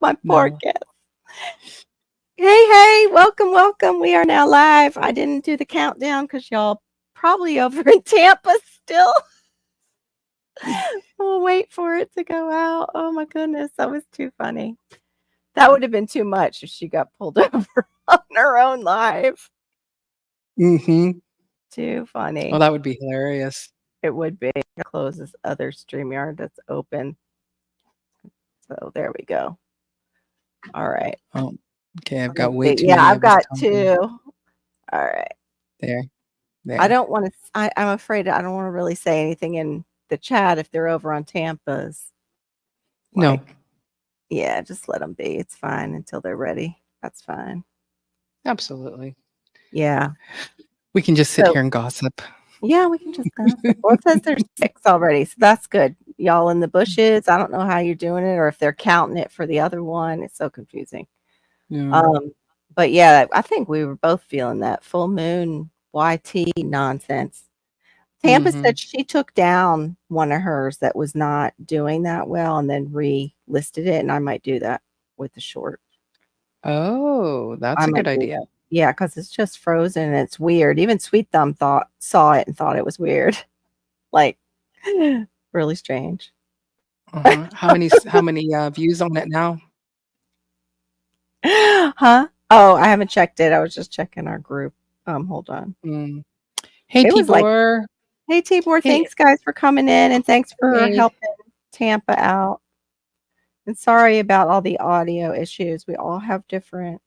My poor No. guest. Hey, welcome. We are now live. I didn't do the countdown because y'all probably over in Tampa still. We'll wait for it to go out. Oh my goodness, that was too funny. That would have been too much if she got pulled over on her own live. Mm-hmm. Too Oh, funny. that would be hilarious. It would be. Close this other StreamYard that's open. So there we go. All right. Oh, okay. I've Let me got way see. too Yeah, many I've of us got talking. two. All right. There, I there. don't want to. I'm afraid I don't want to really say anything in the chat if they're over on Tampa's. No, Like, yeah, just let them be. It's fine until they're ready. That's fine. absolutely. Yeah. We can just sit So, here and gossip. yeah, we can just gossip. Well, it says there's 6 already, so that's good. Y'all in the bushes. I don't know how you're doing it or if they're counting it for the other one. It's so confusing. Yeah. Um, but yeah, I think we were both feeling that full moon YT nonsense. Tampa Mm-hmm. said she took down one of hers that was not doing that well and then re-listed it, and I might do that with the short. Oh, I that's a good might do idea. that. Yeah, because it's just frozen and it's weird. Even Sweet Thumb saw it and thought it was weird. Like, really strange. Uh-huh. How many views on it now? Huh? Oh, I haven't checked it. I was just checking our group. Hold on. Mm. Hey, It was like, Tibor. "Hey, Tibor, Hey, thanks, guys, for coming in, and thanks for hey. helping Tampa out. And sorry about all the audio issues. We all have different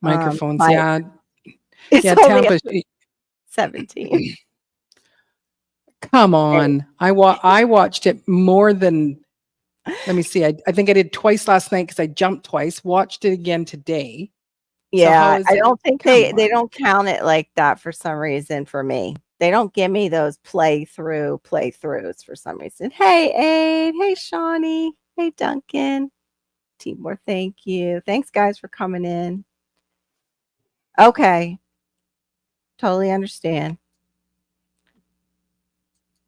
Microphones. mics. Yeah, It's yeah. only Tampa. 17. Come Hey. on. I watched it more than. Let me see. I think I did twice last night because I jumped twice. Watched it again today. So how Yeah, is I it? don't think Come they on. don't count it like that for some reason for me. They don't give me those playthroughs for some reason. Hey, Aid. Hey, Shawnee. Hey, Duncan. Timor, thank you. Thanks, guys, for coming in. Okay. Totally understand.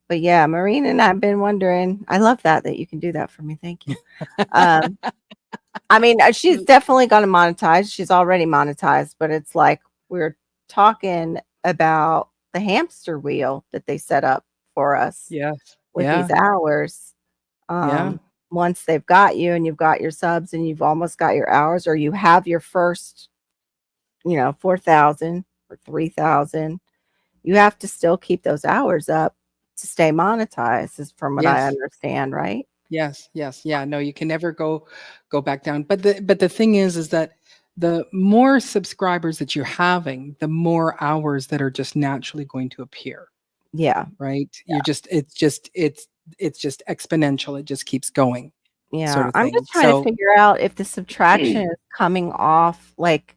But yeah, Marina and I've been wondering. I love that you can do that for me. Thank you. Um, I mean, she's definitely gonna monetize. She's already monetized, but it's like we're talking about the hamster wheel that they set up for us Yes. with these Yeah. hours. Yeah. Once they've got you and you've got your subs and you've almost got your hours, or you have your first, 4,000 or 3,000, you have to still keep those hours up to stay monetized, is from what I Yes. understand, right? Yes. Yes. Yeah. No, you can never go back down. But the thing is that the more subscribers that you're having, the more hours that are just naturally going to appear. Yeah. Right? It's just exponential. It just keeps going, sort Yeah, of I'm thing. just trying to So figure out if the subtraction is coming off, like,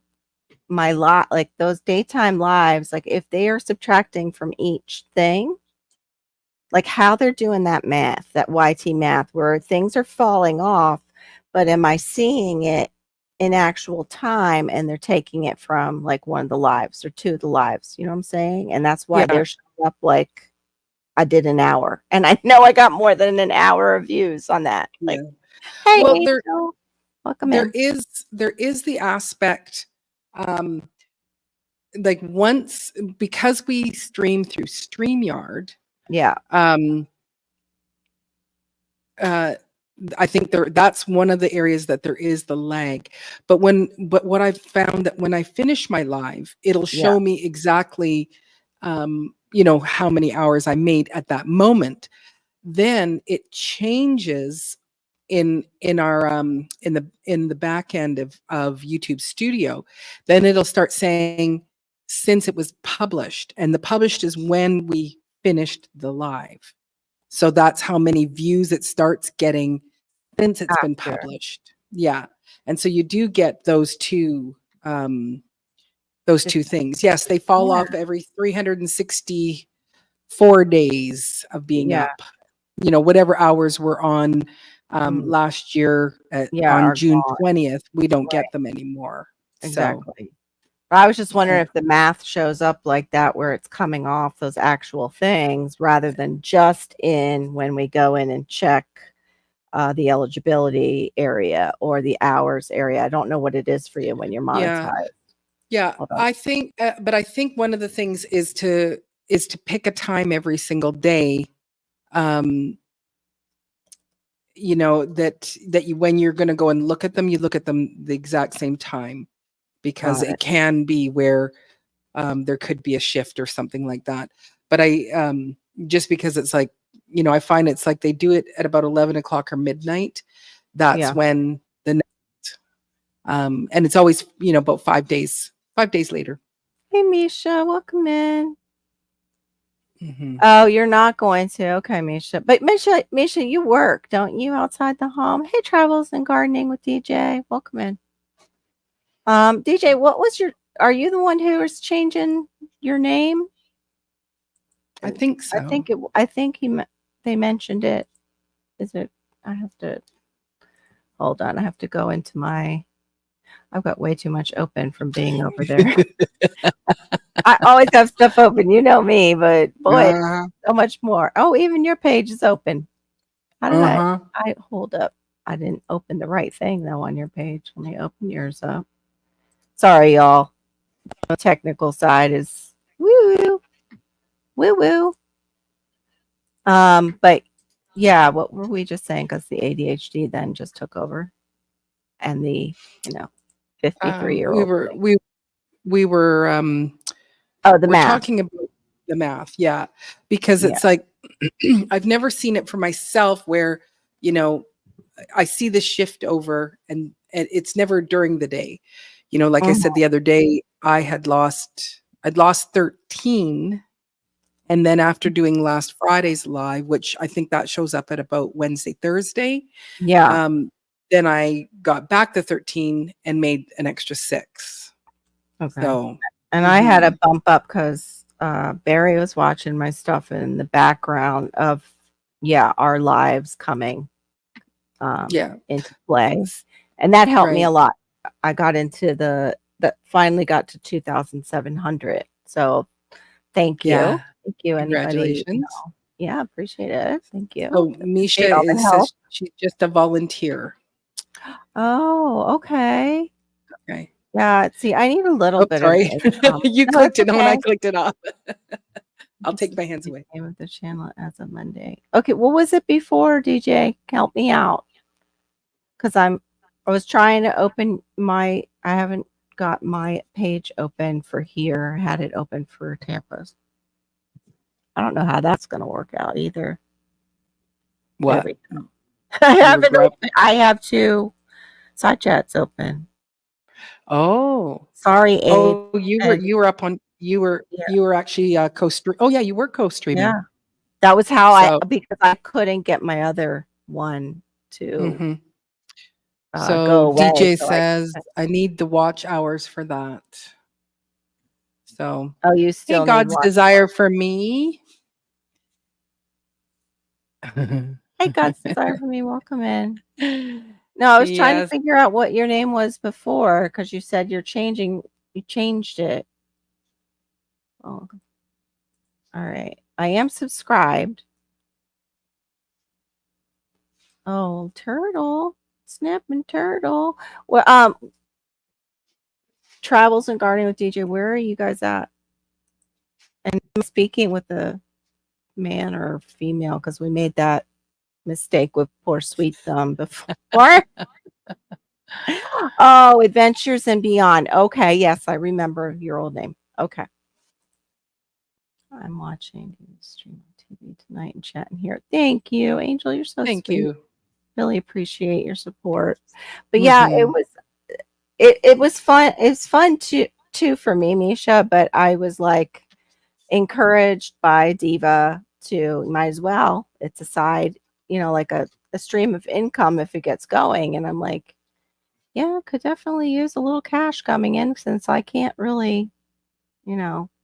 my lot, like, those daytime lives, like, if they are subtracting from each thing, like, how they're doing that math, that YT math, where things are falling off, but am I seeing it in actual time, and they're taking it from, like, one of the lives or 2 of the lives, you know what I'm saying? And that's why yeah, they're showing up like I did an hour, and I know I got more than an hour of views on that, like, yeah. "Hey, Well, Angel, welcome there in." is there is the aspect, um, like once because we stream through StreamYard, Yeah, um, uh, I think that's one of the areas that there is the lag. But what I've found that when I finish my live, it'll yeah, show me exactly, how many hours I made at that moment. Then it changes in our in the back end of YouTube Studio. Then it'll start saying since it was published, and the published is when we finished the live. So that's how many views it starts getting since it's been after. published. Yeah. And so you do get those two Just things. Yes, they fall yeah, off every 364 days of being yeah, up. Whatever hours were on mhm, last year yeah, on are June gone, 20th, we don't right, get them anymore. So, exactly. But I was just uh, wondering if the math shows up like that where it's coming off those actual things rather than just in when we go in and check, the eligibility area or the hours area. I don't know what it is for you when you're Yeah. monetized. Yeah. Hold on. I think, but I think one of the things is to pick a time every single day. Um, that you, when you're going to go and look at them, you look at them the exact same time, because Got it. it can be where there could be a shift or something like that. But just because it's like, I find it's like they do it at about 11 o'clock or midnight. That's Yeah. when the next, and it's always, about 5 days later. Hey, Misha, welcome in. Hmm. Oh, you're not going to. Okay, Misha. But Misha, you work, don't you, outside the home? Hey, Travels and Gardening with DJ. Welcome in. DJ, what was are you the one who is changing your name? I think so. I think they mentioned it. Is it, I have to, hold on. I have to go into I've got way too much open from being over there. I always have stuff open. You know me, but boy, Uh-huh. so much more. Oh, even your page is open. How did Uh-huh. I hold up? I didn't open the right thing though on your page. Let me open yours up. Sorry, y'all. The technical side is woo woo woo woo. But yeah, what were we just saying? Because the ADHD then just took over, and the 53 year We old were thing. we were Oh, the we're math. talking about the math, yeah, because Yeah. it's like I've never seen it for myself where, you know, I see the shift over, and it's never during the day. Like I Mhm. said the other day, I'd lost 13, and then after doing last Friday's live, which I think that shows up at about Wednesday, Thursday, Yeah. um, then I got back the 13 and made an extra 6. Okay. So, And I had a mhm. bump up because Barry was watching my stuff in the background of, yeah, our lives coming Yeah, into play. And that helped me a right. lot. I got into that finally got to 2,700. So thank you. Yeah, Thank you, anybody. congratulations. Yeah, appreciate it. Thank you. So Appreciate Misha all the help. says she's just a volunteer. Oh, okay. Okay. Yeah. See, I need a little Oh, bit of sorry. income. You No, it's clicked it on, I okay. clicked it off. I'll This take is my hands the away. name of the channel as of Monday. Okay, what was it before, DJ? Help me out. Because I was trying to open I haven't got my page open for here. I had it open for Tampa's. I don't know how that's gonna work out either. There What? we go. I You were haven't grab opened I have 2 side chats open. Oh. Sorry, Abe. Oh, And you were up on yeah, you were actually, co-stream oh, yeah, you were co-streaming. yeah. That was how So because I couldn't get my other one to mhm. go So away. DJ So I says, "I need the watch hours for that." So, oh, you hey, still need God's watch. desire for me. Hey, God's desire for me. Welcome in. No, I was trying to Yes. figure out what your name was before because you said you changed it. Oh, all right. I am subscribed. Oh, turtle, snap and turtle. Well, travels and gardening with DJ. Where are you guys at? And I'm speaking with a man or female because we made that mistake with poor sweet thumb before. Oh, Adventures and Beyond. Okay, yes, I remember your old name. Okay. I'm watching the stream on TV tonight and chatting here. Thank you, Angel. You're so Thank sweet. you. Really appreciate your support. But yeah, Mhm. it was fun. It's fun too for me, Misha. But I was like encouraged by Diva to might as well. It's a side, like a stream of income if it gets going. And I'm like, yeah, could definitely use a little cash coming in since I can't really,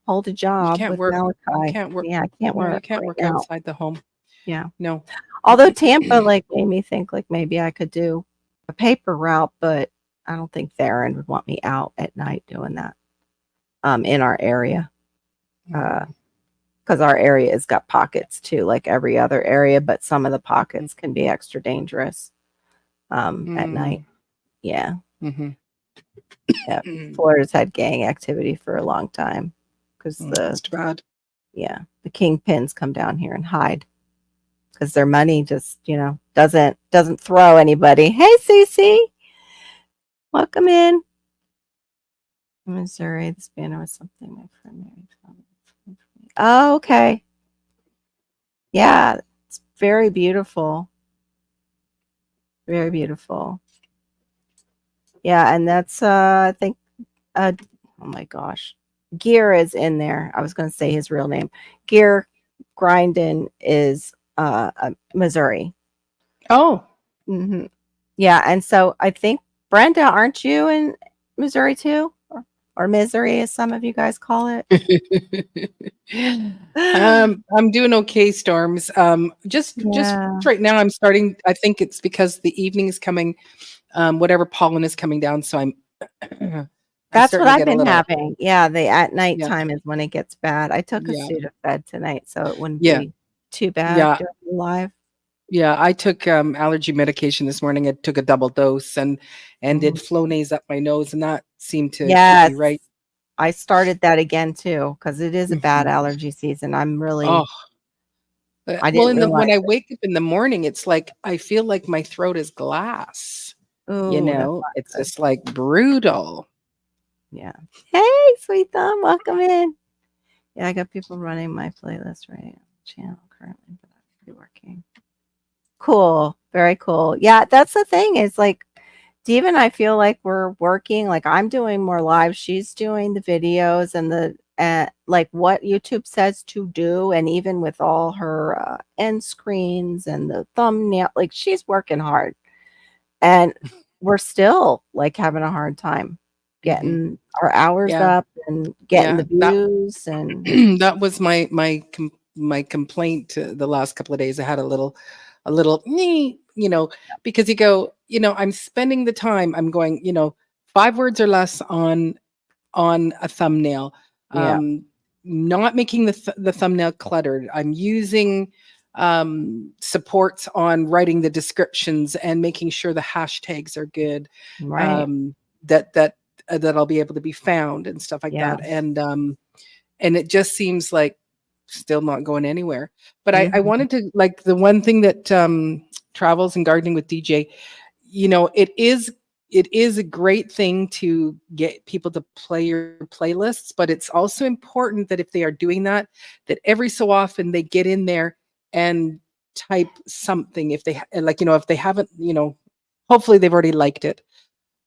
hold a You job can't with work you Malachi. can't work Yeah, I can't no, you work can't right work now. outside the home. Yeah. No. Although Tampa like made me think like maybe I could do a paper route, but I don't think Theron would want me out at night doing that in our area. Because because our area has got pockets too, like every other area, but some of the pockets can be extra dangerous at night. Yeah. Mm-hmm. Yeah. Florida's had gang activity for a long time because That's too bad. the kingpins come down here and hide because their money just, doesn't throw anybody. Hey, Cece, welcome in. Missouri, this banner was something my friend married from. Oh, okay. Yeah, it's very beautiful. Very beautiful. Yeah, and that's I think oh my gosh. Gear is in there. I was going to say his real name. Gear Grindin is Missouri. Oh, Hmm. Yeah, and so I think Brenda, aren't you in Missouri too? Or Missouri as some of you guys call it? I'm doing okay, Storms. Just Yeah. right now, I'm starting. I think it's because the evening is coming. Whatever pollen is coming down, so I'm I'm That's what starting to I've get a been little. having. Yeah, the at Yeah, nighttime is when it gets bad. I took a yeah, Sudafed tonight, so it wouldn't yeah, be too bad yeah, during the live. yeah. I took allergy medication this morning. I took a double dose and did Mhm. Flonase up my nose, and that seemed to keep me Yes, right. I started that again too because it is a bad Mhm. allergy season. Oh, I well, didn't when realize I it. wake up in the morning, it's like I feel like my throat is glass. Oh, that's It's not good. just like brutal. Yeah. Hey, sweet thumb, welcome in. Yeah, I got people running my playlist right on the channel currently, but I'm be working. Cool. Very cool. Yeah, that's the thing is like Steve and I feel like we're working, like I'm doing more live. She's doing the videos and the like what YouTube says to do, and even with all her end screens and the thumbnail, like she's working hard, and we're still like having a hard time Hmm. getting our hours Yeah, up and getting yeah. the views and That was my complaint the last couple of days. I had a little because you go, I'm spending the time. I'm going, 5 words or less on a thumbnail. yeah, Um, Not making the thumbnail cluttered. I'm using supports on writing the descriptions and making sure the hashtags are good. right, Um, that I'll be able to be found and stuff like yeah, that. And it just seems like still not going anywhere. But I mhm, wanted to, like, the one thing that travels and gardening with DJ, it is a great thing to get people to play your playlists, but it's also important that if they are doing that, that every so often they get in there and type something. If they like, if they haven't, hopefully they've already liked it,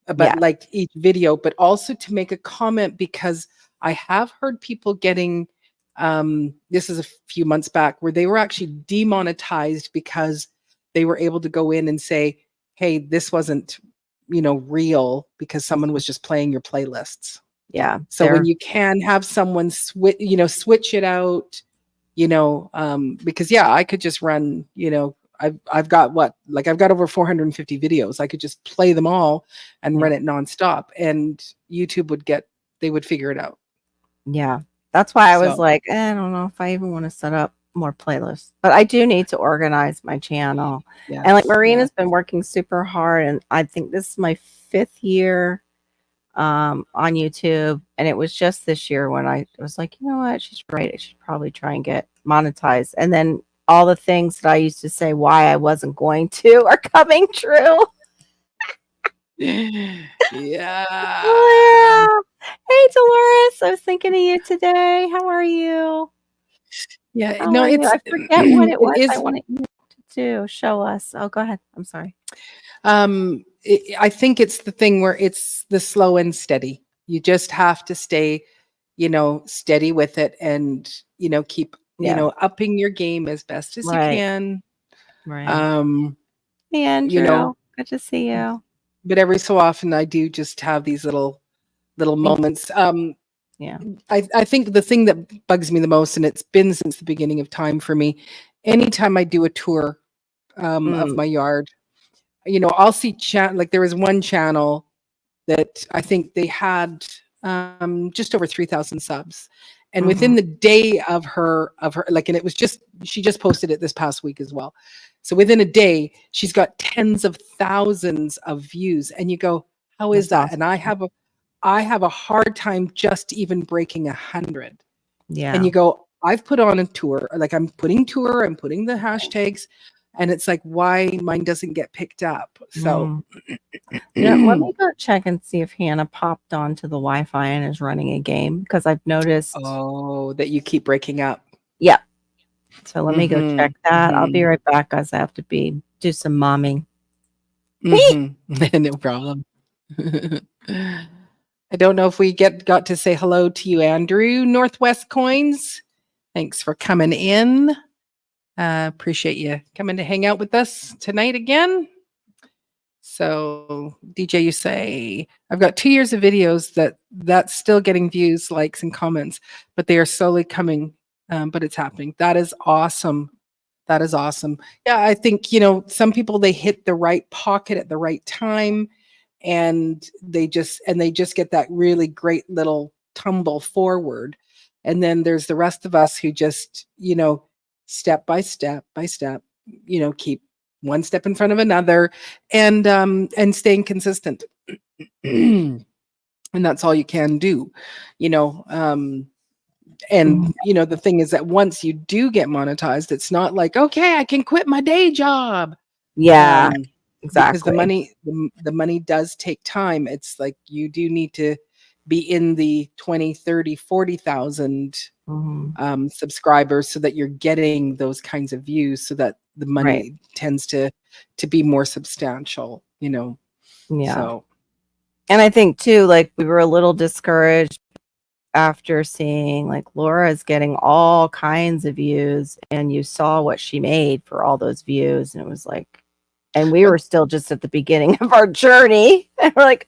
but yeah, liked each video, but also to make a comment, because I have heard people getting this is a few months back, where they were actually demonetized because they were able to go in and say, hey, this wasn't, real, because someone was just playing your playlists. yeah. So when They're you can have someone switch it out, because yeah, I could just run, I've got I've got over 450 videos. I could just play them all and yeah. run it nonstop, and YouTube they would figure it out. Yeah. That's why I was So like, I don't know if I even want to set up more playlists. But I do need to organize my channel. And like yes, yes. Marina's been working super hard and I think this is my 5th year on YouTube. And it was just this year when I was like, you know what, she's right. I should probably try and get monetized. And then all the things that I used to say why I wasn't going to are coming true. Yeah. Oh, yeah. Hey, Dolores. I was thinking of you today. How are you? Yeah, How no, are you? it's I forget what it it was I is. wanted you to do. Show us. Oh, go ahead. I'm sorry. I think it's the thing where it's the slow and steady. You just have to stay, steady with it, and keep, Yeah. upping your game as best as you Right. can. Right. Um, Hey, you know, Andrew. Good to see you. but every so often I do just have these little Thank moments. yeah. I think the thing that bugs me the most, and it's been since the beginning of time for me, anytime I do a tour of Mm, my yard, I'll see like there was one channel that I think they had just over 3,000 subs. And Mhm. within the day of her, like, and it was just, she just posted it this past week as well. So within a day, she's got tens of thousands of views. And you go, how is That's that? And awesome. I have a hard time just even breaking 100. And Yeah. you go, I've put on a tour, like I'm putting tour, I'm putting the hashtags, and it's like, why mine doesn't get picked up? So Mm. Let me go check and see if Hannah popped onto the Wi-Fi and is running a game because I've noticed. oh, that you keep breaking up. Yeah. So let me go Mm-hmm. check that. I'll be Mm-hmm. right back, guys. I have to do some momming. Mm-hmm. No problem. I don't know if we got to say hello to you, Andrew. Northwest Coins. Thanks for coming in. Appreciate you coming to hang out with us tonight again. So, DJ, you say, I've got 2 years of videos that's still getting views, likes, and comments, but they are slowly coming. But it's happening. That is awesome. That is awesome. Yeah, I think, some people, they hit the right pocket at the right time, and they just get that really great little tumble forward. And then there's the rest of us who just, step by step, keep one step in front of another, and staying consistent. And that's all you can do, you know. And Mhm. the thing is that once you do get monetized, it's not like, okay, I can quit my day job. Yeah, um because the exactly. money the money does take time. It's like you do need to be in the 20, 30, 40,000 Mhm. subscribers so that you're getting those kinds of views, so that the Right. money tends to be more substantial. Yeah. So And I think too, like we were a little discouraged after seeing like Laura's getting all kinds of views and you saw what she made for all those views and it was like and we well, were still just at the beginning of our journey and we're like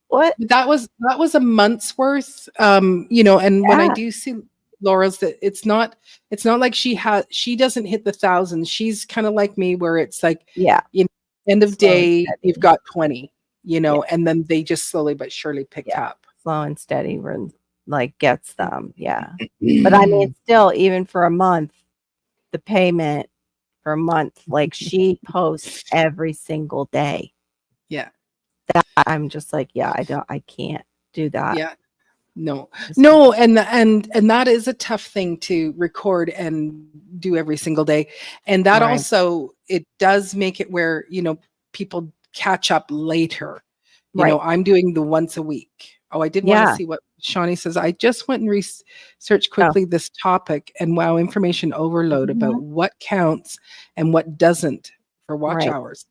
what. that was a month's worth. And when I Yeah, do see Laura's, that it's not like she doesn't hit the thousands. She's kind of like me, where it's like, yeah, you know, end of slow and day you've steady. got 20, Yeah, and then they just slowly but surely pick yeah, up. slow and steady like gets them. Yeah, but I mean still even for a month the payment for a month like she posts every single day. Yeah. I'm just like, yeah, I can't do that. Yeah. No, Just no, and that is a tough thing to record and do every single day. And that right. also, it does make it where, people catch up later. Right. I'm doing the once a week. Oh, I did want to Yeah. see what Shawnee says. I just went and researched Oh. quickly this topic, and wow, information overload about Mhm. what counts and what doesn't for watch Right. hours.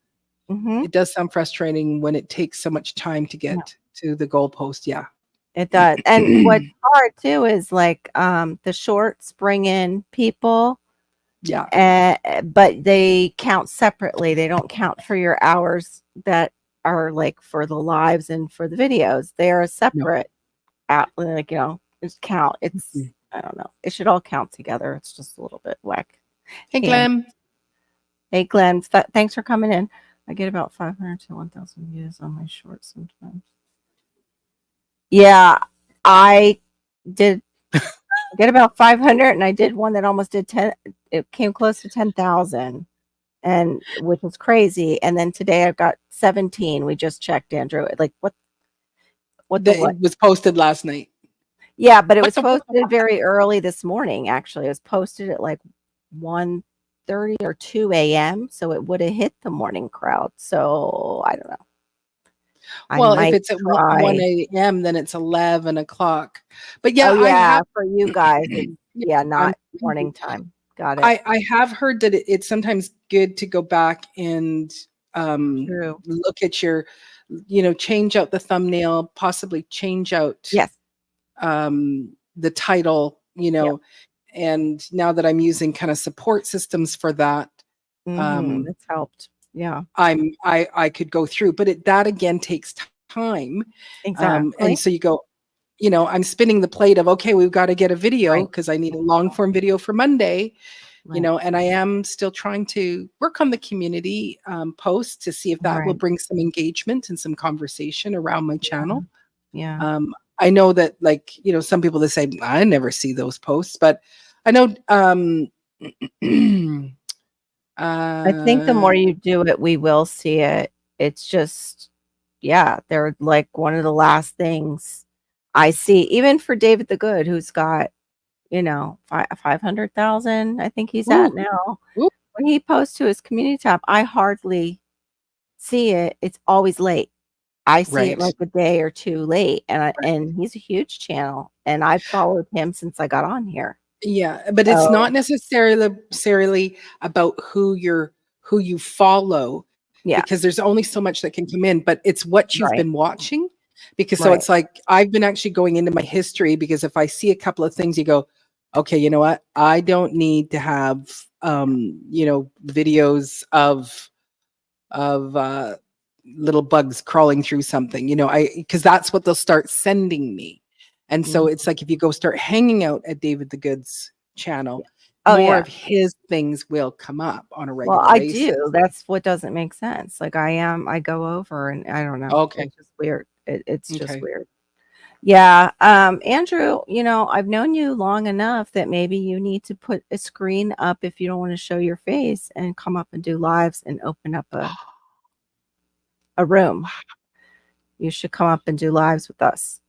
Mhm. It does sound frustrating when it takes so much time to Yeah, get to the goalpost. Yeah. it does. And what's hard too is like the shorts bring in people, Yeah. but they count separately. They don't count for your hours that are like for the lives and for the videos. They are a No. separate out like, it's count. It's Mhm. I don't know. It should all count together. It's just a little bit whack. Hey, And Clem. hey Glenn, thanks for coming in. I get about 500 to 1,000 views on my shorts sometimes. Yeah, I did get about 500 and I did one that almost did 10 it came close to 10,000 and which was crazy. And then today I've got 17. We just checked, Andrew. Like what the That what? it was posted last night. Yeah, but it What was the posted very early this morning actually. It was posted at like 1:30 or 2 a.m. So it would have hit the morning crowd. So I don't know. I Well, if might it's at 1 try. a.m., then it's 11 o'clock. But yeah, Oh I yeah, have, for you guys it's yeah, yeah, I'm, not morning time. Got it. I have heard that it's sometimes good to go back and True. look at change out the thumbnail, possibly change out Yes. the title, Yep. and now that I'm using kind of support systems for that, Mhm. um, That's helped. Yeah. I could go through, but that again takes time. And Exactly. so you go, I'm spinning the plate of, okay, we've got to get a video Right. because I need a long form video for Monday, Right. and I am still trying to work on the community posts to see if that will Right. bring some engagement and some conversation around my Yeah. channel. Yeah. I know that, like, some people that say I never see those posts, but I know I think the uh more you do it, we will see it. It's just, yeah, they're like one of the last things I see, even for David the Good, who's got, 500,000, I think he's at ooh, now. ooh, When he posts to his community tab, I hardly see it. It's always late. I see it right. like a day or two late, and he's a huge channel, and I've followed him since I got on here. Yeah, but it's not So, necessarily about who you follow, yeah, because there's only so much that can come in, but it's what you've right, been watching. Because so right. it's like I've been actually going into my history, because if I see a couple of things, you go, okay, you know what? I don't need to have videos of little bugs crawling through something, I because that's what they'll start sending me. And so Mhm. it's like if you go start hanging out at David the Good's channel, Yeah. Oh, more yeah. of his things will come up on a Well, regular I basis. do. That's what doesn't make sense. Like, I go over and I don't know. Okay. It's just weird. It's just Okay. weird. Yeah. Andrew, I've known you long enough that maybe you need to put a screen up if you don't want to show your face and come up and do lives and open up a room. You should come up and do lives with us.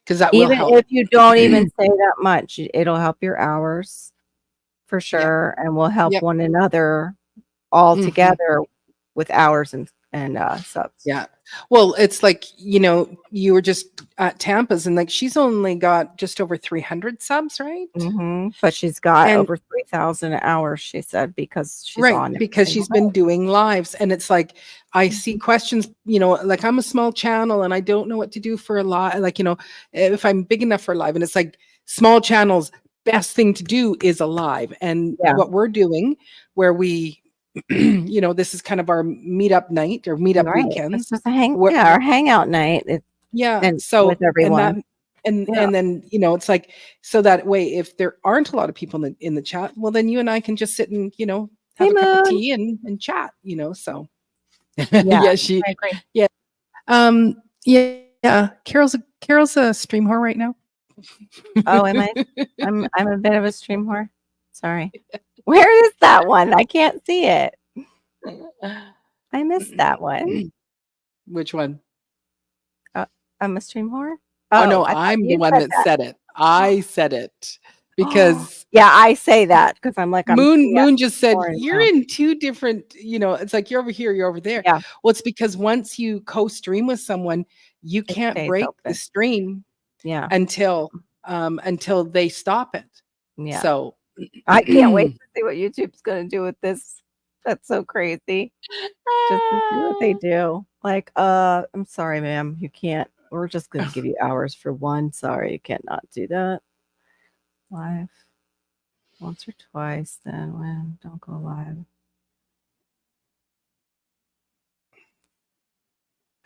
Because that will Even help. if you don't even say that much, it'll help your hours for Yeah. sure, and we'll help Yep. one another all Hmm. together with hours and subs. Yeah. Well, it's like, you were just at Tampa's, and like she's only got just over 300 subs, right? But she's got And over 3,000 hours, she said, because she's right, on every because single she's been day. doing lives, and it's like I see Mhm. questions, like I'm a small channel and I don't know what to do for a live, like, if I'm big enough for a live, and it's like small channels, best thing to do is a live. And Yeah, what we're doing, where we, this is kind of our meetup night or meetup right. It's weekends, just where our hangout night, yeah, and with so and that everyone. Yeah. and then, it's like, so that way if there aren't a lot of people in the chat, well then you and I can just sit and, Hey, have a cup of Moon. tea and chat, so Yeah, yeah, she I agree. yeah. Yeah, Carol's a stream whore right now. Oh, am I? I'm a bit of a stream whore. Sorry. Where is that one? I can't see it. I missed that one. Which one? Uh, I'm a stream whore? Oh Oh, no, I thought I'm the you one said that that. said it. I said it because Yeah, I say that because 'cause I'm like, I'm yeah, Moon just said, pouring "You're now. in two different, it's like you're over here, you're over there." Yeah, Well, it's because once you co-stream with someone, you it can't stays break the open. stream Yeah, until they stop it. yeah. So I can't wait to see what YouTube's gonna do with this. That's so crazy, just to see what they do. Like, I'm sorry, ma'am, you can't we're just gonna give you hours for one. Sorry, you can't not do that. Live once or twice, then when don't go live.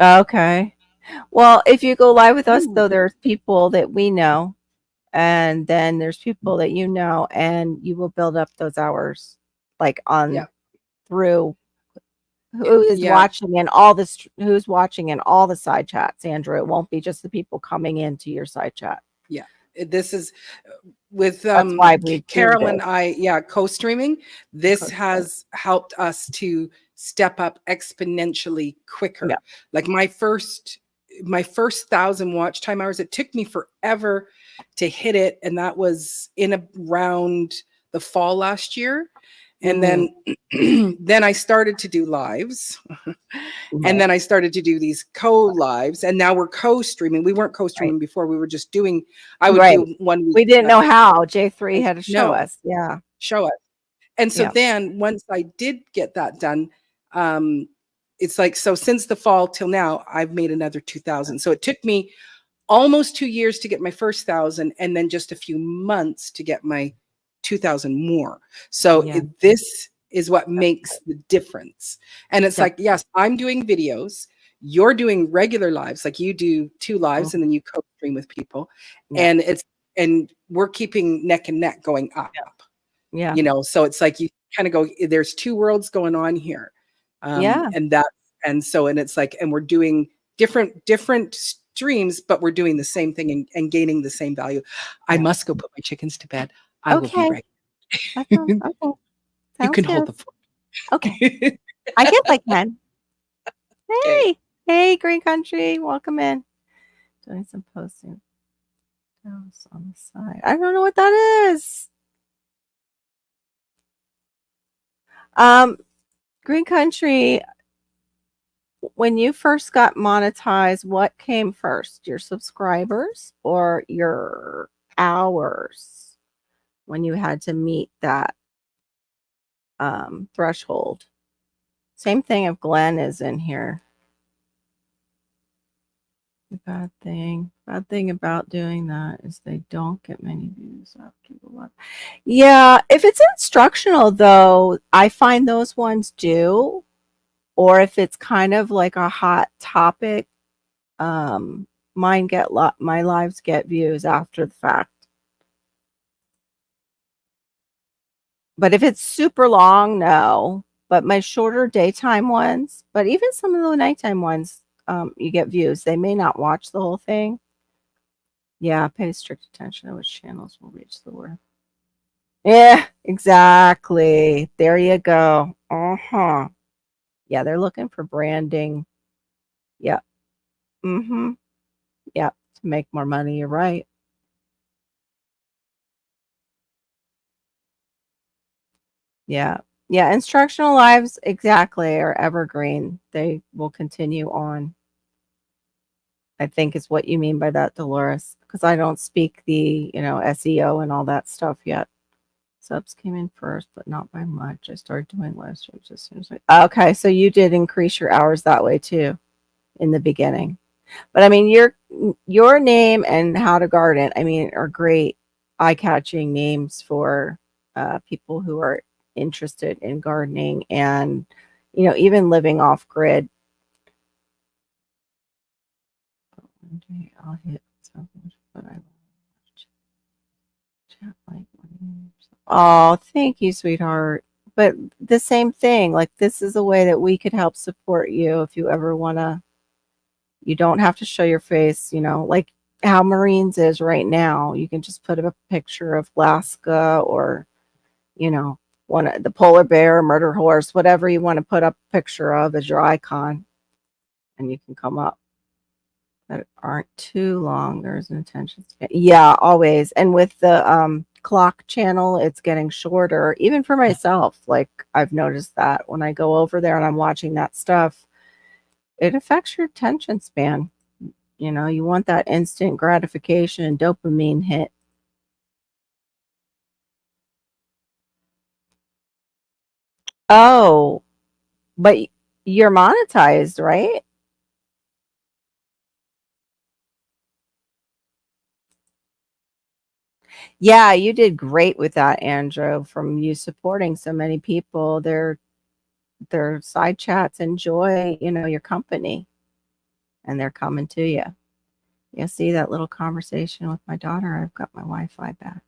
Okay. Well, if you go live with us, Ooh, though, there's people that we know, and then there's people that you know, and you will build up those hours, like, yeah, on through who is yeah, watching who's watching in all the side chats, Andrew. It won't be just the people coming into your side chat. yeah. This is with That's why we do Carol this. and I, yeah, co-streaming. This Coach Stream. has helped us to step up exponentially Yeah. quicker. Like my first 1,000 watch time hours, it took me forever to hit it, and that was in around the fall last year. And Mm, then then I started to do lives. And right. then I started to do these co-lives, and now we're co-streaming. We weren't Right. co-streaming before. We were just doing, I would Right. do 1 week. We didn't know how. J3 had to show No, us. Yeah. show us. And so Yeah. then once I did get that done, um, it's like, so since the fall till now, I've made another 2,000. So it took me almost 2 years to get my first 1,000, and then just a few months to get my 2,000 more. So Yeah. this is what That's makes the difference. And it's right. like, yes, I'm doing videos. You're doing regular lives, like you do 2 lives Mhm. and then you co-stream with people. Yeah. And and we're keeping neck and neck going up, Yeah. Yeah. so it's like you kind of go, there's two worlds going on here. Yeah. And that, and so, and it's like, and we're doing different dreams, but we're doing the same thing and gaining the same value. I Yeah. must go put my chickens to bed. I will be Okay. right. That sounds okay. You Sounds can hold good. the phone. Okay. I guess I can. Okay. Hey. Hey, Green Country. Welcome in. Doing some posting else on the side. I don't know what that is. Green Country, when you first got monetized, what came first? Your subscribers or your hours when you had to meet that threshold? Same thing if Glenn is in here. The bad thing about doing that is they don't get many views after the live. Yeah, if it's instructional though, I find those ones do. Or if it's kind of like a hot topic, um, my lives get views after the fact. But if it's super long, no. But my shorter daytime ones, but even some of the nighttime ones, you get views. They may not watch the whole thing. Yeah, pay strict attention to which channels will reach the word. Yeah, exactly. There you go. Uh-huh. Yeah, they're looking for branding. Yep. Mm-hmm. Yep. To make more money. You're right. Yeah. Yeah. Instructional lives exactly are evergreen. They will continue on. I think is what you mean by that, Dolores. Because I don't speak the, SEO and all that stuff yet. Subs came in first, but not by much. I started doing live streams as soon as okay, so you did increase your hours that way too in the beginning. But I mean your name and How to Garden, I mean, are great eye-catching names for people who are interested in gardening and even living off grid. I'll hit something, but I chat like oh, thank you, sweetheart. But the same thing, like this is a way that we could help support you if you ever want to. You don't have to show your face, like how Marines is right now. You can just put a picture of Alaska or, you know, one of the polar bear, murder horse, whatever you want to put up a picture of as your icon, and you can come up. That aren't too long. There's an attention span. Yeah, always. And with the clock channel, it's getting shorter. Even for myself, like I've noticed that when I go over there and I'm watching that stuff, it affects your attention span. You want that instant gratification and dopamine hit. Oh, but you're monetized, right? Yeah, you did great with that, Andrew, from you supporting so many people. Their side chats enjoy, your company and they're coming to you. Yeah, see that little conversation with my daughter? I've got my Wi-Fi back.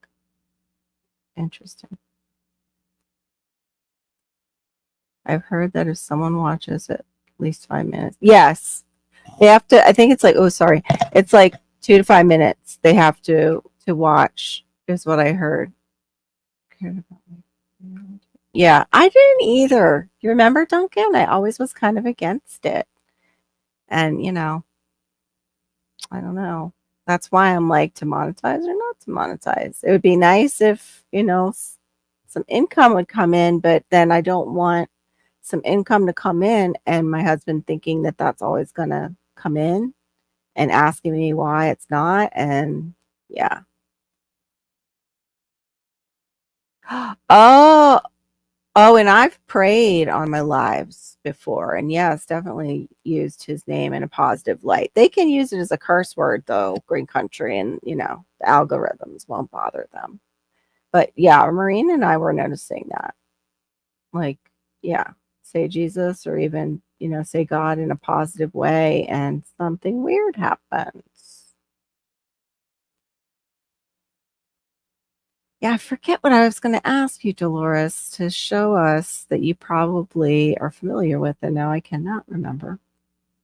Interesting. I've heard that if someone watches at least 5 minutes, yes, they have to. I think it's like, oh, sorry, it's like 2 to 5 minutes. They have to watch. Is what I heard. Yeah, I didn't either. You remember, Duncan? I always was kind of against it, and I don't know. That's why I'm like, to monetize or not to monetize. It would be nice if, some income would come in, but then I don't want some income to come in and my husband thinking that that's always going to come in and asking me why it's not. And yeah. Oh, oh, and I've prayed on my lives before. And yes, definitely used his name in a positive light. They can use it as a curse word though, Green Country, and the algorithms won't bother them. But yeah, Maureen and I were noticing that. Like, yeah, say Jesus or even, say God in a positive way and something weird happens. Yeah, I forget what I was going to ask you, Dolores, to show us that you probably are familiar with, and now I cannot remember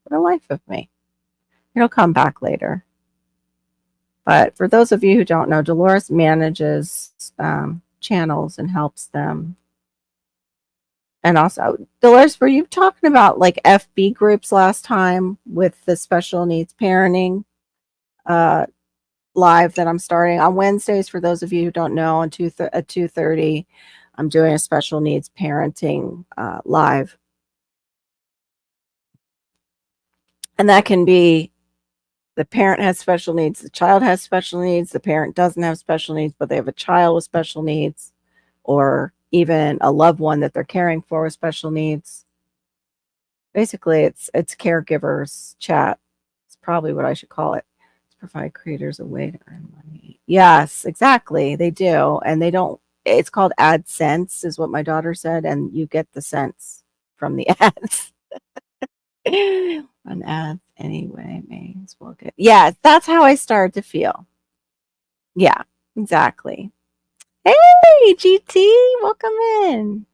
for the life of me. It'll come back later. But for those of you who don't know, Dolores manages channels and helps them. And also, Dolores, were you talking about like FB groups last time with the special needs parenting uh, live that I'm starting on Wednesdays? For those of you who don't know, at 2:30, I'm doing a special needs parenting live, and that can be the parent has special needs, the child has special needs, the parent doesn't have special needs, but they have a child with special needs, or even a loved one that they're caring for with special needs. Basically, it's caregivers chat. It's probably what I should call it. To provide creators a way to earn money. Yes, exactly. They do, and they don't. It's called AdSense, is what my daughter said, and you get the sense from the ads. On ads anyway, may as well get. Yeah, that's how I started to feel. Yeah, exactly. Hey, GT, welcome in.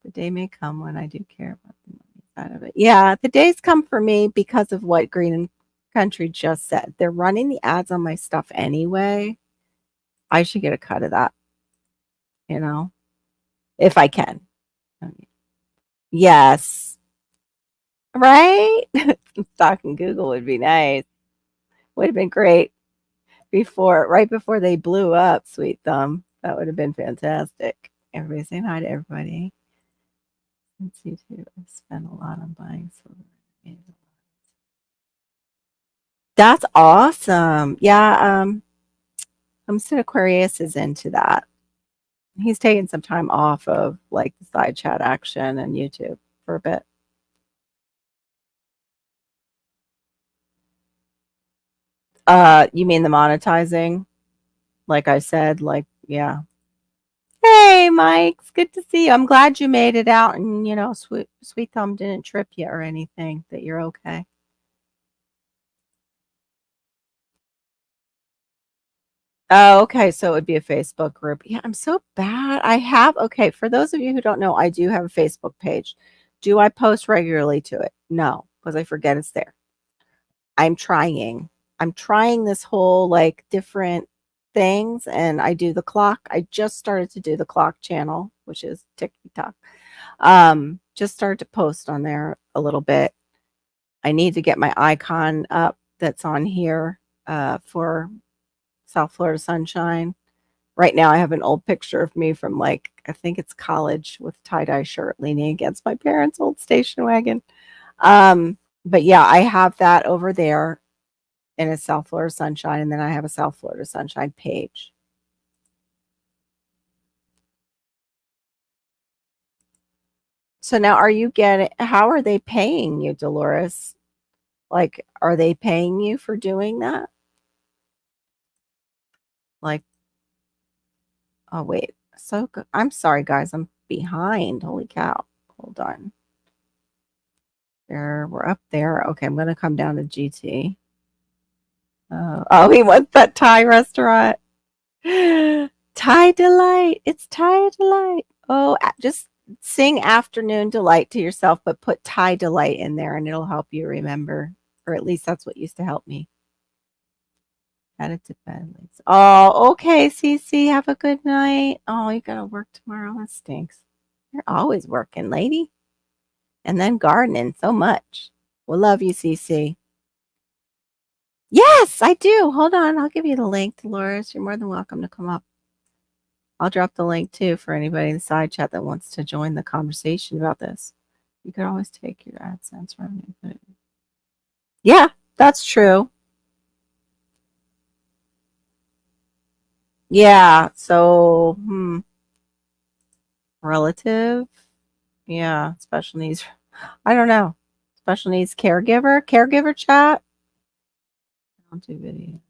The day may come when I do care about the money side of it. Yeah, the days come for me because of what Green and Country just said. They're running the ads on my stuff anyway. I should get a cut of that, you know, if I can. Yes, right? Stock in Google would be nice. Would have been great right before they blew up, Sweet Thumb. That would have been fantastic. Everybody saying hi to everybody. Since YouTube, I've spent a lot on buying silver. That's awesome. Yeah, Homestead Aquarius is into that. He's taking some time off of like the side chat action and YouTube for a bit. You mean the monetizing? Like I said, like, yeah. Hey, Mike, it's good to see you. I'm glad you made it out and, Sweet Thumb didn't trip you or anything, that you're okay. Oh, okay. So it would be a Facebook group. Yeah, I'm so bad. Okay, for those of you who don't know, I do have a Facebook page. Do I post regularly to it? No, because I forget it's there. I'm trying. I'm trying this whole like different things and I do the clock. I just started to do the clock channel, which is TikTok. Just started to post on there a little bit. I need to get my icon up that's on here for South Florida Sunshine. Right now, I have an old picture of me from like, I think it's college with tie-dye shirt leaning against my parents' old station wagon. But yeah, I have that over there in a South Florida Sunshine, and then I have a South Florida Sunshine page. So now how are they paying you, Dolores? Like, are they paying you for doing that? Like, oh, wait. So good. I'm sorry, guys. I'm behind. Holy cow. Hold on. We're up there. Okay, I'm going to come down to GT. Oh, he wants that Thai restaurant. Thai Delight. It's Thai Delight. Oh, just sing Afternoon Delight to yourself, but put Thai Delight in there and it'll help you remember. Or at least that's what used to help me. Add it to bed. Oh, okay, Cece. Have a good night. Oh, you gotta work tomorrow. That stinks. You're always working, lady. And then gardening so much. We'll love you, Cece. Yes, I do. Hold on. I'll give you the link, Dolores. You're more than welcome to come up. I'll drop the link too for anybody in the side chat that wants to join the conversation about this. You could always take your AdSense revenue. Yeah, that's true. Yeah. So, relative. Yeah. Special needs. I don't know. Special needs caregiver chat. I'll do videos.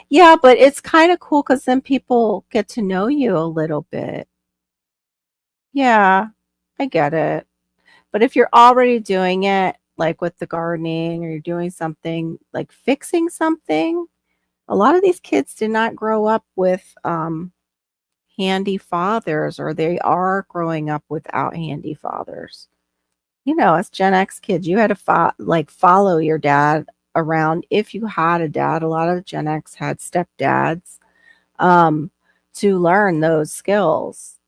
Yeah, but it's kind of cool because then people get to know you a little bit. Yeah, I get it. But if you're already doing it, like with the gardening or you're doing something like fixing something, a lot of these kids did not grow up with handy fathers, or they are growing up without handy fathers. you know, as Gen X kids, you had to follow your dad around if you had a dad. A lot of Gen X had stepdads um, to learn those skills.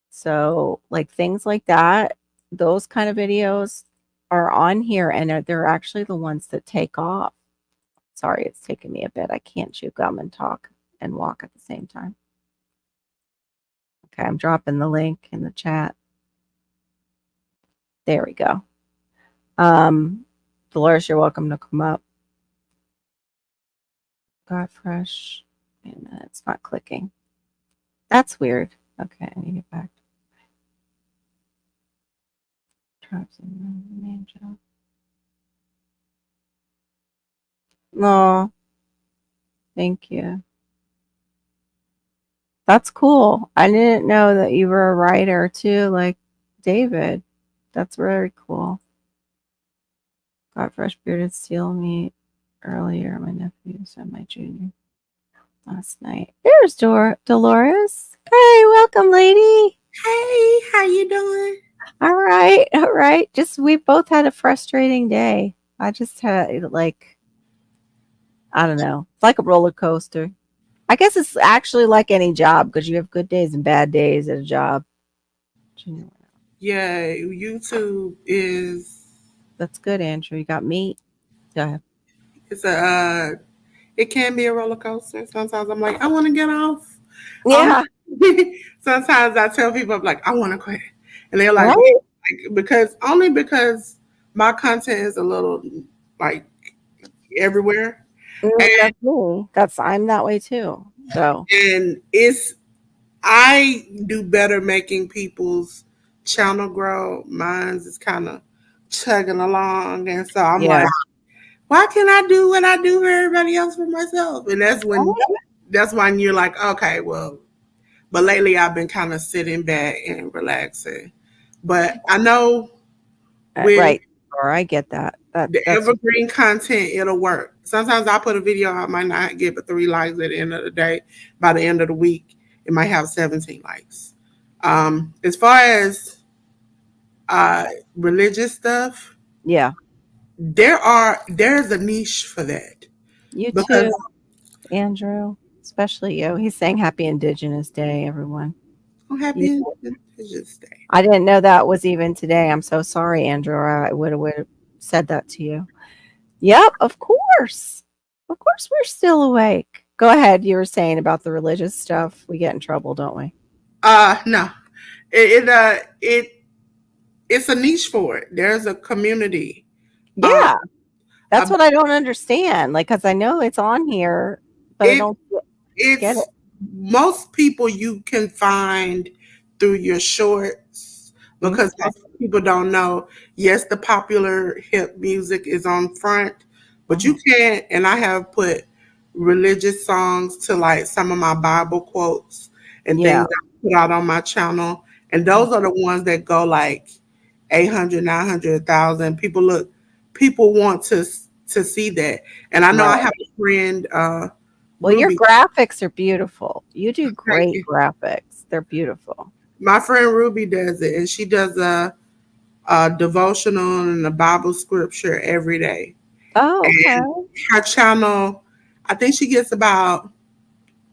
So, like things like that, those kind of videos are on here, and they're actually the ones that take off. Sorry, it's taking me a bit. I can't chew gum and talk and walk at the same time. Okay, I'm dropping the link in the chat. There we go. Dolores, you're welcome to come up. Got fresh. Wait a minute, it's not clicking. That's weird. Okay, I need to get back. No, thank you. That's cool. I didn't know that you were a writer too, like David. That's very cool. Got fresh bearded seal meat earlier. My nephew and my junior last night. There's Dolores. Hey, welcome, lady. Hey, how you doing? All right, all right. Just we both had a frustrating day. I just had like I don't know. It's like a roller coaster. I guess it's actually like any job because you have good days and bad days at a job. Yeah, YouTube is That's good, Andrew. You got meat. Go ahead. it's a it can be a roller coaster. Sometimes I'm like, I want to get off. Yeah. Sometimes I tell people I'm like, I want to quit, and they're like, Right? because my content is a little like everywhere, and That's me. I'm that way too. So it's I do better making people's channel grow. Mine's is kind of chugging along, and so I'm yeah. like, why can't I do what I do for everybody else for myself? And that's when you're like, okay, well, but lately I've been kind of sitting back and relaxing. But I know with Right. Or I get that. the That's evergreen content, it'll work. Sometimes I put a video out, I might not get but 3 likes at the end of the day. By the end of the week, it might have 17 likes. As far as religious stuff, yeah. there's a niche for that You because too, Andrew. Especially you. He's saying Happy Indigenous Day, everyone. I'm You, happy Indigenous Day. I didn't know that was even today. I'm so sorry, Andrew. I would have said that to you. Yep, of course. Of course, we're still awake. Go ahead. You were saying about the religious stuff. We get in trouble, don't we? No, it's a niche for it. There's a community. Um, Yeah, that's uh, what I don't understand. Like, because I know it's on here, but I it don't get it. it's most people you can find through your shorts because Okay. most people don't know. Yes, the popular hip music is on front, but you Mhm. can't. And I have put religious songs to like some of my Bible quotes and Yeah. things I put out on my channel, and those are the ones that go like 800, 900,000. People want to see that, and I know I Right. have a friend, Well, your Ruby. graphics are beautiful. You do Thank great you. graphics. They're beautiful. My friend Ruby does it, and she does a devotional and a Bible scripture every day. Oh, And okay. her channel, I think she gets about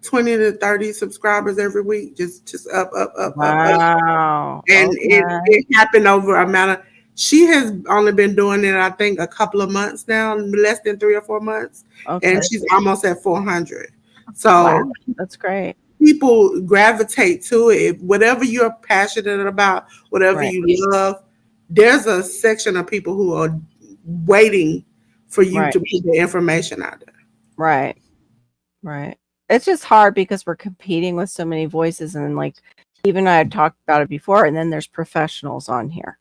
20 to 30 subscribers every week, just up, up, up, up, up. Wow. And Okay. it happened over a amount of. She has only been doing it, I think, a couple of months now, less than 3 or 4 months, and Okay. she's almost at 400. Wow. So That's great. people gravitate to it. Whatever you're passionate about, whatever Right. you love, there's a section of people who are waiting for you Right. to put the information out there. Right. Right. It's just hard because we're competing with so many voices and like even I had talked about it before and then there's professionals on here.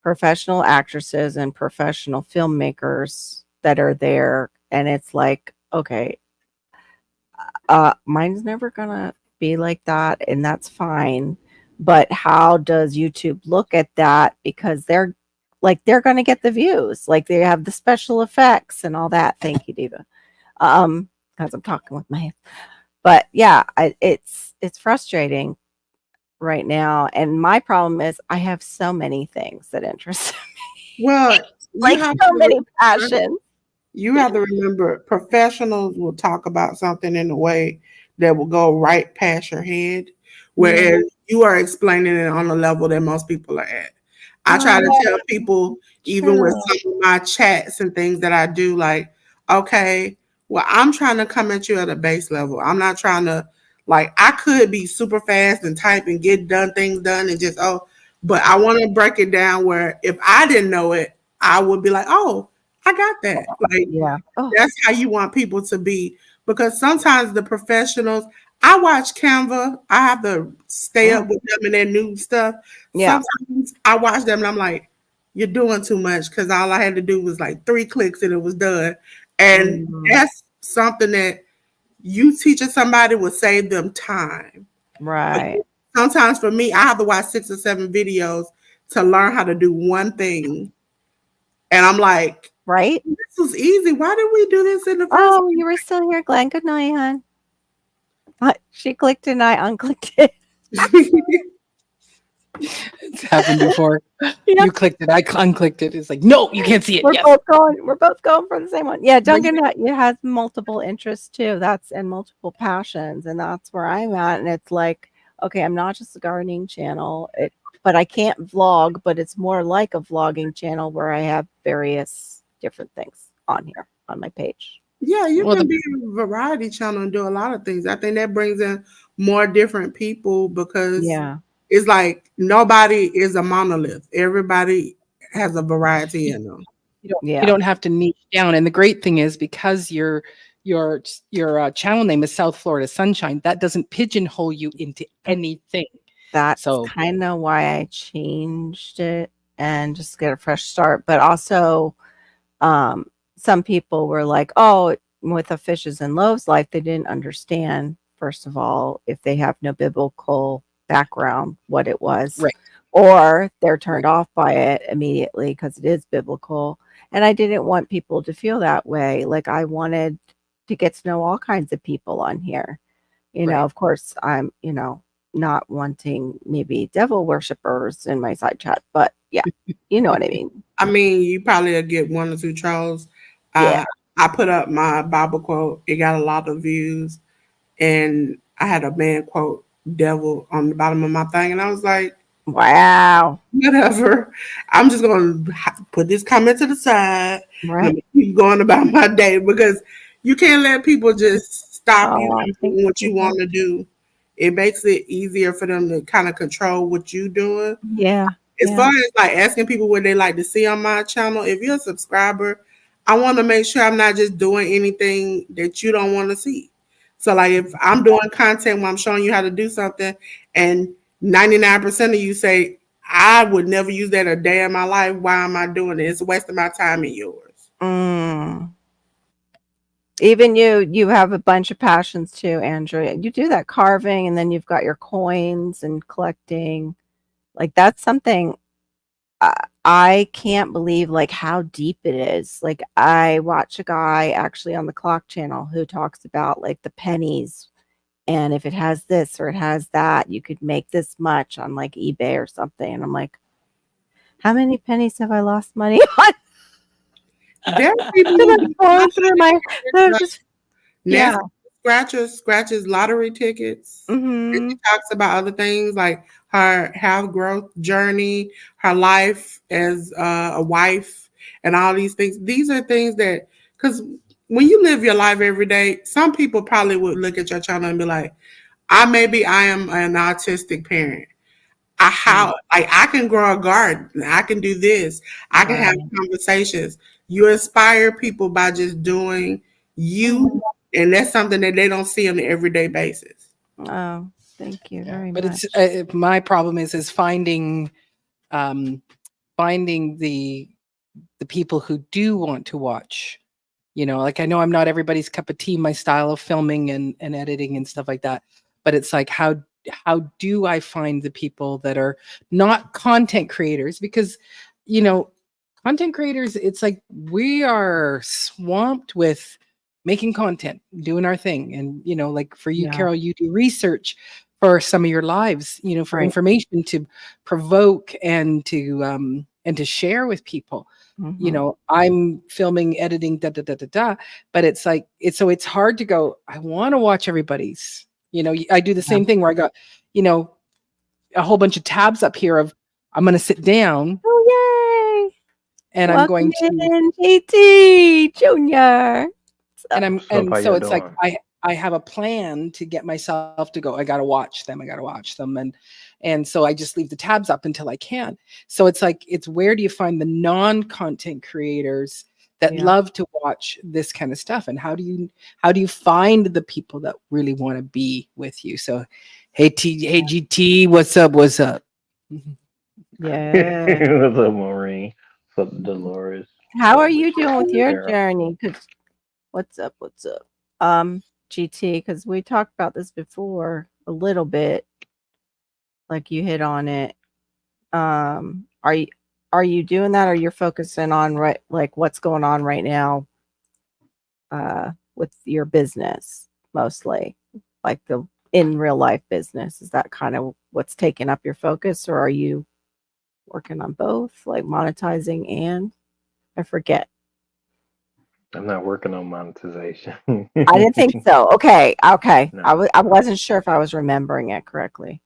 Professional actresses and professional filmmakers that are there and it's like, okay, mine's never gonna be like that and that's fine. But how does YouTube look at that? Because they're gonna get the views. Like they have the special effects and all that. Thank you, Diva. Because I'm talking with my hands. But yeah, it's frustrating. right now. And my problem is I have so many things that interest me, Well, you like have so many to passions. you have to remember professionals will talk about something in a way that will go right past your head, Yeah. whereas you are explaining it on a level that most people are at. I try to Oh, tell people, even with true. some of my chats and things that I do, like, okay, well, I'm trying to come at you at a base level. I'm not trying to, like, I could be super fast and type and get done things done and just, oh, but I want to break it down where if I didn't know it, I would be like, oh, I got that. Like, Yeah. Oh, that's how you want people to be. Because sometimes the professionals, I watch Canva. I have to stay yeah. up with them and their new stuff. Yeah. Sometimes I watch them and I'm like, you're doing too much because all I had to do was like 3 clicks and it was done. And Mhm. that's something that you teaching somebody will save them time. But Right. sometimes for me, I have to watch 6 or 7 videos to learn how to do one thing. And I'm like, Right? this was easy. Why did we do this in the first Oh, you were still here, Glenn. Good night, hon. She clicked and I unclicked it. place? It's happened before. Yeah. You clicked it, I unclicked it. It's like, no, you can't see it. We're Yes. both going. We're both going for the same one. Yeah, But Duncan has multiple interests too. That's and multiple passions, and that's where I'm at. And it's like, okay, I'm not just a gardening channel, but I can't vlog. But it's more like a vlogging channel where I have various different things on here on my page. yeah, you Well, can the be a variety channel and do a lot of things. I think that brings in more different people because Yeah, it's like nobody is a monolith. Everybody has a variety in them. you yeah, don't have to niche down. And the great thing is because your channel name is South Florida Sunshine, that doesn't pigeonhole you into anything. that's So kind of why I changed it and just get a fresh start. But also, um, some people were like, "Oh, with a fishes and loaves life, they didn't understand, first of all, if they have no biblical background, what it was, right, or they're turned right, off by it immediately because it is biblical." And I didn't want people to feel that way. Like I wanted to get to know all kinds of people on here. right. Of course, I'm, not wanting maybe devil worshippers in my side chat, but yeah, you know what I mean. I mean, you probably will get 1 or 2 trolls. Yeah. Uh, I put up my Bible quote. It got a lot of views, and I had a man quote "devil" on the bottom of my thing, and I was like, Wow. whatever. I'm just going to put this comment to the side. And I'm Right. going to keep going about my day because you can't let people just stop you Oh, from thank doing what you. you want to do. It makes it easier for them to kind of control what you're doing. Yeah. As Yeah. far as like asking people what they like to see on my channel, if you're a subscriber, I want to make sure I'm not just doing anything that you don't want to see. So like if I'm doing content where I'm showing you how to do something and 99% of you say, I would never use that a day in my life. Why am I doing it? It's wasting my time and yours. Mm. Even you have a bunch of passions too, Andrea. You do that carving and then you've got your coins and collecting. Like that's something I can't believe like how deep it is. Like I watch a guy actually on the Clock channel who talks about like the pennies and if it has this or it has that, you could make this much on like eBay or something. And I'm like, how many pennies have I lost money on? There are people And who I'm going through my they're like just yeah. Nancy scratches lottery tickets. And she Mhm. talks about other things like her health growth journey, her life as a wife, and all these things. These are things that, because when you live your life every day, some people probably would look at your channel and be like, I am an autistic parent. Mm, I can grow a garden. I can do this. I can have right. conversations. You inspire people by just doing you, Mhm. and that's something that they don't see on an everyday basis. Oh, thank you Yeah, very but it's much. my problem is um, finding the people who do want to watch. Like I know I'm not everybody's cup of tea, my style of filming and editing and stuff like that. But it's like how do I find the people that are not content creators? Because you know, content creators, it's like we are swamped with making content, doing our thing. And like for you, Yeah. Carol, you do research for some of your lives, for Right. information to provoke and to share with people. Mhm. I'm filming, editing, da da da da da, but it's like it's hard to go, I want to watch everybody's. I do the Yeah. same thing where I got, a whole bunch of tabs up here of I'm going to sit down Oh, yay! and I'm Welcome going to in, JT Junior. and So, I'm What's up? and How so y'all it's like doing? I have a plan to get myself to go, I got to watch them, and so I just leave the tabs up until I can. So it's like, it's where do you find the non-content creators that yeah. love to watch this kind of stuff, and how do you find the people that really want to be with you? So hey GT, what's up? Mhm. Yeah. What's up, Maureen? What's up, Dolores? How What's are up, you doing with your Sarah? journey? Cause what's up? What's up? GT, because we talked about this before a little bit, like you hit on it. Are you doing that, or you're focusing on like what's going on right now with your business mostly, like the in real life business? Is that kind of what's taking up your focus, or are you working on both, like monetizing and I forget. I'm not working on monetization. I didn't think so. Okay. Okay. No. I wasn't sure if I was remembering it correctly.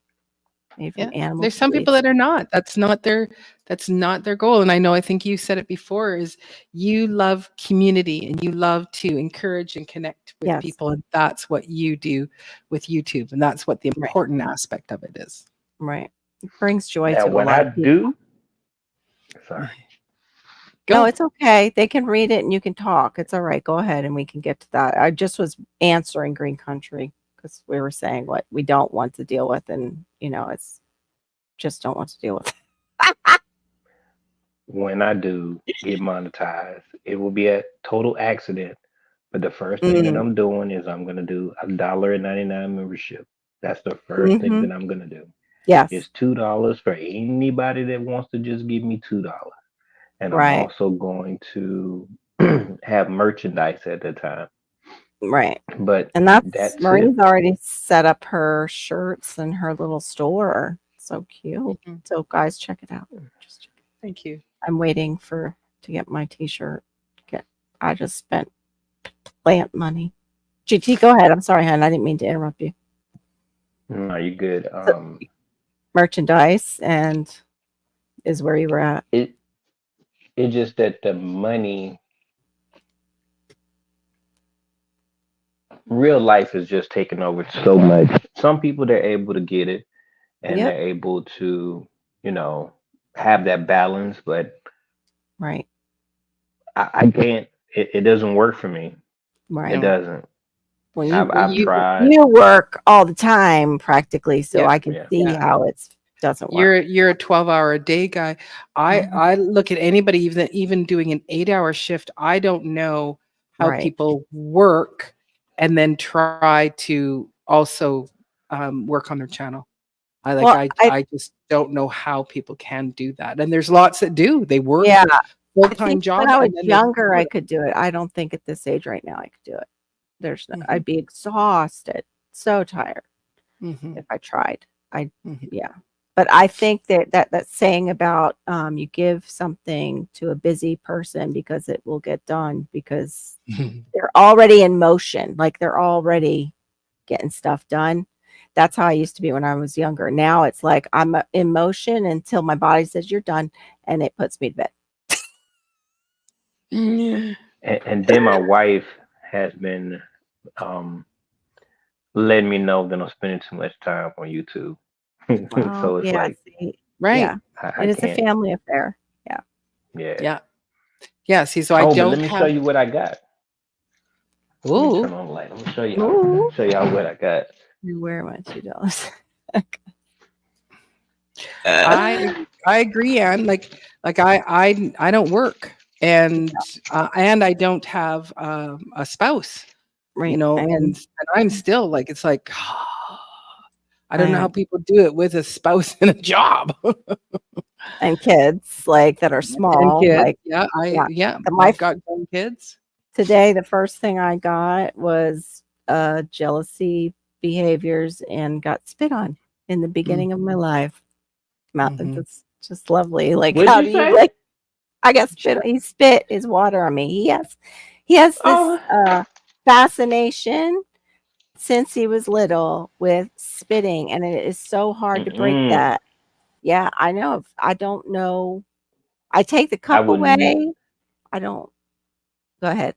Maybe from Yeah, animal there's some people police. that are not. That's not their goal. And I think you said it before, is you love community and you love to encourage and connect with Yes. people, and that's what you do with YouTube, and that's what the Right. important aspect of it is. Right. It brings joy Now, to a when lot I of people. do, sorry. No, Go. it's okay. They can read it and you can talk. It's all right. Go ahead and we can get to that. I just was answering Green Country because we were saying what we don't want to deal with, and it's just don't want to deal with. When I do get monetized, it will be a total accident. But the first thing that Mm, I'm doing is I'm gonna do $1.99 membership. That's the first thing mm-hmm. that I'm gonna do. Yes. It's $2 for anybody that wants to just give me $2. And I'm Right. also going to have merchandise at the time. Right. But And that's that's it. Marie's already set up her shirts and her little store. So cute. Mhm. So guys, check it out. Just check it. Thank you. I'm waiting to get my t-shirt. I just spent plant money. GT, go ahead. I'm sorry, hon. I didn't mean to interrupt you. No, you good. So, merchandise and is where you were at. It's just that the money, real life is just taking over so much. Some people they're able to get it and Yep. they're able to, you know, have that balance, but Right. I can't. It doesn't work for me. It Right. No. doesn't. Well, Well, I've you tried. you work all the time practically, so yeah, I can Yeah. see yeah. how it doesn't work. You're a 12-hour a day guy. Mhm. I look at anybody even doing an 8-hour shift. I don't know how Right. people work and then try to also work on their channel. Well, I just don't know how people can do that. And there's lots that do. They work yeah, a I full-time think when job I was and then they younger, do I it. could do it. I don't think at this age right now I could do it. Mhm, I'd be exhausted, so tired mhm, if I tried. mhm. Yeah. But I think that saying about you give something to a busy person because it will get done because they're already in motion, like they're already getting stuff done. That's how I used to be when I was younger. Now it's like I'm in motion until my body says you're done, and it puts me to bed. And then my wife has been um letting me know that I'm spending too much time on YouTube. Wow. So it's Yeah, like see, Right. yeah, I it is a can't. family affair. Yeah. Yeah. Yeah. Yeah. See, so I Oh, but let don't me show have. you what I got. Let me Oh, turn on the light. Let me show y'all. Ooh, Show y'all what I got. you wear my $2. I I agree, Anne. Like I don't work, and I don't have a spouse, Right, and I'm still like, it's like, I don't know how and people do it with a spouse and a job. and kids like that are And small. kids. Like, Yeah, yeah, my I've got grown kids. today the first thing I got was jealousy behaviors and got spit on in the beginning of my life. Mhm. It's just lovely. Like, What'd how you do you say? like? I got spit. He spit his water on me. He has this Oh, fascination since he was little with spitting, and it is so hard to break mm-mm. that. Yeah, I know. I don't know. I take the I cup wouldn't. away. I don't. Go ahead.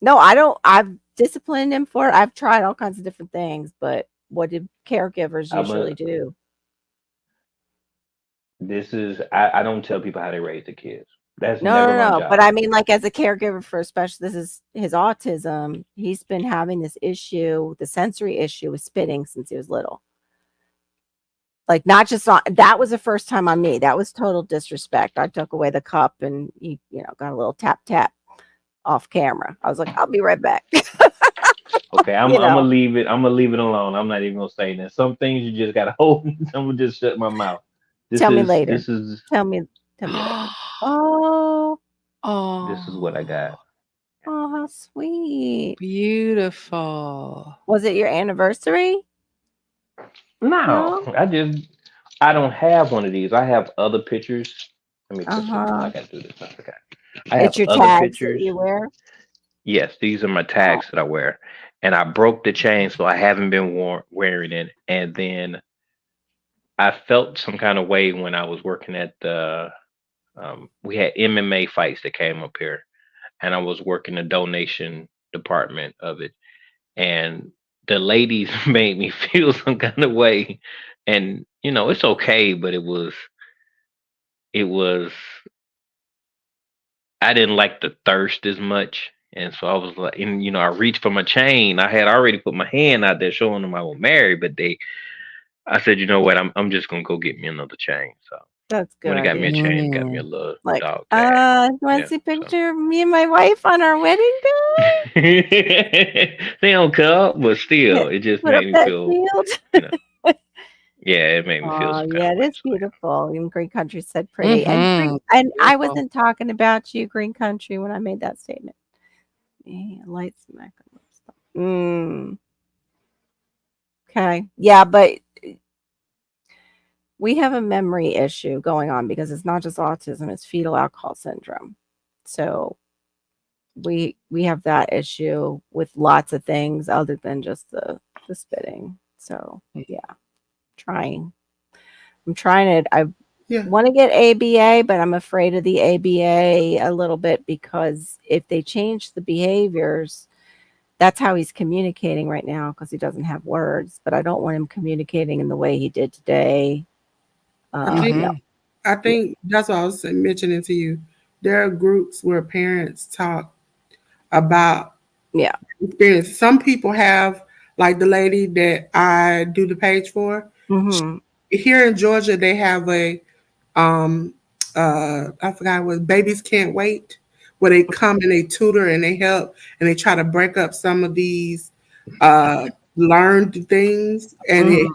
No, I don't. I've disciplined him for it. I've tried all kinds of different things, but what do caregivers I'm a. usually do? This is. I don't tell people how they raise the kids. That's No, never no, my no. But job. I mean, like as a caregiver for especially this is his autism. He's been having this issue, the sensory issue with spitting since he was little. Like not just on that was the first time on me. That was total disrespect. I took away the cup and he got a little tap tap off camera. I was like, I'll be right back. Okay, I'm. you I'm gonna know, leave it. I'm gonna leave it alone. I'm not even gonna say that. Some things you just gotta hold. I'm gonna just shut my mouth. This tell me is. later. This is. Tell me, tell me later. Oh, This is what I Oh, got. oh, how sweet. beautiful. Was it your anniversary? No, No? I don't have one of these. I have other pictures. Let me put some. I Uh-huh. gotta do this. I forgot. I have It's your other tags that pictures. you wear? Yes, these are my Oh, tags that I wear, and I broke the chain, so I haven't been wearing it. And then I felt some kind of way when I was working at the. We had MMA fights that came up here, and I was working the donation department of it, and the ladies made me feel some kind of way, and it's okay, but it was I didn't like the thirst as much. And so I was like, and I reached for my chain. I had already put my hand out there showing them I was married, but I said, you know what, I'm just gonna go get me another chain. So that's a good when it got me idea. a chain, it got me a Mm. little Like, dog tag. you want to Yeah. see a So picture of me and my wife on our wedding day? they don't come, but Yeah, still, it just put up made me that feel, shield. you know, yeah, it made me feel Oh, some kind yeah, of it way. is So yeah. beautiful. Even Green Country said pretty. Mhm. And I Beautiful. wasn't talking about you, Green Country, when I made that statement. Yeah, light smack on lipstick. Okay. Yeah, but we have a memory issue going on because it's not just autism, it's fetal alcohol syndrome. So we have that issue with lots of things other than just the spitting. So yeah, trying. I'm trying it. I Yeah. want to get ABA, but I'm afraid of the ABA a little bit because if they change the behaviors, that's how he's communicating right now because he doesn't have words. But I don't want him communicating in the way he did today. I think No, Mhm. I yeah, think that's what I was mentioning to you. There are groups where parents talk about yeah. experience. Some people have, like the lady that I do the page for. Hmm. Here in Georgia, they have a um I forgot what babies can't wait, where they come and they tutor and they help and they try to break up some of these uh learned things and it Hmm.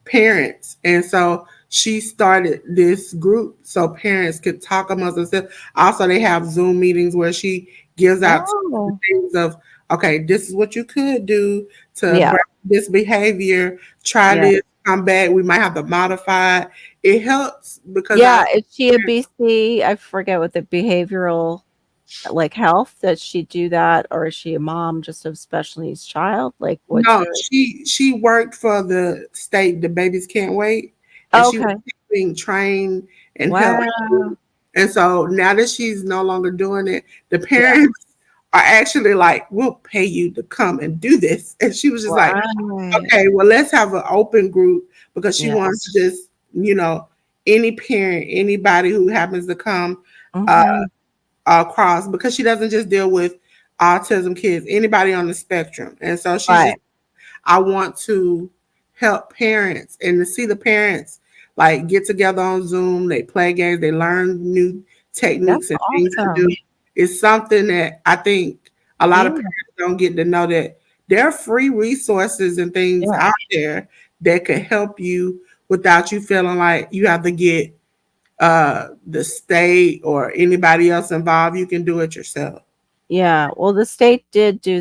parents. And so she started this group so parents could talk amongst themselves. Also, they have Zoom meetings where she gives out Oh, things of, okay, this is what you could do to yeah, break this behavior. Try yeah, this, come back. We might have to modify it. It helps because yeah. Is she a BC? I forget what the behavioral like health. Does she do that, or is she a mom just of special needs child? Like, what's no, her? she worked for the state, the babies can't wait, and she was Okay. being trained and helped. Wow. And so now that she's no longer doing it, the Yeah. parents are actually like, we'll pay you to come and do this. And she was just like, Right. okay, well, let's have an open group because she Yeah. wants to just, any parent, anybody who happens to come uh, Mhm. across, because she doesn't just deal with autism kids, anybody on the spectrum. And so she's just Right. I want to help parents and to see the parents like get together on Zoom, they play games, they learn new That's techniques and things to do. awesome. It's something that I think a lot of Yeah. parents don't get to know that there are free resources and things Yeah. out there that could help you without you feeling like you have to get the state or anybody else involved. You can do it yourself. Yeah, well, the state did do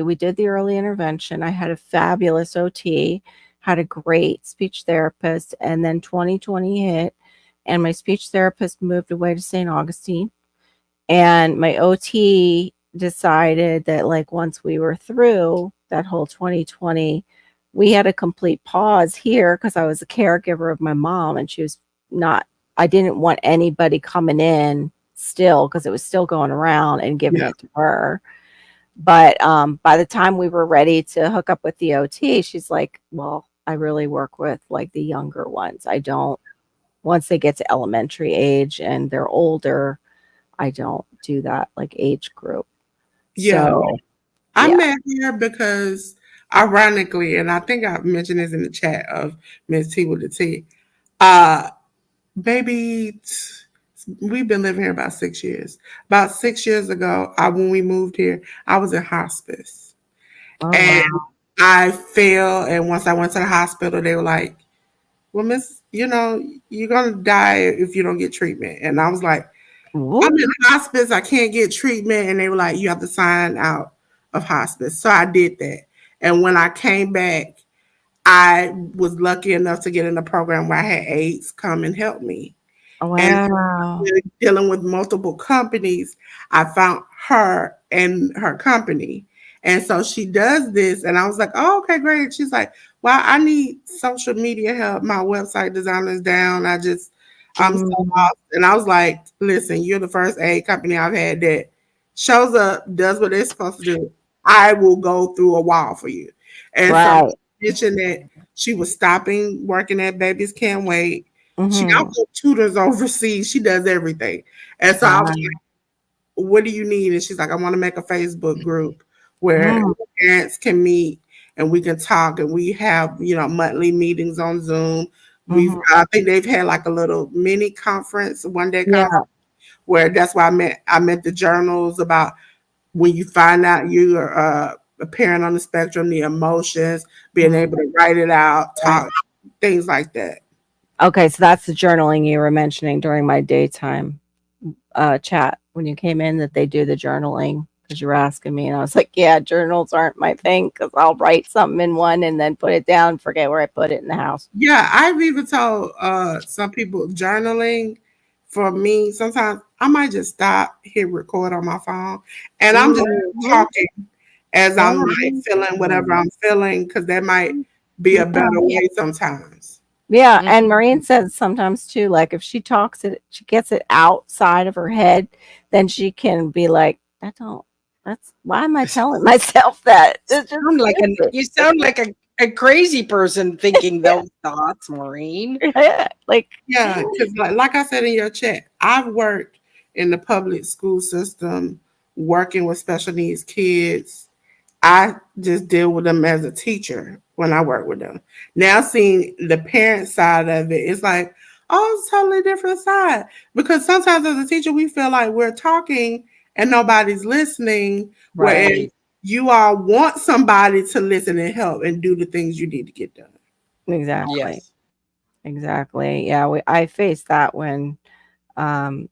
we did the early intervention. I had a fabulous OT, had a great speech therapist, and then 2020 hit, and my speech therapist moved away to St. Augustine, and my OT decided that, like, once we were through that whole 2020, we had a complete pause here because I was a caregiver of my mom, and she was not I didn't want anybody coming in still because it was still going around and giving Yeah. it to her. But by the time we were ready to hook up with the OT, she's like, "Well, I really work with like the younger ones. I don't once they get to elementary age and they're older, I don't do that like age group." Yeah. So, I yeah. met her because, ironically, and I think I mentioned this in the chat of Miss T with the T. Uh, baby, we've been living here about 6 years. About 6 years ago, when we moved here, I was in hospice. Oh, And wow. I fell. And once I went to the hospital, they were like, well, Miss, you're going to die if you don't get treatment. And I was like, I'm Whoop. in hospice. I can't get treatment. And they were like, you have to sign out of hospice. So I did that. And when I came back, I was lucky enough to get in a program where I had aides come and help me. And Wow. dealing with multiple companies, I found her and her company. And so she does this, and I was like, oh, okay, great. She's like, well, I need social media help. My website design is down. I'm so Mm, lost. And I was like, listen, you're the first aid company I've had that shows up, does what they're supposed to do. I will go through a wall for you. And so right. mentioned that she was stopping working at Babies Can't Wait. She Mhm. also tutors overseas. She does everything. And so I was Wow. like, what do you need? And she's like, I want to make a Facebook group where Mm, parents can meet and we can talk, and we have, monthly meetings on Zoom. mhm. I think they've had like a little mini conference, 1 day conference, Yeah. where that's why I met the journals about when you find out you're a parent on the spectrum, the emotions, being Mm, able to write it out, right. talk, things like that. Okay, so that's the journaling you were mentioning during my daytime chat when you came in that they do the journaling because you were asking me, and I was like, yeah, journals aren't my thing because I'll write something in one and then put it down, forget where I put it in the house. Yeah, I've even told some people journaling for me, sometimes I might just stop, hit record on my phone, and I'm just Mhm. talking as I'm like feeling whatever I'm feeling, because that might be a better Yeah. way sometimes. Yeah, Mhm. and Maureen says sometimes too, like if she talks it, she gets it outside of her head, then she can be like, "That don't. That's why am I telling myself that? It's just stupid." You sound like a crazy person thinking those thoughts, Maureen. Like, Yeah, because like I said in your chat, I've worked in the public school system, working with special needs kids. I just deal with them as a teacher when I work with them. Now seeing the parent side of it, it's like, oh, it's a totally different side. Because sometimes as a teacher, we feel like we're talking and nobody's listening, whereas Right. you all want somebody to listen and help and do the things you need to get done. exactly. Yes. Exactly. Yeah, I faced that when um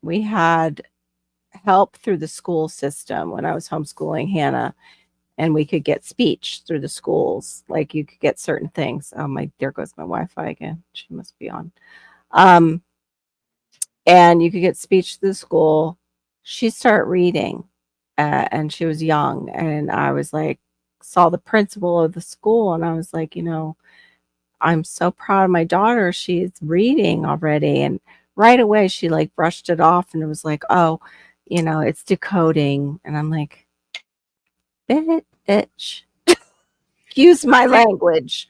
we had help through the school system when I was homeschooling Hannah, and we could get speech through the schools. Like you could get certain things. Oh my, there goes my Wi-Fi again. She must be on. Um, and you could get speech through the school. She started reading, and she was young, and I was like, saw the principal of the school, and I was like, I'm so proud of my daughter. She's reading already. And right away, she like brushed it off and it was like, oh, it's decoding. And I'm like, bitch, use my language.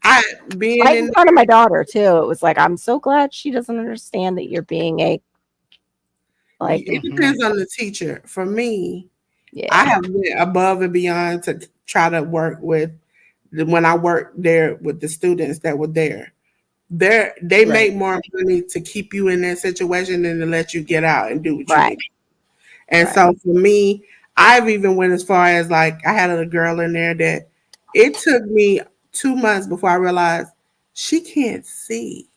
I being Right in in front of my daughter, too. It was like, I'm so glad she doesn't understand that you're being like, it Mhm. depends on the teacher. For me, I yeah, have went above and beyond to try to work with when I worked there with the students that were there. They Right. make more money to keep you in that situation than to let you get out and do what you right, need. And right. so for me, I've even went as far as like I had a girl in there that it took me 2 months before I realized she can't see.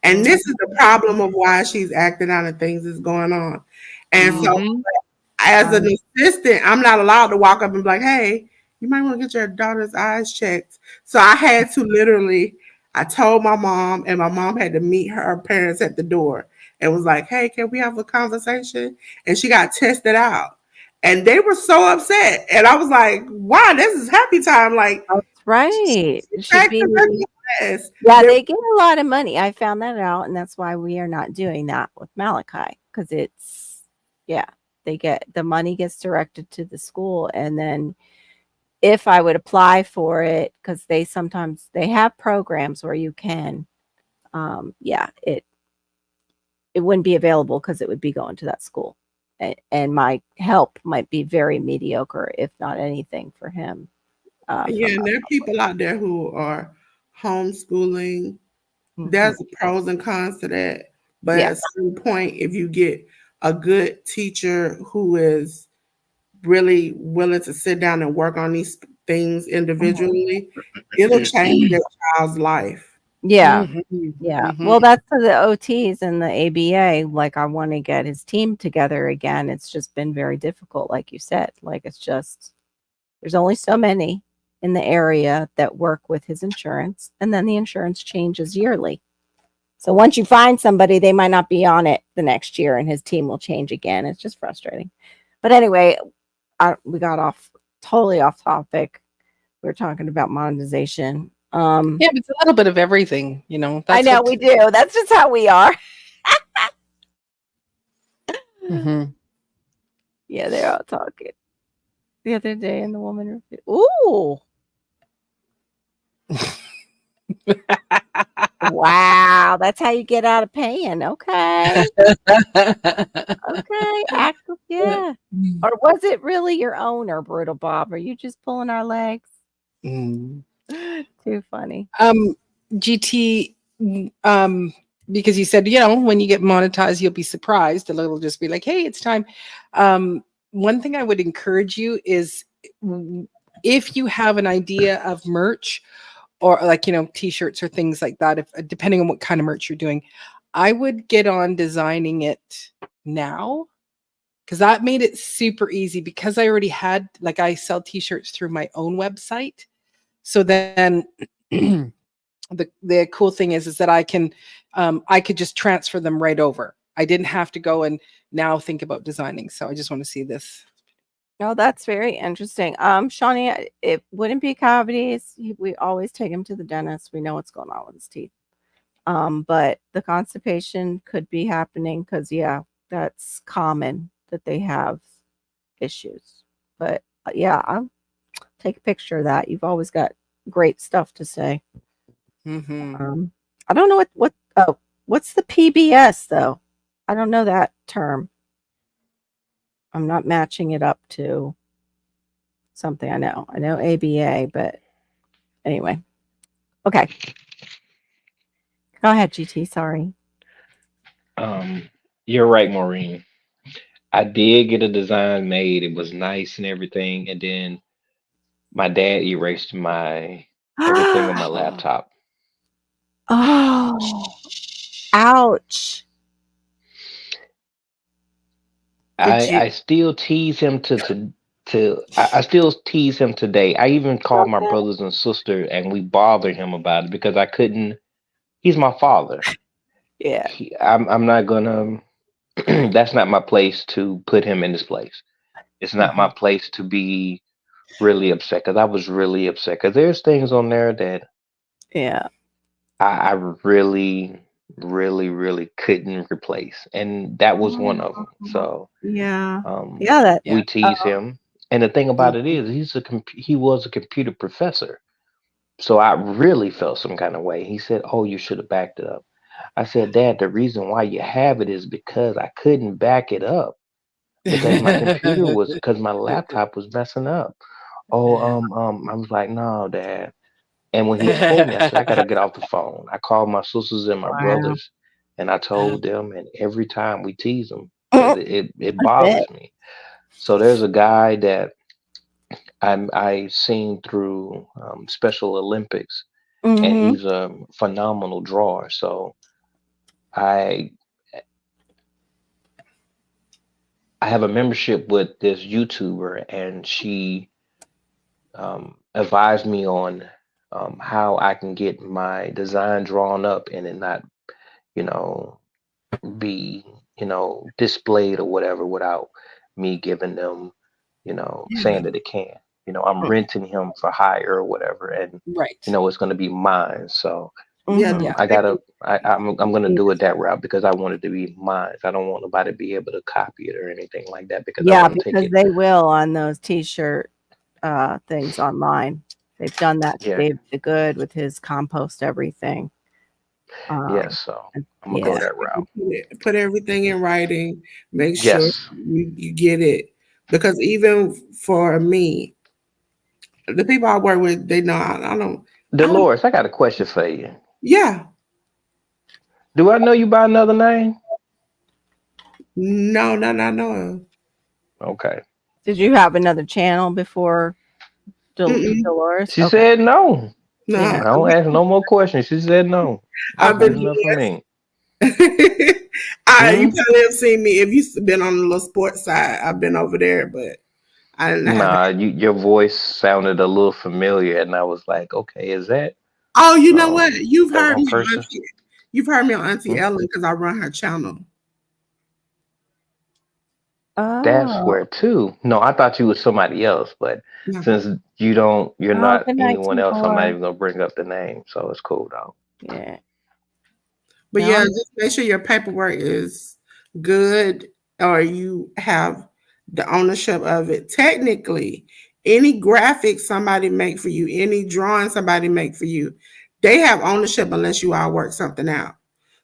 And this is the Mhm. problem of why she's acting out and things is going on. And so Mhm. as an assistant, I'm not allowed to walk up and be like, hey, you might want to get your daughter's eyes checked. So I had to literally, I told my mom, and my mom had to meet her parents at the door and was like, hey, can we have a conversation? And she got tested out. And they were so upset. And I was like, wow, this is happy time. Like, That's right. It should back be. to yes. Yeah, they get a lot of money. I found that out, and that's why we are not doing that with Malachi because it's yeah, they get the money gets directed to the school, and then if I would apply for it, because they sometimes they have programs where you can, yeah, it wouldn't be available because it would be going to that school, and my help might be very mediocre, if not anything, for him. Yeah, and there are people out there who are homeschooling. Mhm. There's pros and cons to that. But Yeah. at some point, if you get a good teacher who is really willing to sit down and work on these things individually, it'll change their child's life. Yeah. Mhm, Yeah. mhm. Well, that's for the OTs and the ABA. Like, I want to get his team together again. It's just been very difficult, like you said. Like, it's just, there's only so many in the area that work with his insurance, and then the insurance changes yearly. So once you find somebody, they might not be on it the next year, and his team will change again. It's just frustrating. But anyway, we got totally off topic. We were talking about monetization. Yeah, but it's a little bit of everything, you know. I That's know what. we do. That's just how we are. Mhm. Yeah, they're all talking. The other day, and the woman repeated, "Ooh, wow, that's how you get out of paying." Okay, okay, yeah. Or was it really your owner, Brutal Bob? Are you just pulling our legs? Mm. Too funny. GT, because you said, you know, when you get monetized, you'll be surprised. It'll just be like, hey, it's time. One thing I would encourage you is if you have an idea of merch or like, you know, t-shirts or things like that, if depending on what kind of merch you're doing, I would get on designing it now because that made it super easy because I already had like I sell t-shirts through my own website. So then the cool thing is that I could just transfer them right over. I didn't have to go and now think about designing. So I just want to see this. Oh, that's very interesting. Shawnee, it wouldn't be cavities. We always take him to the dentist. We know what's going on with his teeth. But the constipation could be happening because, yeah, that's common that they have issues. But yeah, I'll take a picture of that. You've always got great stuff to say. Mm-hmm. I don't know oh, what's the PBS though? I don't know that term. I'm not matching it up to something I know. I know ABA, but anyway. Okay. Go ahead, GT. Sorry. You're right, Maureen. I did get a design made. It was nice and everything, and then my dad erased my everything on my laptop. Oh, ouch. Did you? I still tease him I still tease him today. I even called my Okay. brothers and sister and we bothered him about it because I couldn't. He's my father. Yeah. I'm not gonna. That's not my place to put him in this place. It's not Mm-hmm. my place to be really upset because I was really upset because there's things on there that Yeah. I really, really, really couldn't replace, and that was one of them. Oh, So yeah. um, Yeah, that Yeah. we tease him, and the thing about it Mm-hmm. is, he was a computer professor. So I really felt some kind of way. He said, "Oh, you should have backed it up." I said, "Dad, the reason why you have it is because I couldn't back it up because because my laptop was messing up." Oh, I was like, "No, Dad." And when he told me, I said, "I gotta get off the phone." I called my sisters and my wow. brothers, and I told them, and every time we tease them because That's it it. bothers me. So there's a guy that I seen through Special Olympics, and Mhm. he's a phenomenal drawer. So I I have a membership with this YouTuber, and she advised me on how I can get my design drawn up and it not, you know, be, displayed or whatever without me giving them, Yeah. saying that it can. I'm renting him for hire or whatever, and Right. it's going to be mine. So Yeah. Mhm. Yeah. I'm gonna Yeah. do it that route because I want it to be mine. I don't want nobody to be able to copy it or anything like that because I Yeah, want to take because it. they will on those t-shirt things online. They've done that to Yeah, David the Good with his compost everything. yes. Um, So and I'm gonna I go yeah. tell that route. people put everything in writing. Make sure Yes, you get it. Because even for me, the people I work with, they know I don't, Dolores, I got a question for you. yeah, Do I know you by another name? no, no, no, no. Okay. Did you have another channel before Mm-mm, Dolores? She Okay. said no. no. Yeah. I don't ask no more questions. She said no. That's I've good been enough for me. you Hmm? probably have seen me if you've been on the little sports side. I've been over there, but I haven't. Nah, your voice sounded a little familiar, and I was like, okay, is Oh, you know what? that one person? You've heard me on Auntie Hmm? Ellen because I run her channel. That's Oh. where too. No, I thought you was somebody else, but No. since you're Oh, not good night, anyone else, I'm not T4. even gonna bring up the name, so it's cool though. Yeah. But No. yeah, just make sure your paperwork is good or you have the ownership of it. Technically, any graphic somebody make for you, any drawing somebody make for you, they have ownership unless you all work something out.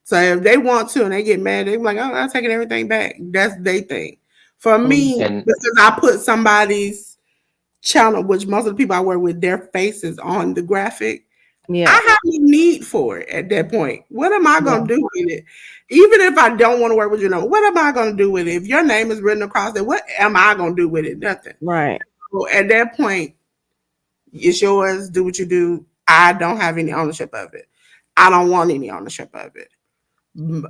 So if they want to and they get mad, they're like, oh, I'm taking everything back. That's their thing. For Mm, me, And because I put somebody's channel, which most of the people I work with, their faces on the graphic, I yeah. have no need for it at that point. What am I Yeah. going to do with it? Even if I don't want to work with you, what am I going to do with it? If your name is written across it, what am I going to do with it? Nothing. Right. So at that point, it's yours. Do what you do. I don't have any ownership of it. I don't want any ownership of it.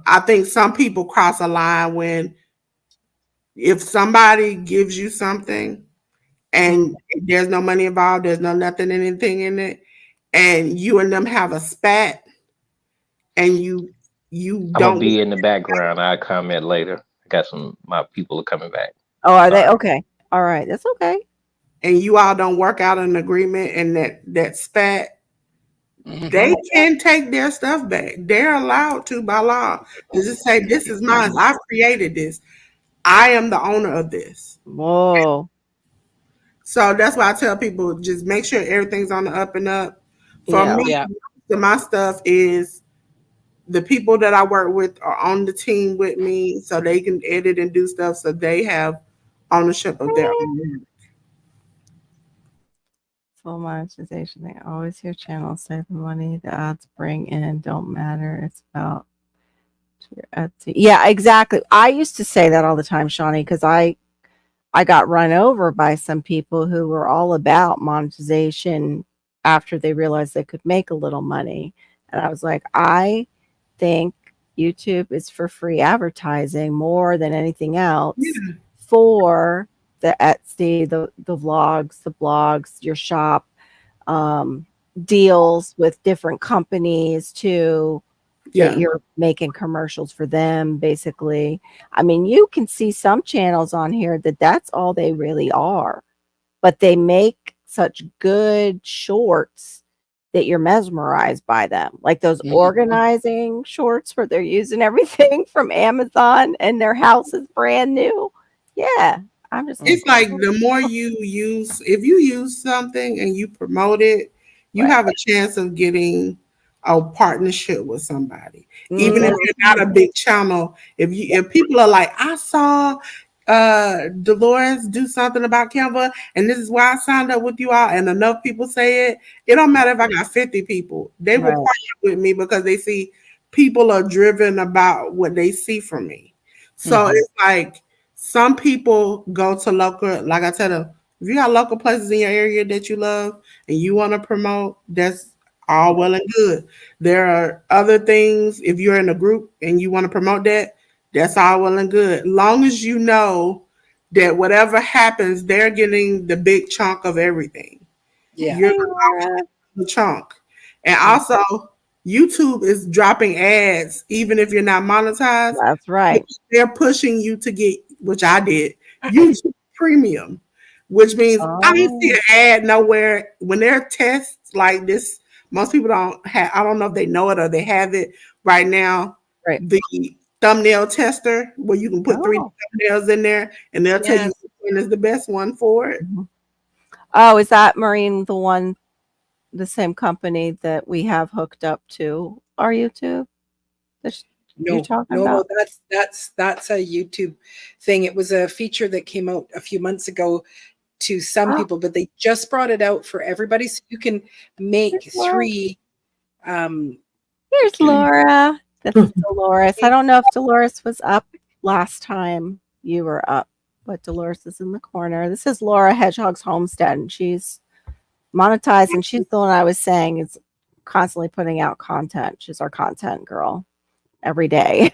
I think some people cross a line when if somebody gives you something Mm. and there's no money involved, there's no nothing, anything in it, and you and them have a spat and you I'm gonna don't be in the background. I'll comment later. I got some my people are coming back. Oh, are they Sorry. okay? All right. That's okay. and you all don't work out an agreement and that spat, Mhm. they can take their stuff back. They're allowed to by law to just say, this is mine. I've created this. I am the owner of this. Whoa. So that's why I tell people just make sure everything's on the up and up. For Yeah. me, Yeah. my stuff is the people that I work with are on the team with me so they can edit and do stuff so they have ownership of their own. Full monetization. They always hear channels say the money the ads bring in don't matter. It's about your Etsy. Yeah, exactly. I used to say that all the time, Shawnee, because I got run over by some people who were all about monetization after they realized they could make a little money. And I was like, I think YouTube is for free advertising more than anything else Yeah, for the Etsy, the vlogs, the blogs, your shop, um, deals with different companies too that yeah, you're making commercials for them basically. I mean, you can see some channels on here that that's all they really are, but they make such good shorts that you're mesmerized by them. Like those Mhm. organizing shorts where they're using everything from Amazon and their house is brand new. Yeah, I'm just like, it's Mhm. like the more you use, if you use something and you promote it, you right. have a chance of getting a partnership with somebody. Even if Mhm. you're not a big channel, if people are like, I saw Dolores do something about Canva, and this is why I signed up with you all, and enough people say it, it don't matter if I got 50 people, they will Right. partner with me because they see people are driven about what they see from me. So Mhm. it's like some people go to local, like I tell them, if you got local places in your area that you love and you want to promote, that's all well and good. There are other things, if you're in a group and you want to promote that, that's all well and good. Long as you know that whatever happens, they're getting the big chunk of everything. Yeah. You're Hey, Laura. the chunk. And also, YouTube is dropping ads, even if you're not monetized. That's right. They're pushing you to get, which I did, YouTube Premium, which means I didn't see Oh, an ad nowhere. When there are tests like this, most people don't have, I don't know if they know it or they have it right now. right. The thumbnail tester, where you can put three Oh. thumbnails in there and they'll tell you Yes. which one is the best one for it. Mhm. Oh, is that Maureen the same company that we have hooked up to our YouTube that you're No, talking no, about? that's a YouTube thing. It was a feature that came out a few months ago to some Oh, people, but they just brought it out for everybody, so you can make here's Laura. 3 Here's Laura. That's Dolores. I don't know if Dolores was up last time you were up, but Dolores is in the corner. This is Laura Hedgehog's Homestead, and she's monetized, and she's the one I was saying is constantly putting out content. She's our content girl every day.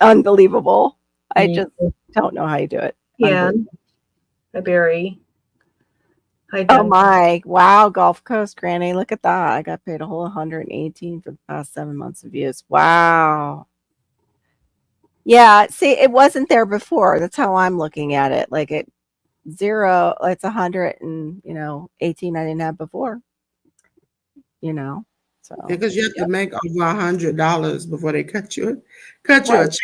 Unbelievable. I just don't know how you do it. Yeah. Hi, Barry. Hi, Oh Jen. my. Wow, Gulf Coast Granny. Look at that. I got paid a whole 118 for the past 7 months of views. Wow. Yeah, see, it wasn't there before. That's how I'm looking at it. Like it zero, it's 100 and 18 I didn't have before. So Because you have to make over $100 before they cut you a right, check.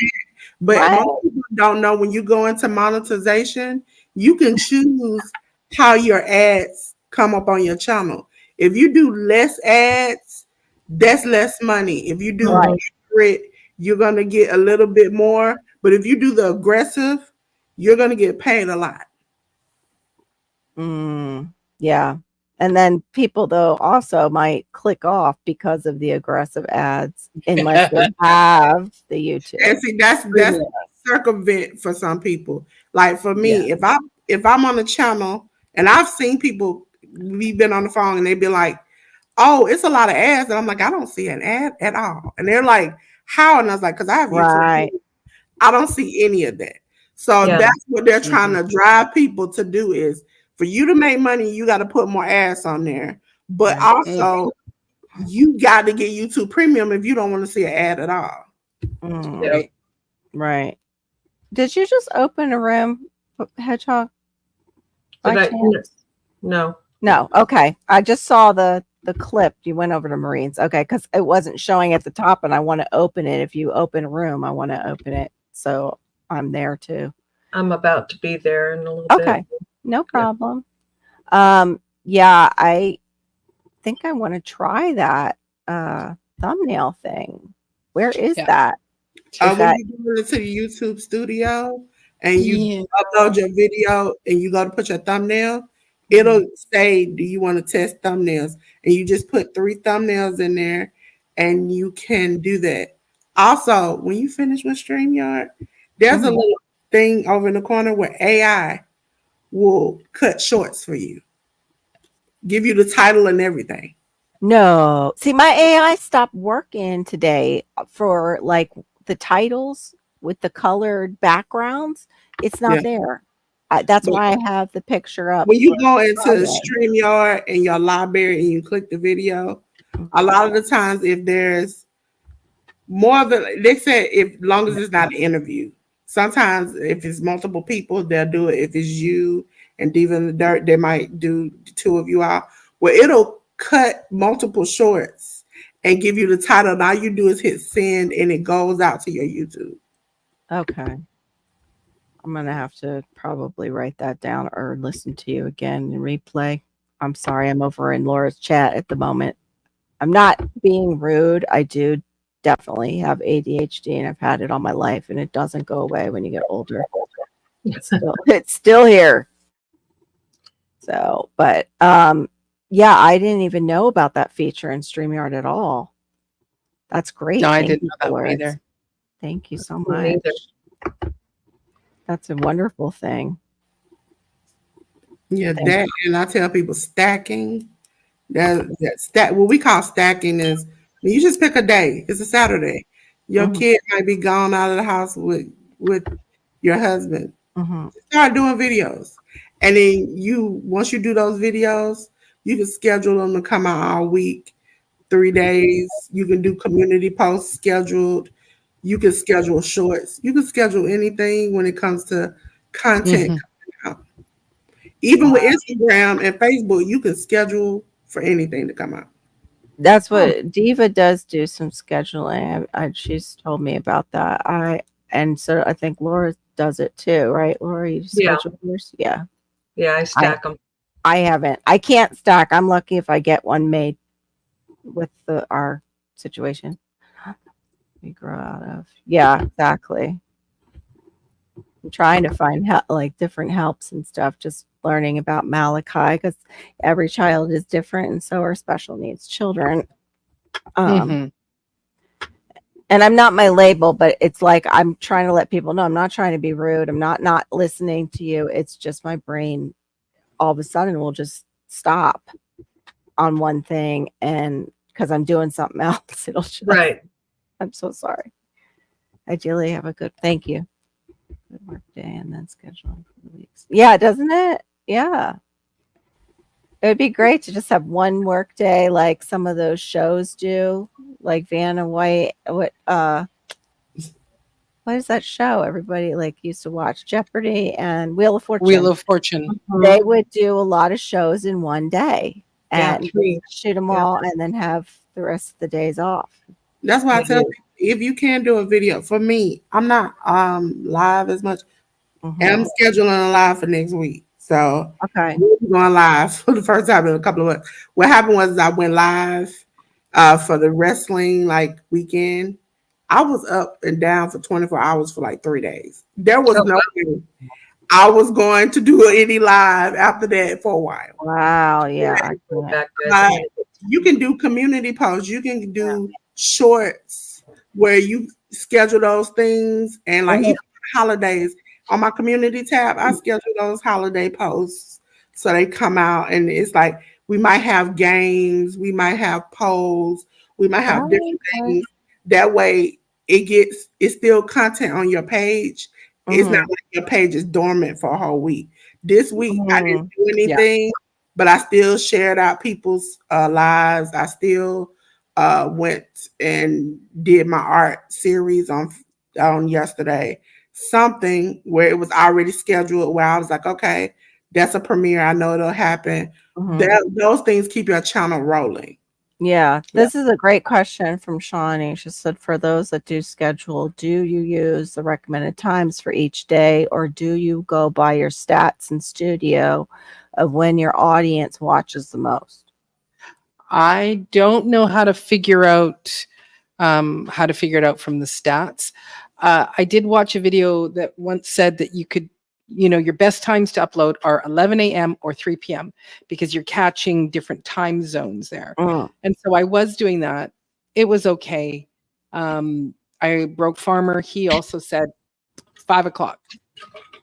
But right. most people don't know when you go into monetization, you can choose how your ads come up on your channel. If you do less ads, that's less money. If you do Right. moderate, you're gonna get a little bit more. But if you do the aggressive, you're gonna get paid a lot. Yeah. And then people though also might click off because of the aggressive ads unless they have the And YouTube. see, that's Premium. circumvent for some people. Like for me, Yeah. if I'm on a channel and I've seen people, we've been on the phone and they be like, "Oh, it's a lot of ads," and I'm like, "I don't see an ad at all," and they're like, "How?" And I was like, "Because I have YouTube. Right. I don't see any of that." So Yeah. that's what they're trying to drive people to do is for you to make money, you got to put more ads on there, but Right. also you got to get YouTube Premium if you don't want to see an ad at all. Mm, Right. right. Did you just open a room, Hedgehog? Did By I? chance? No. No. Okay. I just saw the clip. You went over to Marines. Okay, because it wasn't showing at the top, and I want to open it. If you open a room, I want to open it, so I'm there too. I'm about to be there in a little Okay, bit. no problem. Yeah, I think I want to try that thumbnail thing. Where is Yeah. that? Is When that you go into the YouTube studio and you Yeah. upload your video and you go to put your thumbnail, it'll say, "Do you want to test thumbnails?" And you just put 3 thumbnails in there and you can do that. Also, when you finish with StreamYard, there's a Mhm. little thing over in the corner where AI will cut shorts for you, give you the title and everything. No. See, my AI stopped working today for like the titles with the colored backgrounds. It's Yeah. not there. That's But why I have the picture up when you for go into Friday. StreamYard in your library and you click the video, a lot of the times if there's more than they say, if long as it's not an interview. Sometimes if it's multiple people, they'll do it. If it's you and Diva in the Dirt, they might do the 2 of you out. Well, it'll cut multiple shorts and give you the title. All you do is hit send and it goes out to your YouTube. Okay. I'm gonna have to probably write that down or listen to you again and replay. I'm sorry, I'm over in Laura's chat at the moment. I'm not being rude. I do definitely have ADHD and I've had it all my life and it doesn't go away when you get older. It's still here. So, but yeah, I didn't even know about that feature in StreamYard at all. That's great. No, I Thank didn't you, know that one Dolores. either. Thank you so Me much. neither. That's a wonderful thing. Yeah, Thank that and I tell people stacking. That stack what we call stacking is when you just pick a day. It's a Saturday. Your Mhm. kid might be gone out of the house with your husband. Mhm. Start doing videos. And then once you do those videos, you can schedule them to come out all week, 3 days. You can do community posts scheduled. You can schedule shorts. You can schedule anything when it comes to content Mhm. coming out. Even Wow. with Instagram and Facebook, you can schedule for anything to come out. That's what Diva does, do some scheduling. She's told me about that. And so I think Laura does it too, right? Laura, you Yeah. schedule yours? Yeah. Yeah, I stack them. I haven't. I can't stack. I'm lucky if I get one made with our situation we grow out of. Yeah, exactly. I'm trying to find like different helps and stuff, just learning about Malachi because every child is different and so are special needs children. Mhm. And I'm not my label, but it's like I'm trying to let people know I'm not trying to be rude. I'm not listening to you. It's just my brain all of a sudden will just stop on one thing, and because I'm doing something else, it'll just. Right. I'm so sorry. Ideally, have a good. Thank you. Good work day, and then scheduling for the weeks. Yeah, doesn't it? Yeah. It would be great to just have one work day like some of those shows do, like Vanna White. What is that show everybody like used to watch? Jeopardy and Wheel of Wheel Fortune. of Fortune. They would do a lot of shows in one day Yeah, and three. shoot them Yeah. all and then have the rest of the days off. That's why I Yeah. tell people, if you can do a video, for me, I'm not live as much. And I'm Mhm. scheduling a live for next week. So Okay. we'll be going live for the first time in a couple of weeks. What happened was I went live for the wrestling like weekend. I was up and down for 24 hours for like 3 days. There was Oh, no way I was going to do any live after that for a while. Wow. Yeah. I go can't. back, guys. Uh, you can do community posts. You can do shorts where you schedule those things, and like even holidays on my community tab, I schedule those holiday posts so they come out, and it's like we might have games, we might have polls, we might have Oh, different okay. things. That way, it's still content on your page. It's not Mhm. like your page is dormant for a whole week. This week, I didn't Mhm. do Yeah. anything, but I still shared out people's lives. I still went and did my art series on yesterday. Something where it was already scheduled, where I was like, okay, that's a premiere. I know it'll happen. Mhm. Those things keep your channel rolling. Yeah, Yeah. this is a great question from Shawnee. She said, for those that do schedule, do you use the recommended times for each day, or do you go by your stats in studio of when your audience watches the most? I don't know how to figure out it out from the stats. I did watch a video that once said that you could, your best times to upload are 11 a.m. or 3 p.m. because you're catching different time zones there. Mm. And so I was doing that. It was okay. I broke farmer. He also said 5 o'clock.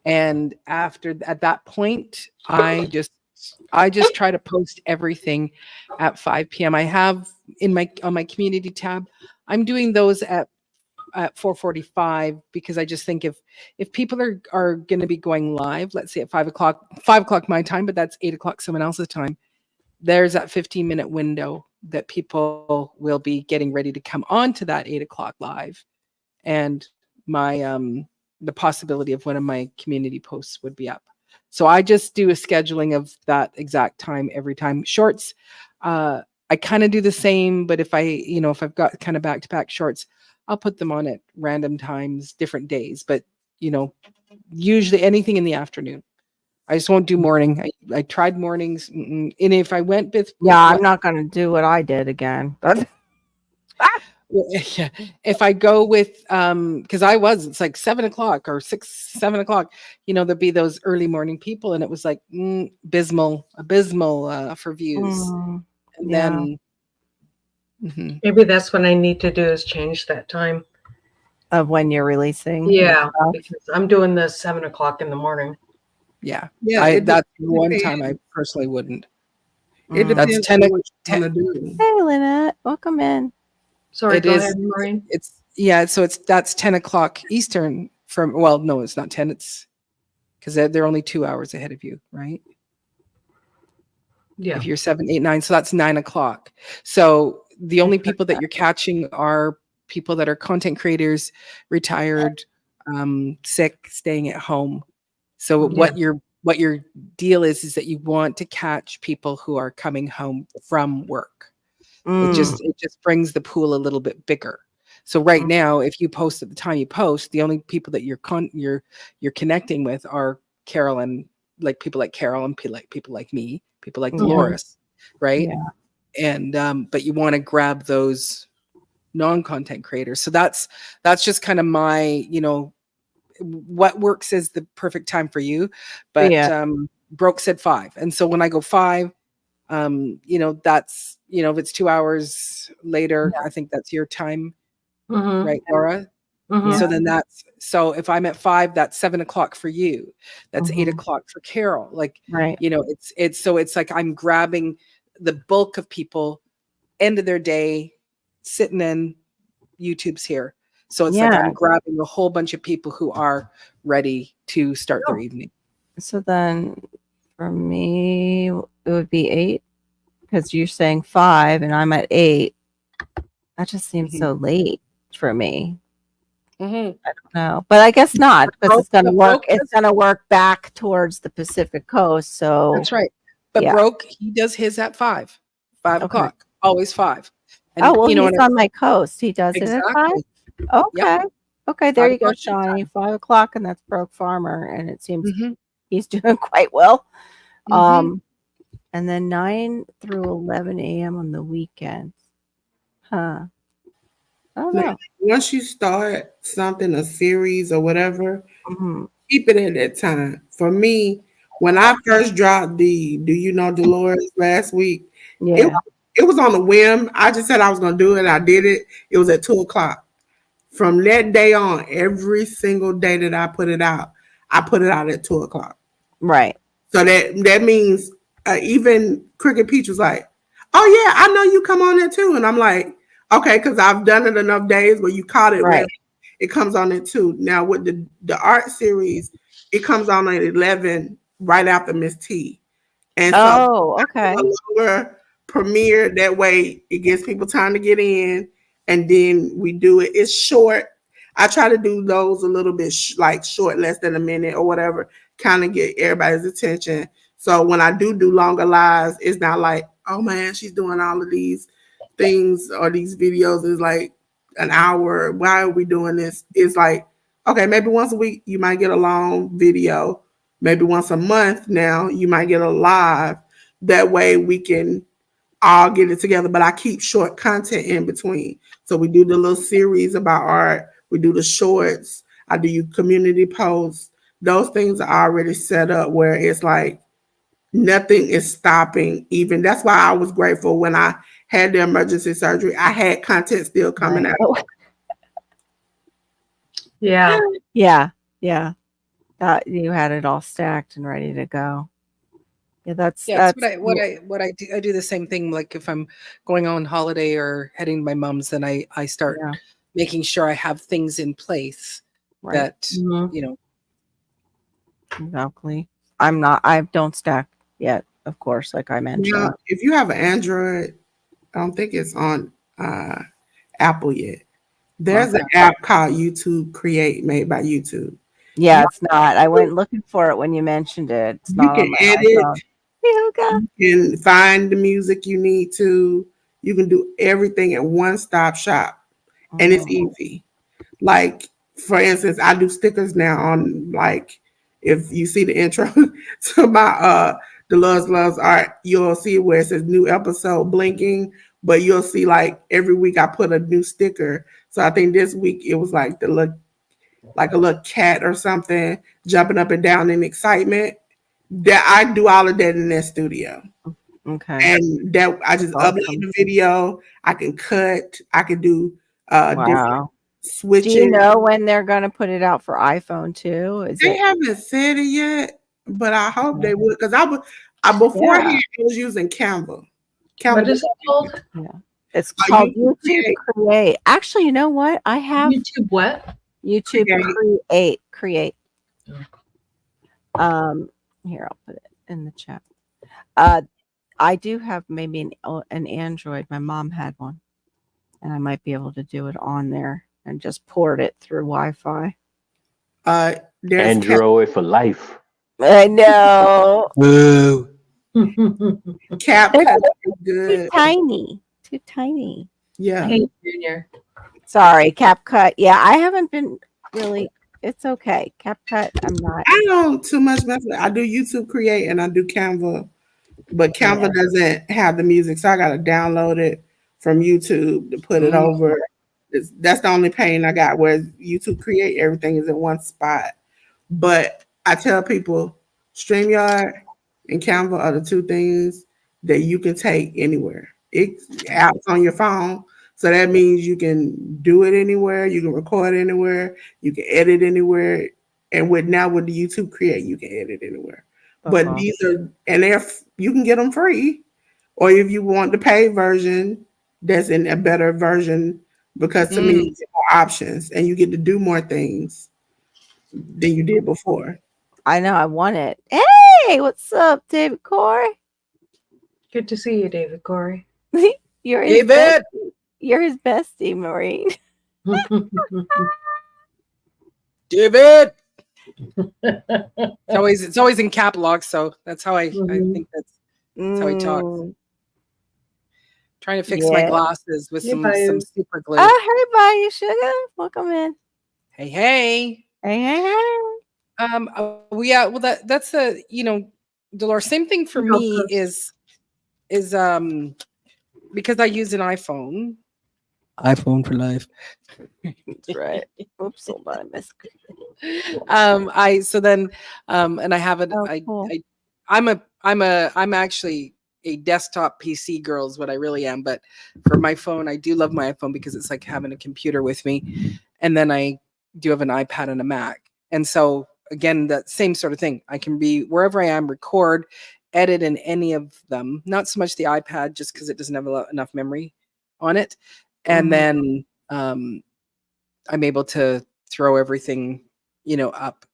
And at that point, I just try to post everything at 5 p.m. I have on my community tab, I'm doing those at 4:45 because I just think if people are going to be going live, let's say at 5 o'clock my time, but that's 8 o'clock someone else's time. There's that 15-minute window that people will be getting ready to come on to that 8 o'clock live, and my the possibility of one of my community posts would be up. So I just do a scheduling of that exact time every time. Shorts, I kind of do the same, but if I've got kind of back to back shorts, I'll put them on at random times, different days. But usually anything in the afternoon. I just won't do morning. I tried mornings, and if I went Yeah, with I'm what not going to do what I did again. But yeah, if I go with because it's like 7 o'clock or 7 o'clock, there'd be those early morning people, and it was like abysmal for views. Mm, And yeah. then Maybe that's what I need to do is change that time. Of when you're releasing your Yeah, stuff. because I'm doing the 7 o'clock in the morning. yeah, Yeah, it that's one depends. time I personally wouldn't. It Mm. That's depends 10, on what you 10 want to do. Hey, Lynette, welcome in. Sorry, it go is ahead, Maureen. it's yeah, so that's 10 o'clock Eastern from, well, no, it's not 10, it's because they're only 2 hours ahead of you, right? Yeah. If you're 7, 8, 9, so that's 9 o'clock. So the only people that you're catching are people that are content creators, retired, sick, staying at home. So what your deal is that you want to catch people who are coming home from work. It just brings the pool a little bit bigger. So right now, if you post at the time you post, the only people that you're connecting with are Carol and like people like Carol and people like me, people like Dolores, right? Yeah. And but you want to grab those non-content creators. So that's just kind of my, what works is the perfect time for you. But Broke said 5. And so when I go 5, that's, if it's 2 hours later, I think that's your time, right, Laura? So then so if I'm at 5, that's 7 o'clock for you. That's 8 o'clock for Carol. Like, right. It's like I'm grabbing the bulk of people, end of their day, sitting in YouTube's here. So it's like I'm grabbing a whole bunch of people who are ready to start their evening. So then for me, it would be 8 because you're saying 5 and I'm at 8. That just seems so late for me. I don't know, but I guess not because it's going to work. It's going to work back towards the Pacific Coast. So that's right. But Broke, he does his at 5 o'clock, always 5. And, he's on my coast. He does it at 5. Okay. Yep. Okay. There you go, Shawnee. 5 o'clock, and that's Broke Farmer, and it seems he's doing quite well. And then 9 through 11 a.m. on the weekends. Huh. I don't know. Once you start something, a series or whatever, keep it at that time. For me, when I first dropped the Do You Know Dolores last week, it was on a whim. I just said I was going to do it. I did it. It was at 2 o'clock. From that day on, every single day that I put it out at 2 o'clock. Right. So that means even Cricket Peach was like, oh, yeah, I know you come on there too. And I'm like, okay, because I've done it enough days where you caught it when it comes on there too. Now with the art series, it comes on at 11 right after Miss T. And so okay. A longer premiere, that way it gives people time to get in, and then we do it. It's short. I try to do those a little bit like short, less than a minute or whatever, kind of get everybody's attention. So when I do longer lives, it's not like, oh man, she's doing all of these things or these videos is like an hour. Why are we doing this? It's like, okay, maybe once a week you might get a long video. Maybe once a month now you might get a live. That way we can all get it together. But I keep short content in between. So we do the little series about art. We do the shorts. I do community posts. Those things are already set up where it's like nothing is stopping. Even that's why I was grateful when I had the emergency surgery. I had content still coming out. Yeah. You had it all stacked and ready to go. Yeah, that's what I do. I do the same thing. Like if I'm going on holiday or heading to my mom's, then I start making sure I have things in place that Exactly. I don't stack yet, of course, like I mentioned. Yeah, if you have an Android, I don't think it's on Apple yet. There's an app called YouTube Create made by YouTube. Yeah, it's not. I went looking for it when you mentioned it. It's not on my iPhone. You can find the music you need to. You can do everything in one-stop shop, and it's easy. Like, for instance, I do stickers now on, like, if you see the intro to my The Loves Art, you'll see where it says new episode blinking, but you'll see like every week I put a new sticker. So I think this week it was like a little cat or something jumping up and down in excitement. That I do all of that in that studio. Okay. And that I just upload the video. I can cut. I can do different switches. Do you know when they're going to put it out for iPhone too? They haven't said it yet, but I hope they would, because I beforehand I was using Canva. What is it called? Yeah, it's called YouTube Create. Actually, you know what? I have YouTube what? YouTube Create. Here, I'll put it in the chat. Uh, I do have maybe an Android. My mom had one, and I might be able to do it on there and just port it through Wi-Fi. There's Android for life. I know. Whoa. CapCut is Too good. tiny. Too tiny. Yeah. Hey, Junior. Sorry, CapCut. Yeah, I haven't been really. It's okay. CapCut, I'm not. I don't too much mess with. I do YouTube Create and I do Canva, but Canva doesn't have the music, so I gotta download it from YouTube to put it over. That's the only pain I got. Whereas YouTube Create, everything is in one spot. But I tell people, StreamYard and Canva are the two things that you can take anywhere. It's apps on your phone, so that means you can do it anywhere, you can record anywhere, you can edit anywhere, and with the YouTube Create, you can edit anywhere. But these are you can get them free, or if you want the paid version, that's in a better version because to me, you get more options and you get to do more things than you did before. I know. I want it. Hey, what's up, David Corey? Good to see you, David Corey. You're his David. You're his bestie, Maureen. David. It's always in cap lock, so that's how I think that's how he talks. Trying to fix my glasses with some super glue. Oh, hey, bye, sugar. Welcome in. Hey. Hey, hey, hey. Well, that's the Dolores. Same thing for me is because I use an iPhone. iPhone for life. That's right. Oops, hold on, I missed. And I have it. Cool. I'm actually a desktop PC girl is what I really am. But for my phone, I do love my iPhone because it's like having a computer with me. And then I do have an iPad and a Mac. And so again, that same sort of thing. I can be wherever I am, record, edit in any of them. Not so much the iPad, just because it doesn't have enough memory on it. And then I'm able to throw everything, up.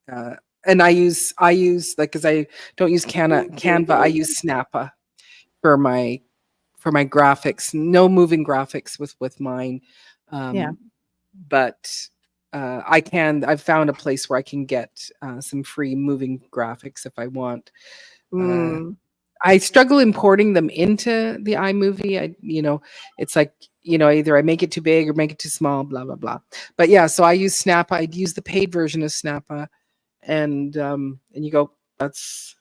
And I use like, because I don't use Canva, I use Snappa for my graphics. No moving graphics with mine. But I've found a place where I can get some free moving graphics if I want. I struggle importing them into the iMovie. It's like, either I make it too big or make it too small, blah, blah, blah. But yeah, so I use Snappa. I'd use the paid version of Snappa. And you go, that's,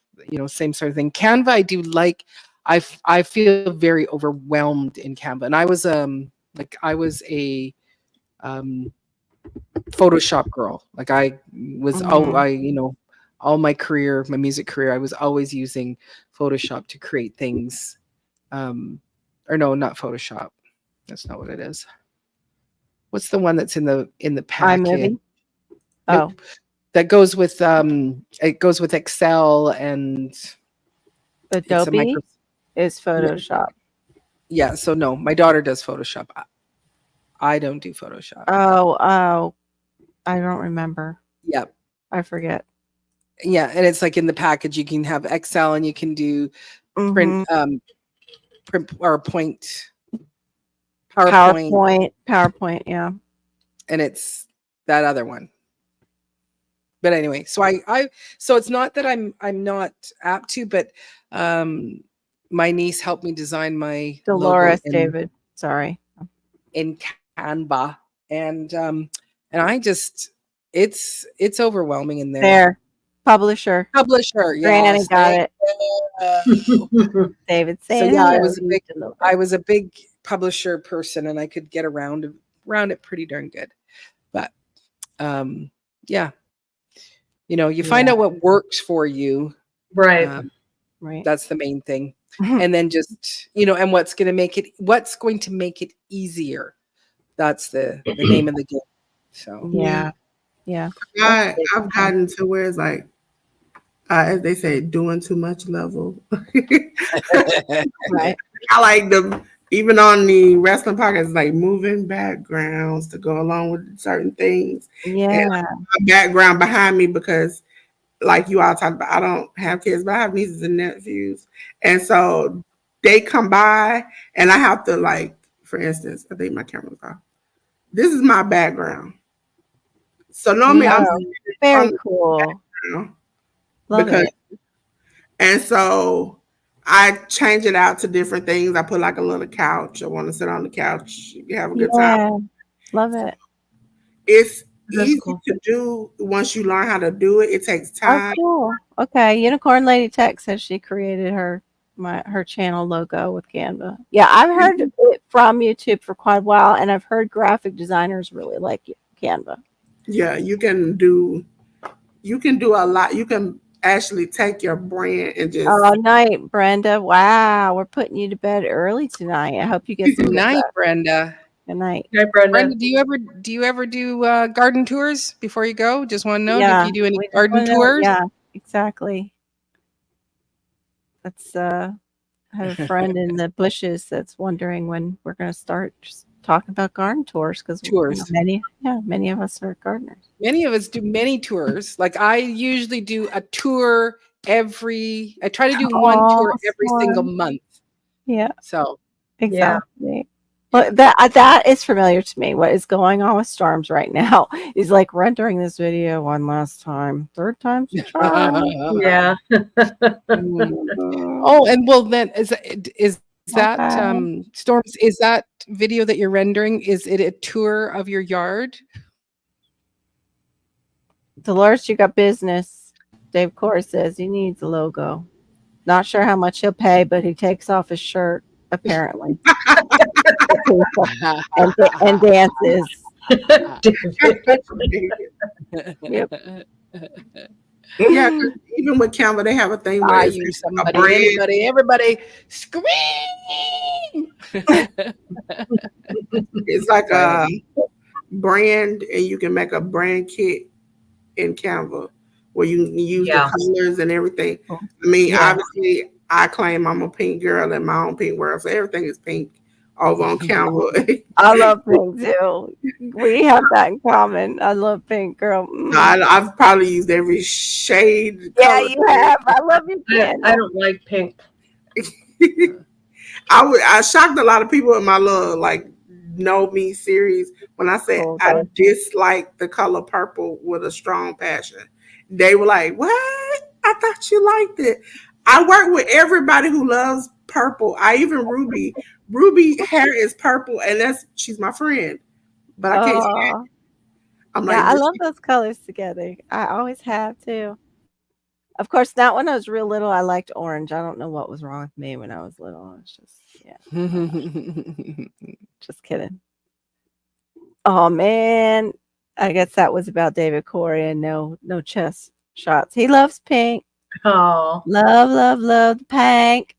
same sort of thing. Canva, I do like, I feel very overwhelmed in Canva. And I was a Photoshop girl. Like I was, all my career, my music career, I was always using Photoshop to create things. Or no, not Photoshop. That's not what it is. What's the one that's in the package? iMovie? Nope. Oh, that goes with it goes with Excel and Adobe is Photoshop. Yeah, so no, my daughter does Photoshop. I don't do Photoshop. Oh, I don't remember. Yep. I forget. Yeah, and it's like in the package you can have Excel and you can do print or PowerPoint, yeah. And it's that other one. But anyway, so so it's not that I'm not apt to, but my niece helped me design my Dolores logo David. Sorry. In Canva. And I just it's overwhelming in there. There. Publisher. Yeah. Granny got it. David saying so yeah, I was a big publisher person and I could get around it pretty darn good. But yeah. You find out what works for you. Right. Right. That's the main thing. And then just, and what's going to make it easier. That's the name of the game. So yeah. I've gotten to where it's like, as they say, doing too much level. Right. I like them, even on the wrestling podcast, like moving backgrounds to go along with certain things. Yeah. And my background behind me because like you all talked about, I don't have kids, but I have nieces and nephews. And so they come by and I have to, like, for instance, I think my camera's off. This is my background. So normally I'm No, very cool. Love because it. and so I change it out to different things. I put like a little couch. I want to sit on the couch, have a good time. Yeah, love it. It's That's easy cool. to do once you learn how to do it. It takes Oh, time. cool. Okay, Unicorn Lady Tech says she created her channel logo with Canva. Yeah, I've heard it from YouTube for quite a while, and I've heard graphic designers really like Canva. Yeah, you can do a lot. You can actually take your brand and just Oh, night, Brenda. Wow, we're putting you to bed early tonight. I hope you get some Good good night, rest. Brenda. Good night. Hi, Brenda. Brenda, do you ever do garden tours before you go? Just want to know if you do any we just garden wanna know- tours. Yeah, exactly. That's I have a friend in the bushes that's wondering when we're going to start just talking about garden tours because many of us are gardeners. Many of us do many tours. Like I usually do a tour I try to do one tour every single month. Yeah. So exactly. Well, that is familiar to me. What is going on with storms right now is like rendering this video one last time. Third time's a charm. Yeah. Oh, and well then is that storms, is that video that you're rendering, is it a tour of your yard? Dolores, you got business. Dave Core says he needs a logo. Not sure how much he'll pay, but he takes off his shirt, apparently. and dances. Yep. Yeah, 'cause even with Canva, they have a thing where it's use a somebody, brand. anybody, everybody scream. It's like a brand, and you can make a brand kit in Canva where you can use the colors and everything. I mean, obviously, I claim I'm a pink girl in my own pink world, so everything is pink over on Canva. I love pink too. We have that in common. I love pink, girl. I've probably used every shade. Yeah, you have. I love you. I don't like pink. I shocked a lot of people in my little like Know Me series when I said I dislike the color purple with a strong passion. They were like, "What? I thought you liked it." I work with everybody who loves purple. I even Ruby. Ruby hair is purple, and she's my friend, but I can't stand it. I'm like, I love those colors together. I always have too. Of course, not when I was real little. I liked orange. I don't know what was wrong with me when I was little. It's just just kidding. Oh man, I guess that was about David Corey and no chest shots. He loves pink. Oh, love the pink.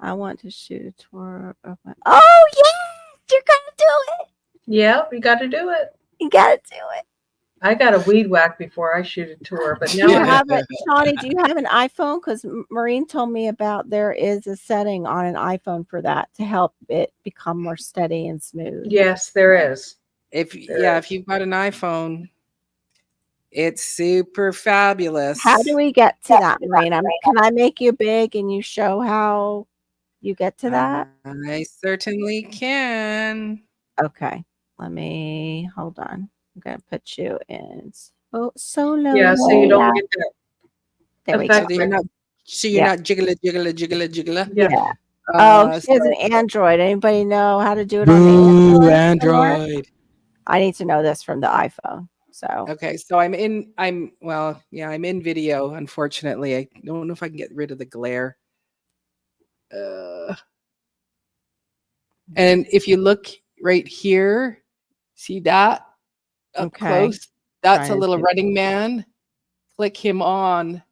I want to shoot a tour of my. Oh yes, you're gonna do it. Yeah, we got to do it. You gotta do it. I got a weed whack before I shoot a tour, but now Shawnee, do you have an iPhone? Because Maureen told me about there is a setting on an iPhone for that to help it become more steady and smooth. Yes, there is. If you've got an iPhone, it's super fabulous. How do we get to that, Maureen? Can I make you big and you show how you get to that? I certainly can. Okay, hold on. I'm gonna put you in solo. Yeah, so you don't get that. There we go. So you're not jiggler. Yeah. She has an Android. Anybody know how to do it on the Android? I need to know this from the iPhone. So okay, so I'm in video. Unfortunately, I don't know if I can get rid of the glare. And if you look right here, see that up close? That's a little running man. Click him on.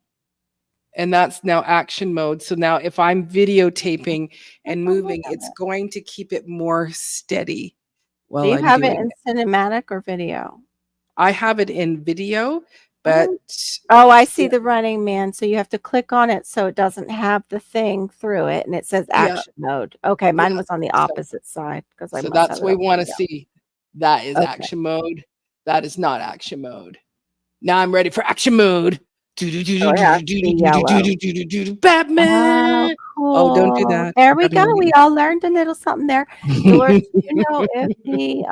And that's now action mode. So now if I'm videotaping and moving, it's going to keep it more steady. Do you have it in cinematic or video? I have it in video, but I see the running man. So you have to click on it so it doesn't have the thing through it, and it says action mode. Okay, mine was on the opposite side because so that's what we want to see. That is action mode. That is not action mode. Now I'm ready for action mode. So it has to be yellow. Batman. Oh, Oh, don't do cool. that. There we go. Batman. We all learned a little something there. Dolores, do you know if the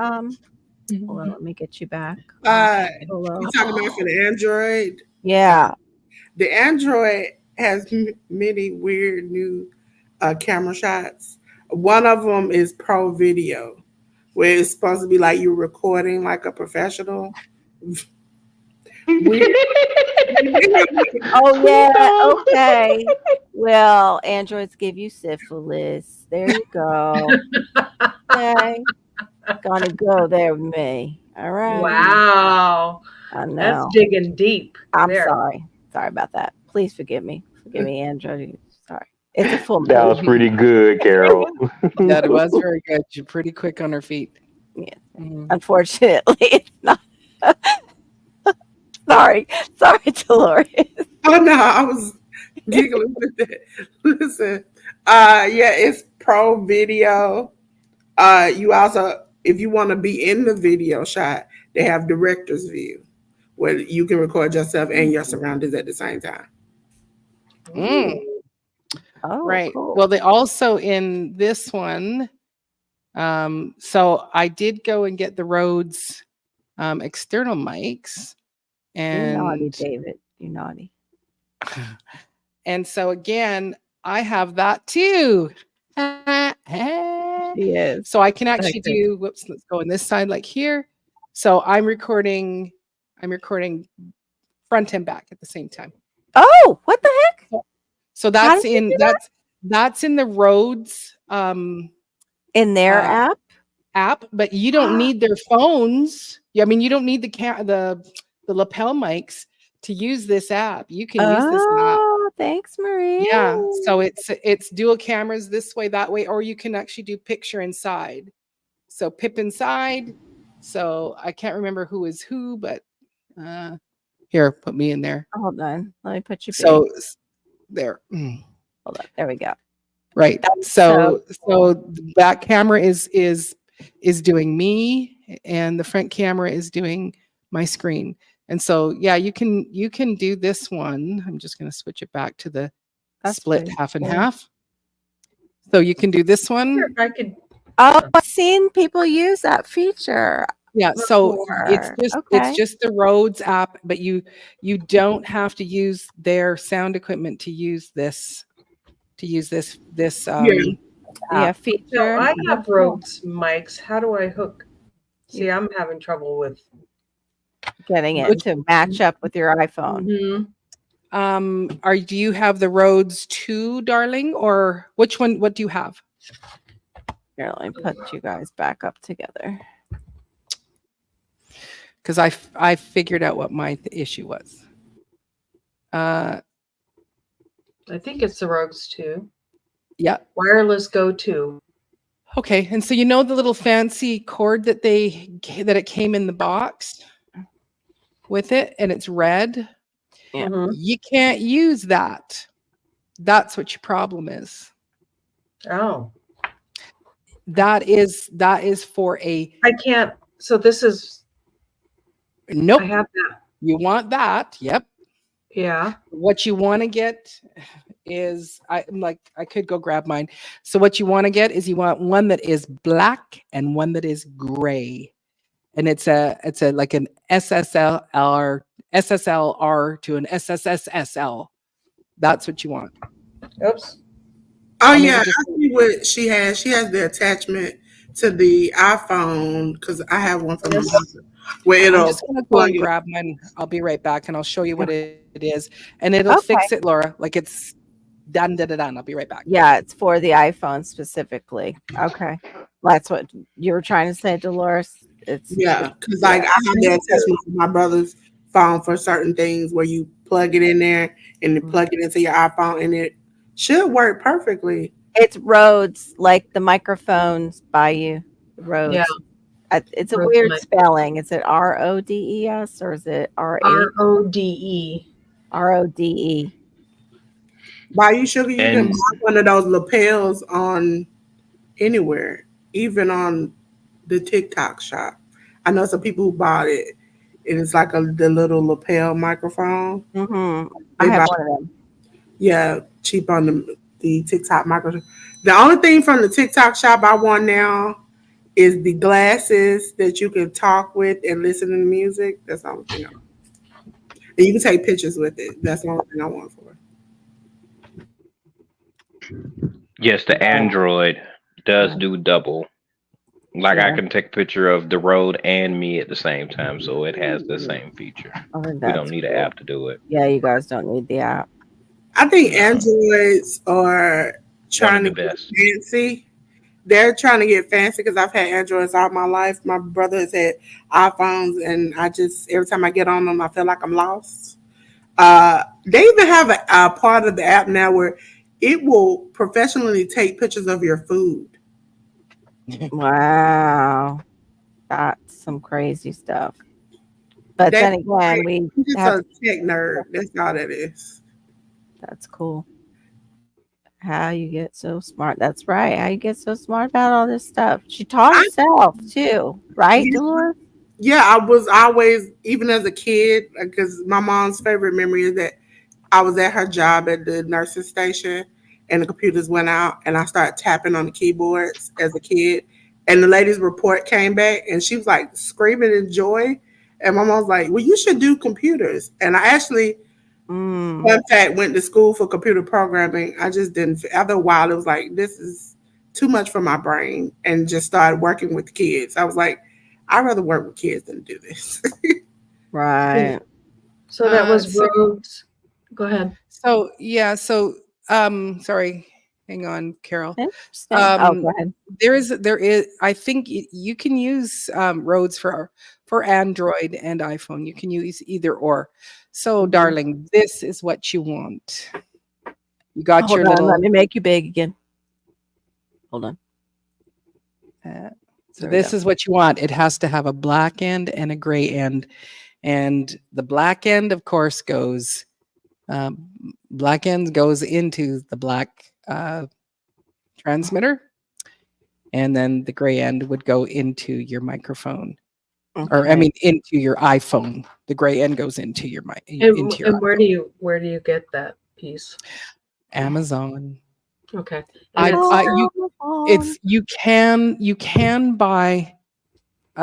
hold on, let me get you back. Hello. You talking about for the Android? Yeah. The Android has many weird new camera shots. One of them is Pro Video, where it's supposed to be like you're recording like a professional. We, Oh yeah. Okay. Well, androids give you syphilis. There you go. Okay. Gonna go there with me. All right. Wow. I That's know. digging deep. I'm there. sorry. Sorry about that. Please forgive me. Forgive me, Android. Sorry. It's a full That was moon. pretty good, Carol. That was very good. You're pretty quick on her feet. Yeah. Mhm. Unfortunately, it's not. Sorry. Sorry, Dolores. oh no, I was giggling with that. Listen, yeah, it's Pro Video. You also, if you want to be in the video shot, they have director's view, where you can record yourself and your surroundings at the same time. Mm. Ooh. Oh, Right. cool. Well, they also in this one. So I did go and get the Rhodes external mics, You naughty, and David. You naughty. and so again, I have that too. She is. So I can actually Okay. do. Whoops. Let's go on this side, like here. So I'm recording front and back at the same time. Oh, what the heck? So How that's did you in do that? that's in the Rhodes In their uh, app? but you don't need their phones. I mean, you don't need the lapel mics to use this app. You can use this app. Oh, thanks, Marie. Yeah. So it's dual cameras this way, that way, or you can actually do picture inside. So pip inside. So I can't remember who is who, but here, put me in there. Hold on. Let me put you big. So there. Mm. Hold on. There we go. Right. That's so So that camera is doing me, and the front camera is doing my screen. And so yeah, you can do this one. I'm just going to switch it back to the That's split pretty half and cool. half. So you can do this Wonder one. if I could. Oh, I've seen people use that feature. Yeah, so Before. it's Okay. just the Rhodes app, but you don't have to use their sound equipment to use this Yeah. Yeah, So feature. I Oh, have cool. Rhodes mics. How do I hook? See, I'm having trouble with. Getting it Which- to match up with your iPhone. Mhm. Do you have the Rhodes 2, darling, or which one? What do you have? Here, let me put you guys back up together. Because I figured out what my issue was. I think it's the Rhodes 2. Yeah. Wireless Go 2. Okay, and so you know the little fancy cord that it came in the box with it, and it's red. Yeah. Mhm. You can't use that. That's what your problem is. Oh, That is for a I can't. So this is. nope. I have that. You want that? Yep. Yeah. What you want to get is I could go grab mine. So what you want to get is you want one that is black and one that is gray. And it's a like an SSLR to an SSSL. That's what you want. Oops. Oh Or maybe yeah, just- I see what she has. She has the attachment to the iPhone because I have one from Yes. the where I'm it'll just gonna go plug and it. grab mine. I'll be right back and I'll show you what it is. And it'll Okay. fix it, Laura. Like it's done. I'll be right back. Yeah, it's for the iPhone specifically. Okay. That's what you were trying to say, Dolores. It's Yeah, because like I have that attachment for my brother's phone for certain things where you plug it in there and you plug it into your iPhone and it should work perfectly. It's Rhodes, like the microphones by you. Rhodes. Yeah. It's a Rhodes weird mic. spelling. Is it RODES or is it RODE. RODE? By you sugar, you can And buy one of those lapels on anywhere, even on the TikTok shop. I know some people who bought it It is like the little lapel microphone. Mm-hmm. I They have buy, one of them. yeah, cheap on the TikTok microphone. The only thing from the TikTok shop I want now is the glasses that you can talk with and listen to the music. That's the only thing I want. And you can take pictures with it. That's the only thing I want for it. Yes, the Android does do double. Like I Yeah, can take a picture of the road and me at the same time, so it has the same feature. I think We don't that's need an cool. app to do it. Yeah, you guys don't need the app. I think No, Androids are one of trying the to get best. fancy. They're trying to get fancy because I've had Androids all my life. My brother has had iPhones, and I just every time I get on them, I feel like I'm lost. They even have a part of the app now where it will professionally take pictures of your food. Wow, that's some crazy stuff. But They, then again, we I'm just have a to. tech nerd. That's all that is. That's cool. How you get so smart? That's right. How you get so smart about all this stuff? She taught I, herself too, right, Dolores? yeah, I was always, even as a kid, because my mom's favorite memory is that I was at her job at the nursing station and the computers went out and I started tapping on the keyboards as a kid. And the lady's report came back and she was like screaming in joy. And my mom was like, well, you should do computers. And I actually, Mm, fun fact, went to school for computer programming. I just didn't, after a while, it was like, this is too much for my brain and just started working with kids. I was like, I'd rather work with kids than do this. Yeah. right. So that was So roads. Go ahead. so yeah, so sorry, hang on, Carol. Interesting. Oh, Um go ahead. there is I think you can use roads for Android and iPhone. You can use either or. So Mhm. darling, this is what you want. You got Hold your on. Let little me make you big again. Hold on. uh, so There we this go. is what you want. It has to have a black end and a gray end. And the black end, of course, goes um, black end goes into the black transmitter, and then the gray end would go into your microphone, or I Okay. mean, into your iPhone. The gray end goes into your into your And where do you get that piece? Amazon. Okay. And it's I you Oh, it's you can buy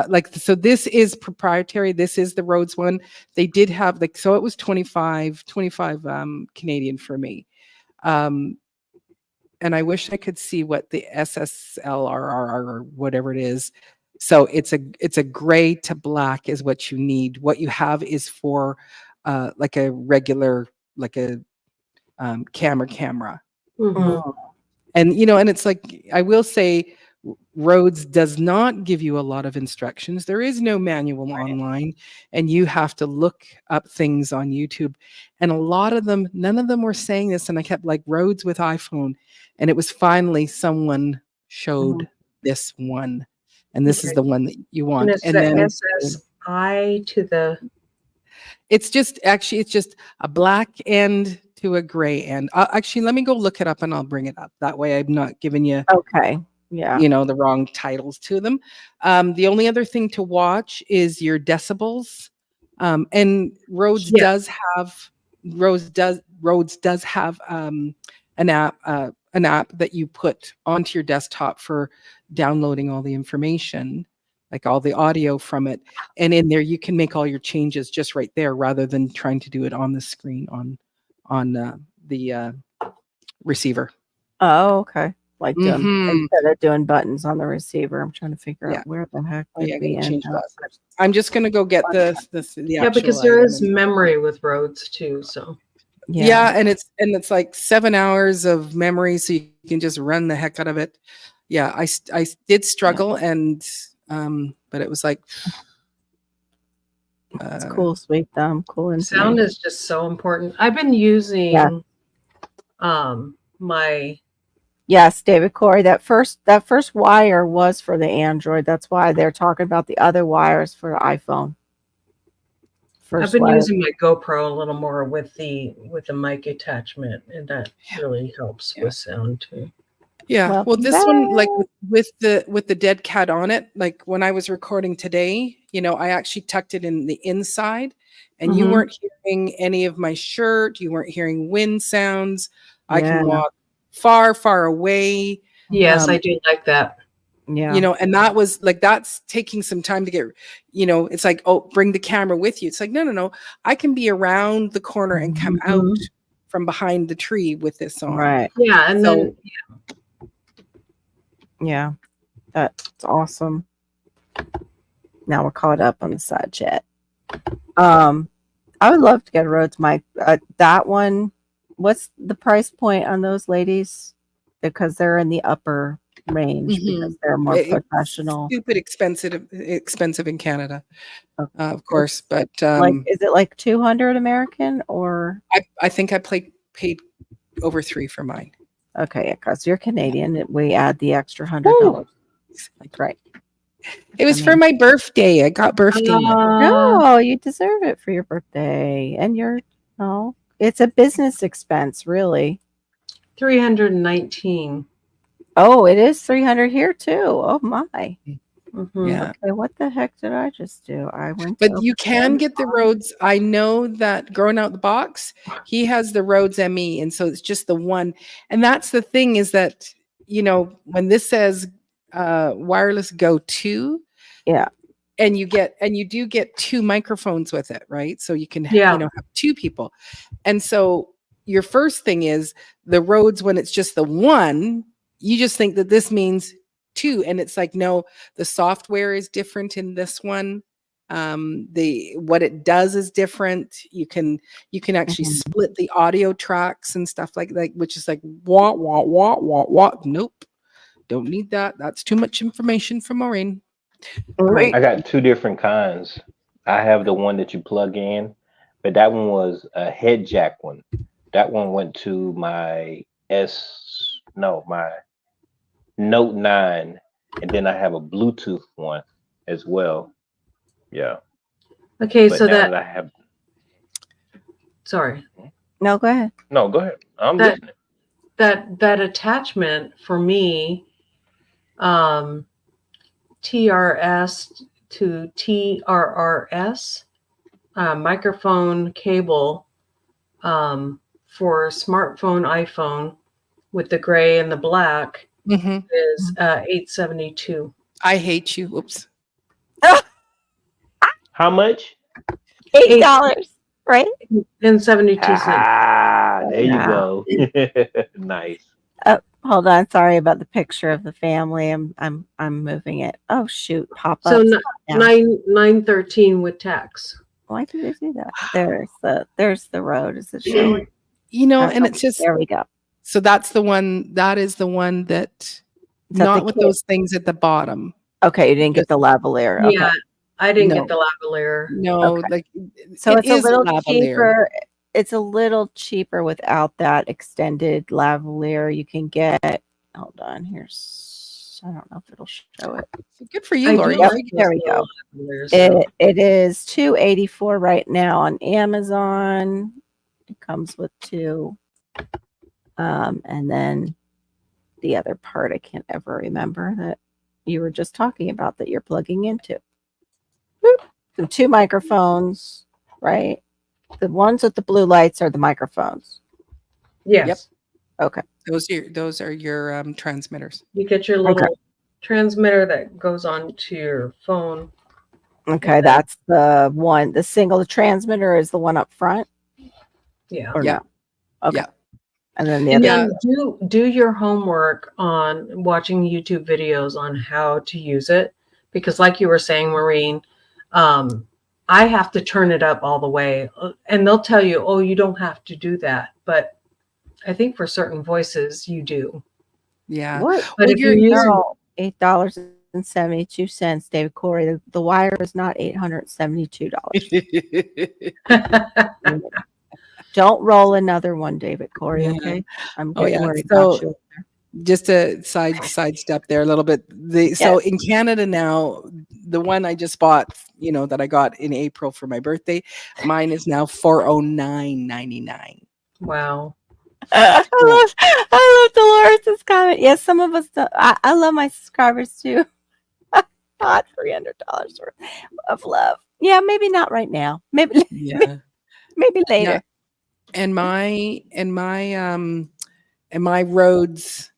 like so this is proprietary. This is the Rhodes one. They did have like so it was 25 Canadian for me. Um and I wish I could see what the SSLRR or whatever it is. So it's a gray to black is what you need. What you have is for like a regular like a camera. mm-hmm. mm, And you know, and it's like I will say Rhodes does not give you a lot of instructions. There is no manual online, and you have to look up things on YouTube. And a lot of them, none of them were saying this. And I kept like Rhodes with iPhone, and it was finally someone mhm. showed this one, and this is Okay. the one that you And want. it's And the then SSI to the it's just a black end to a gray end. Actually, let me go look it up, and I'll bring it up. That way, I'm not giving you Okay. Yeah. the wrong titles to them. The only other thing to watch is your decibels. And yeah. Rhodes does have an app that you put onto your desktop for downloading all the information, like all the audio from it. And in there you can make all your changes just right there rather than trying to do it on the screen on the receiver. Oh, okay. Like doing Hmm. instead of doing buttons on the receiver, I'm trying to figure Yeah. out where the heck Oh yeah, did I we gotta end change up. that first. I'm just gonna go get the Yeah, actual because there item. is memory with roads too. So Yeah. Yeah, and it's like 7 hours of memory, so you can just run the heck out of it. Yeah, I did Yeah. struggle, and but it was like It's uh, cool, sweet thumb, cool sound information. is just so important. I've been Yeah. using my Yes, David Corey, that first wire was for the Android. That's why they're talking about the other wires for the iPhone. I've First been wire. using my GoPro a little more with the mic attachment, and that really helps yeah. with sound too. Yeah. Well, Welcome this one, like back. with the dead cat on it, like when I was recording today, I actually tucked it in the inside, and you Mhm. weren't hearing any of my shirt. You weren't hearing wind sounds. I Yeah. can walk far, far away. Yes, I Um, do like that. Yeah. and that was like, that's taking some time to get, it's like, oh, bring the camera with you. It's like, no. I can be around the corner and come out Mhm. from behind the tree with this on. Right. Yeah, and So, then Yeah. That's awesome. Now we're caught up on the side chat. I would love to get a Rhodes mic. That one, what's the price point on those ladies? Because they're in the upper range because they're more It's professional. stupid expensive in Canada, Okay. of course. But Like, is it like 200 American or? I think I paid over $3 for mine. Okay, because you're Canadian, we add the extra $100. Like, right. It was for my birthday. I got birthday money. No, you deserve it for your birthday. And it's a business expense, really. 319. Oh, it is 300 here too. Oh my. Mhm. Yeah. Okay, what the heck did I just do? I went But you can get the Rhodes. I know that growing out the box, he has the Rhodes ME, and so it's just the one. And that's the thing, is that when this says wireless Go 2, Yeah. and you do get 2 microphones with it, right? So you can Yeah. have 2 people. And so your first thing is the Rhodes, when it's just the one, you just think that this means 2, and it's like, no, the software is different in this one. What it does is different. You can actually Mhm. split the audio tracks and stuff like that, which is like wah wah wah wah wah. Nope, don't need that. That's too much information for Maureen. Right. I got two different kinds. I have the one that you plug in, but that one was a head jack one. That one went to my Note 9, and then I have a Bluetooth one as well. Yeah. Okay, But so now that that I have sorry. No, go ahead. no, go ahead. I'm That listening. that attachment for me, TRS to TRRS microphone cable for smartphone iPhone with the gray and the black is 872. I hate you. Oops. How much? $8, right? And 72 cents. There you Yeah. go. Nice. Hold on. Sorry about the picture of the family. I'm moving it. Oh shoot, pop So up. 913 with tax. Why did it do that? There's the road. Is it showing? And it's just, There we go. so that's the one, that is the one that, Is that not the with kit? those things at the bottom. Okay, you didn't get the lavalier. Okay. Yeah, I didn't No. get the lavalier. No, Okay. like So it it's a is little lavalier. cheaper. It's a little cheaper without that extended lavalier. You can get. Hold on. Here's. I don't know if it'll show it. So good for you, I do Lori. Yep, like there we those go. lavaliers, so. It is $284 right now on Amazon. It comes with 2. And then the other part I can't ever remember that you were just talking about that you're plugging into. Boop. The 2 microphones, right? The ones with the blue lights are the microphones. Yes. Yep. Okay. Those are your transmitters. You get your little transmitter that goes on to your phone. Okay, that's the one. The single transmitter is the one up front. Yeah. Or Yeah. no? Okay. Yeah. And then the And other. then do your homework on watching YouTube videos on how to use it, because like you were saying, Maureen, I have to turn it up all the way, and they'll tell you, oh, you don't have to do that, but I think for certain voices you do. Yeah. What? But if you're using $8.72, David Corey. The wire is not $872. Don't roll another one, David Corey. Okay, I'm getting worried about you. Just a sidestep there a little bit. So in Canada now, the one I just bought, that I got in April for my birthday, mine is now $409.99. Wow. I love Dolores' comment. Yes, some of us. I love my subscribers too. Not $300 worth of love. Yeah, maybe not right now. Maybe Yeah. maybe Yeah. later. And my Rhodes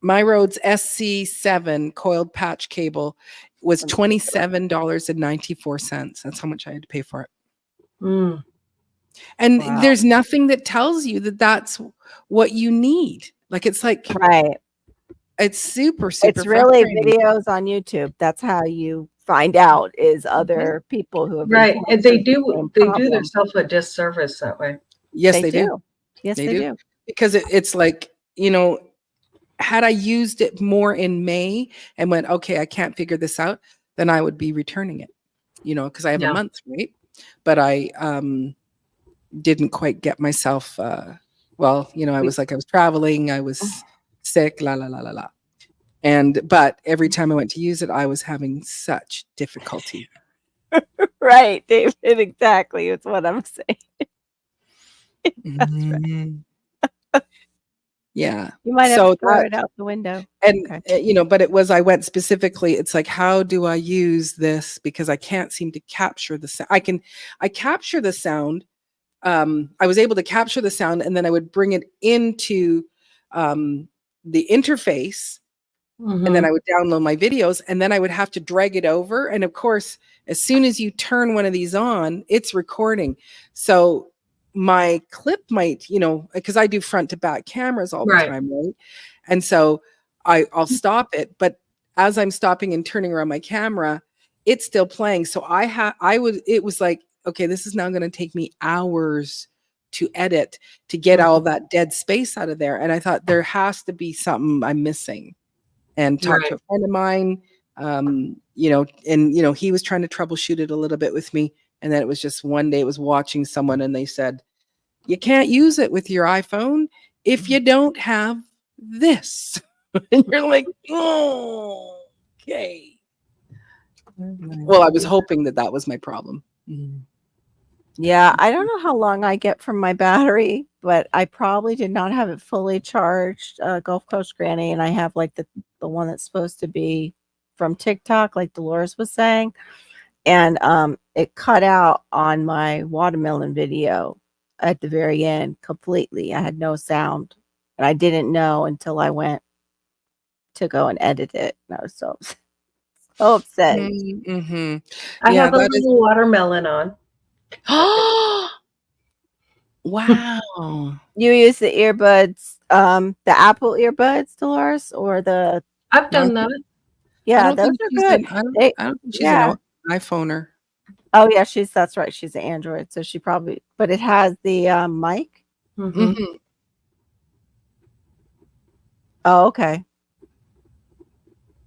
SC7 coiled patch cable was $27.94. That's how much I had to pay for it. Mm. And Wow. there's nothing that tells you that that's what you need. Like, it's like, Right. it's super It's really frustrating. videos on YouTube. That's how you find out is other people who have Right. And they encountered the do same they do problem. themselves a disservice that way. Yes, they do. Yes, They they do. do. Because it's like, had I used it more in May and went, okay, I can't figure this out, then I would be returning it, because I have a Yeah. month, right? But I didn't quite get myself, I was traveling, I was sick, la, la, la, la, la. But every time I went to use it, I was having such difficulty. Right, David. Exactly. It's what I'm saying. That's right. Mhm. Yeah. You might have So to throw that, it out the window. and Okay. but I went specifically, it's like, how do I use this, because I can't seem to capture the sound. I capture the sound. I was able to capture the sound, and then I would bring it into the interface, and then I would download my videos, and then I would have to drag it over. And of course, as soon as you turn one of these on, it's recording. So my clip might, because I do front to back cameras all the Right. time, right? And so I'll stop it, but as I'm stopping and turning around my camera, it's still playing. So it was like, okay, this is now going to take me hours to edit to get all that dead space out of there. And I thought, there has to be something I'm missing. And talked to a friend of mine, and he was trying to troubleshoot it a little bit with me. And then it was just one day, I was watching someone, and they said, you can't use it with your iPhone if you don't have this. And you're like, oh, okay. Well, I was hoping that was my problem. Yeah, I don't know how long I get from my battery, but I probably did not have it fully charged, Gulf Coast Granny, and I have like the one that's supposed to be from TikTok, like Dolores was saying, and it cut out on my watermelon video at the very end completely. I had no sound, and I didn't know until I went to go and edit it. And I was so upset. Mm-hmm. I Yeah, have a little watermelon on. Wow. You use the earbuds, the Apple earbuds, Dolores, or the I've done that. yeah, those are good. I don't think she's Yeah. an iPhoner. Oh yeah, that's right. She's an Android, so she probably. But it has the mic. Mm-hmm. Oh, okay.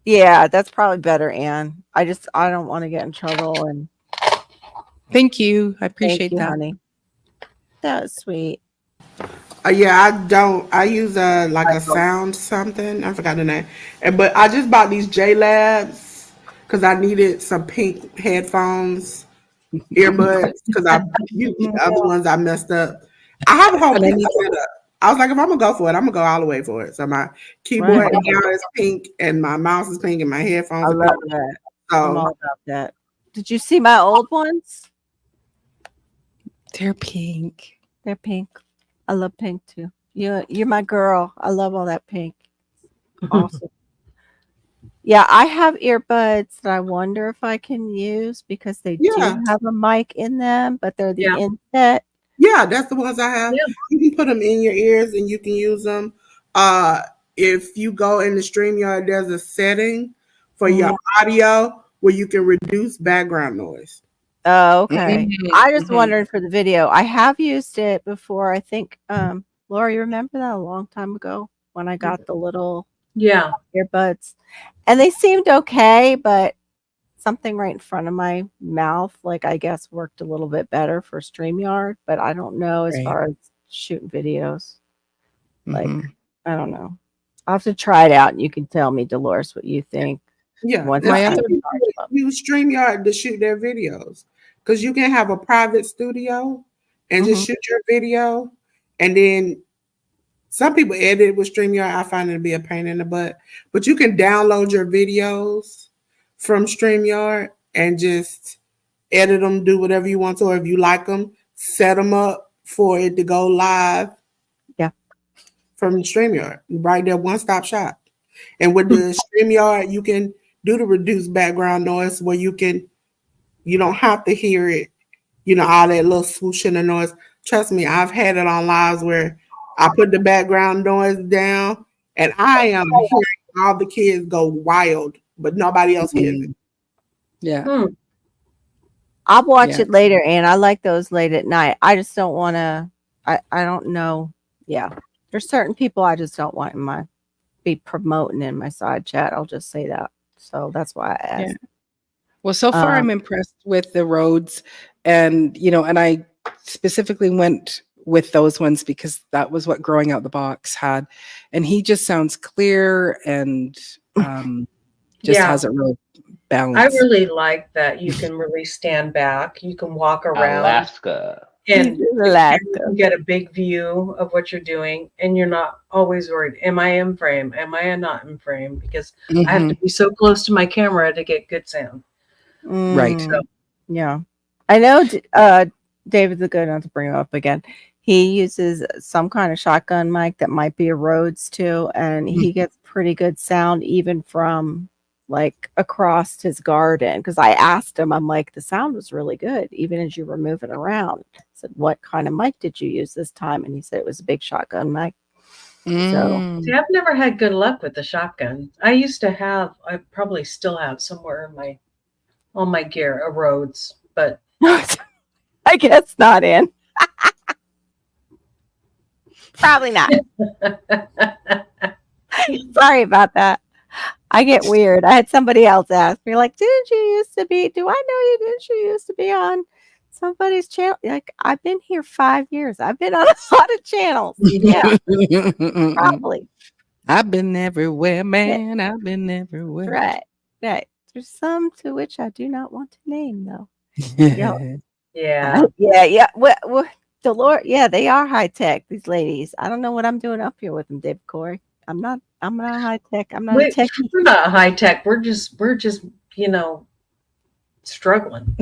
Yeah, that's probably better, Anne. I don't want to get in trouble. And Thank you. I thank appreciate you, that. honey. That was sweet. Yeah, I don't. I use a sound something. I forgot the name. But I just bought these J Labs because I needed some pink headphones, earbuds, because I used the other ones I messed up. I have a whole And I pink need setup. I was like, if I'm gonna go for it, I'm gonna go all the way for it. So my keyboard Right. now is pink, and my mouse is pink, and my headphones I are love pink. that. I'm So all about that. Did you see my old ones? They're pink. They're pink. I love pink too. You're my girl. I love all that pink. Awesome. Yeah, I have earbuds that I wonder if I can use because they do have a mic in them, but they're the inset. Yeah, that's the ones I have. Yeah. You can put them in your ears and you can use them. If you go in the StreamYard, there's a setting for your audio where you can reduce background noise. Oh, okay. Mhm, I just mhm. wondered for the video. I have used it before. I think, Laura, you remember that a long time ago when I got the little Yeah. earbuds, and they seemed okay, but something right in front of my mouth, like I guess, worked a little bit better for StreamYard. But I don't know as Right. far as shooting videos. Like, Mhm. I don't know. I'll have to try it out, and you can tell me, Dolores, what you think. Yeah, Once My I other- use StreamYard to shoot their videos because you can have a private studio and just shoot your video, and then Some people edit with StreamYard. I find it to be a pain in the butt. But you can download your videos from StreamYard and just edit them, do whatever you want to, or if you like them, set them up for it to go live. Yeah. From StreamYard. Right there, one-stop shop. And with the StreamYard, you can do the reduced background noise where you don't have to hear it, all that little swooshing of noise. Trust me, I've had it on lives where I put the background noise down and I am hearing all the kids go wild, but nobody else hears it. Yeah. I'll watch it later, and I like those late at night. I just don't want to. I don't know. Yeah, there's certain people I just don't want be promoting in my side chat. I'll just say that. So that's why I asked. Yeah. Well, so far I'm impressed with the Rhodes, and and I specifically went with those ones because that was what Growing Out the Box had, and he just sounds clear and just has a real balance. I really like that you can really stand back. You can walk around Alaska. and you get a big view of what you're doing, and you're not always worried. Am I in frame? Am I not in frame? Because I have to be so close to my camera to get good sound. Right. So, yeah. I know David the Good, not to bring him up again. He uses some kind of shotgun mic that might be a Rhodes too, and he gets pretty good sound even from like across his garden. Because I asked him, I'm like, the sound was really good, even as you were moving around. I said, what kind of mic did you use this time? And he said it was a big shotgun mic. So see, I've never had good luck with the shotgun. I used to have, I probably still have somewhere in on my gear, a Rhodes, but I guess not in. Probably not. Sorry about that. I get weird. I had somebody else ask me, like, didn't you used to be, do I know didn't you used to be on somebody's channel? Like, I've been here 5 years. I've been on a lot of channels. Yeah, probably. I've been everywhere, man. I've been everywhere. Right. There's some to which I do not want to name, though. Yeah. Well, the Lord, they are high tech. These ladies. I don't know what I'm doing up here with them, David Corey. I'm not high tech. I'm not a tech. We're not high tech. We're just struggling.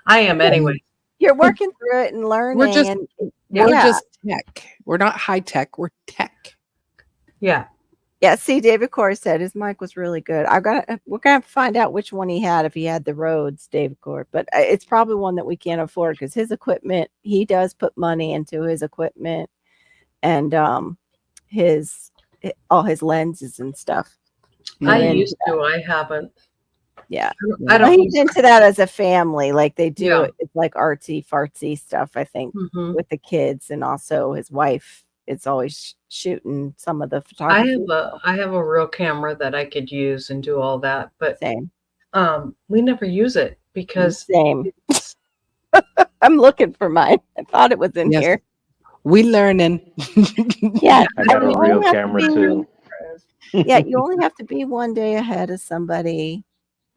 I am anyway. You're working through it and learning. We're just tech. We're not high tech. We're tech. Yeah. Yeah. See, David Corey said his mic was really good. We're gonna find out which one he had, if he had the Rhodes, David Corey. But it's probably one that we can't afford because his equipment. He does put money into his equipment, and all his lenses and stuff. I used to. I haven't. Yeah. I don't. He's into that as a family. Like they do it. It's like artsy fartsy stuff, I think, with the kids, and also his wife. It's always shooting some of the photography. I have a real camera that I could use and do all that, but same. We never use it because same. I'm looking for mine. I thought it was in here. We learning. Yeah, I got a real camera too. Yeah, you only have to be one day ahead of somebody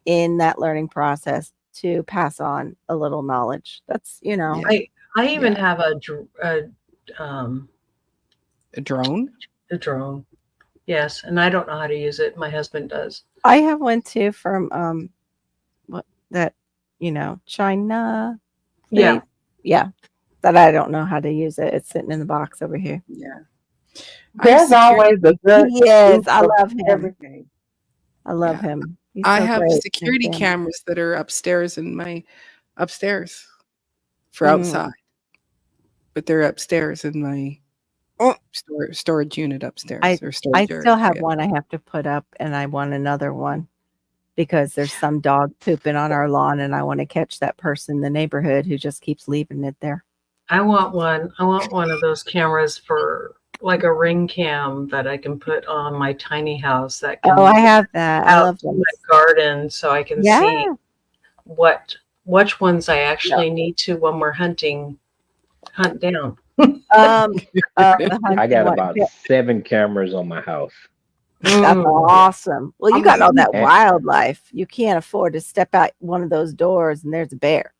in that learning process to pass on a little knowledge. That's I even have a drone. A drone, yes, and I don't know how to use it. My husband does. I have one too from China. Yeah. That I don't know how to use it. It's sitting in the box over here. Yeah. There's always a good. Yes, I love him. Everything. I love him. He's I so have great. security cameras that are upstairs in my upstairs for outside, but they're upstairs in my storage unit upstairs. I still have one I have to put up, and I want another one because there's some dog pooping on our lawn, and I want to catch that person in the neighborhood who just keeps leaving it there. I want one. I want one of those cameras for like a ring cam that I can put on my tiny house. That can I have that. I love them. My garden, so I can see which ones I actually need to when we're hunt down. I got about 7 cameras on my house. That's awesome. Well, you got all that wildlife. You can't afford to step out one of those doors and there's a bear.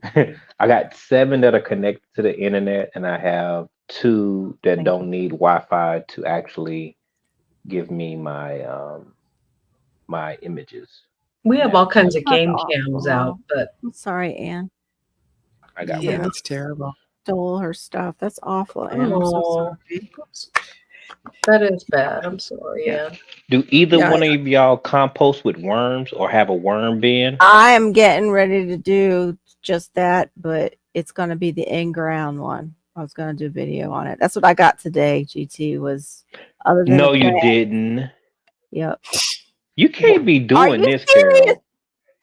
I got 7 that are connected to the internet, and I have two that Thank don't need Wi-Fi to actually give me my images. We have Yeah, all kinds of That's game cams out, awful. but I'm sorry, Anne. I got Yeah, one. it's terrible. Stole her stuff. That's awful, Anne. I'm so oh, sorry. that is bad. I'm sorry, Yeah. Ann. Do either Yeah, one of y'all compost with worms or have a worm bin? I am getting ready to do just that, but it's going to be the in-ground one. I was going to do a video on it. That's what I got today. GT was other than the No, you plant. didn't. Yep. You can't be Are doing you this, serious? Carol.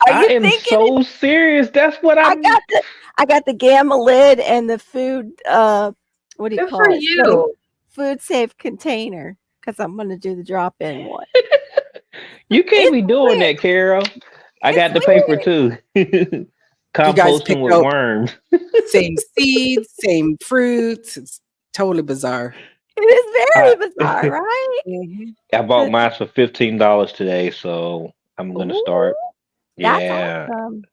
Are I you am thinking it? so serious. That's what I I'm. got the gamma lid and the food what do you Good call for it? you. Food safe container because I'm going to do the drop-in one. You can't It's be doing weird. that, Carol. I It's got the paper weird. too. you guys Composting picked with out worms. same seeds, same fruits. It's totally bizarre. It is I, very bizarre, right? Mhm. I bought 'Cause- mine for $15 today, so I'm gonna Ooh, start. that's Yeah, awesome.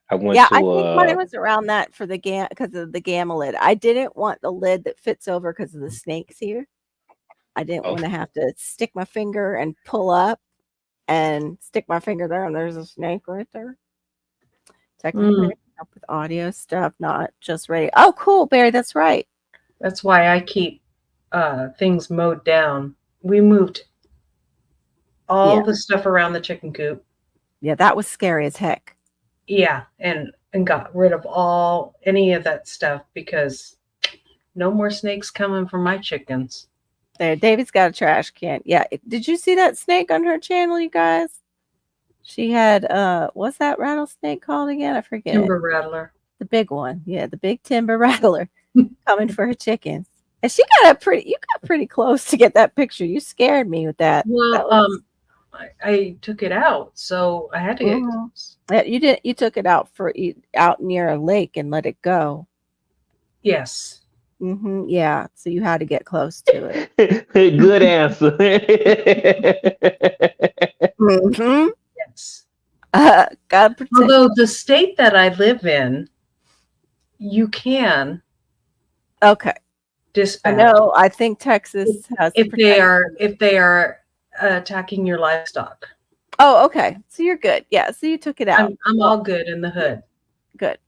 I went Yeah, I to think mine was around that for the because of the gamma lid. I didn't want the lid that fits over because of the snakes here. I didn't oh, want to have to stick my finger and pull up and stick my finger there, and there's a snake right there. Technically, Mm, I can help with audio stuff, not just radio. Oh, cool, Barry. That's right. that's why I keep things mowed down. We moved all Yeah, the stuff around the chicken coop. yeah, that was scary as heck. Yeah, and got rid of any of that stuff because no more snakes coming for my chickens. There, David's got a trash can. Yeah, did you see that snake on her channel, you guys? She had what's that rattlesnake called again? I forget. Timber rattler. The big one. Yeah, the big timber rattler coming for her chickens. And she got you got pretty close to get that picture. You scared me with that. Well, That was I took it out, so I had to get Mhm. close. Yeah, you took it out out near a lake and let it go. Yes. Yeah, so you had to get close to it. good answer. hmm Yes. God protect. Although the state that I live in, you can Okay, I dispatch know. I think Texas has if protection. they are attacking your livestock. Oh, okay. So you're good. Yeah. So you took it out. I'm Well, all good in the hood. good.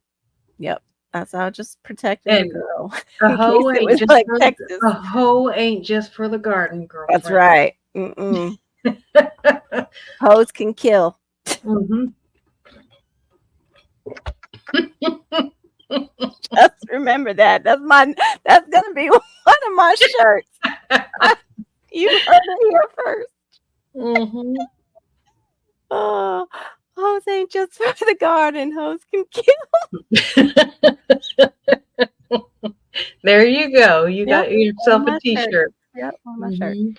Yep. That's how I just protecting the And girl. a In case hoe it ain't was just like for Texas. a hoe ain't just for the garden, girlfriend. That's right. Hoes can kill. Mm-hmm. Just remember that. That's gonna be one of my shirts. You heard it here first. Mm-hmm. Oh, hoes ain't just for the garden. Hoes can kill. There you go. You got Yep, yourself one of my a T-shirt. Yep, one of my shirts. Mhm.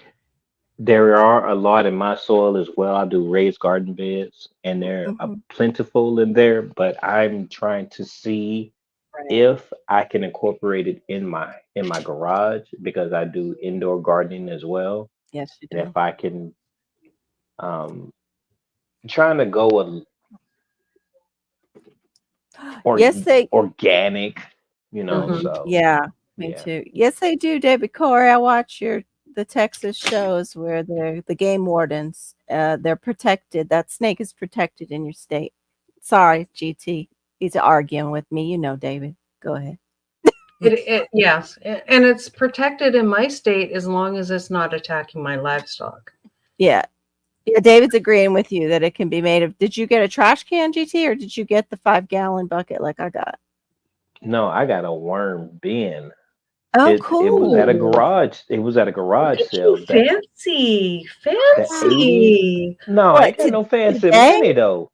There are a lot in my soil as well. I do raised garden beds, and they're Mhm. plentiful in there. But I'm trying to see Right. if I can incorporate it in my garage because I do indoor gardening as well. Yes, you And do. if I can, trying to go Yes, they. organic, Mhm. So Yeah, me yeah. too. Yes, they do, David Corey. I watch the Texas shows where the game wardens. They're protected. That snake is protected in your state. Sorry, GT. He's arguing with me. You know, David. Go ahead. Yes, and it's protected in my state as long as it's not attacking my livestock. Yeah. Yeah, David's agreeing with you that it can be made of. Did you get a trash can, GT, or did you get the 5-gallon bucket like I got? No, I got a worm bin. Oh, It was at a cool. garage. It was at a Look garage at sale. you, fancy, The 80s. fancy. No, I ain't What, got no fancy today? money though.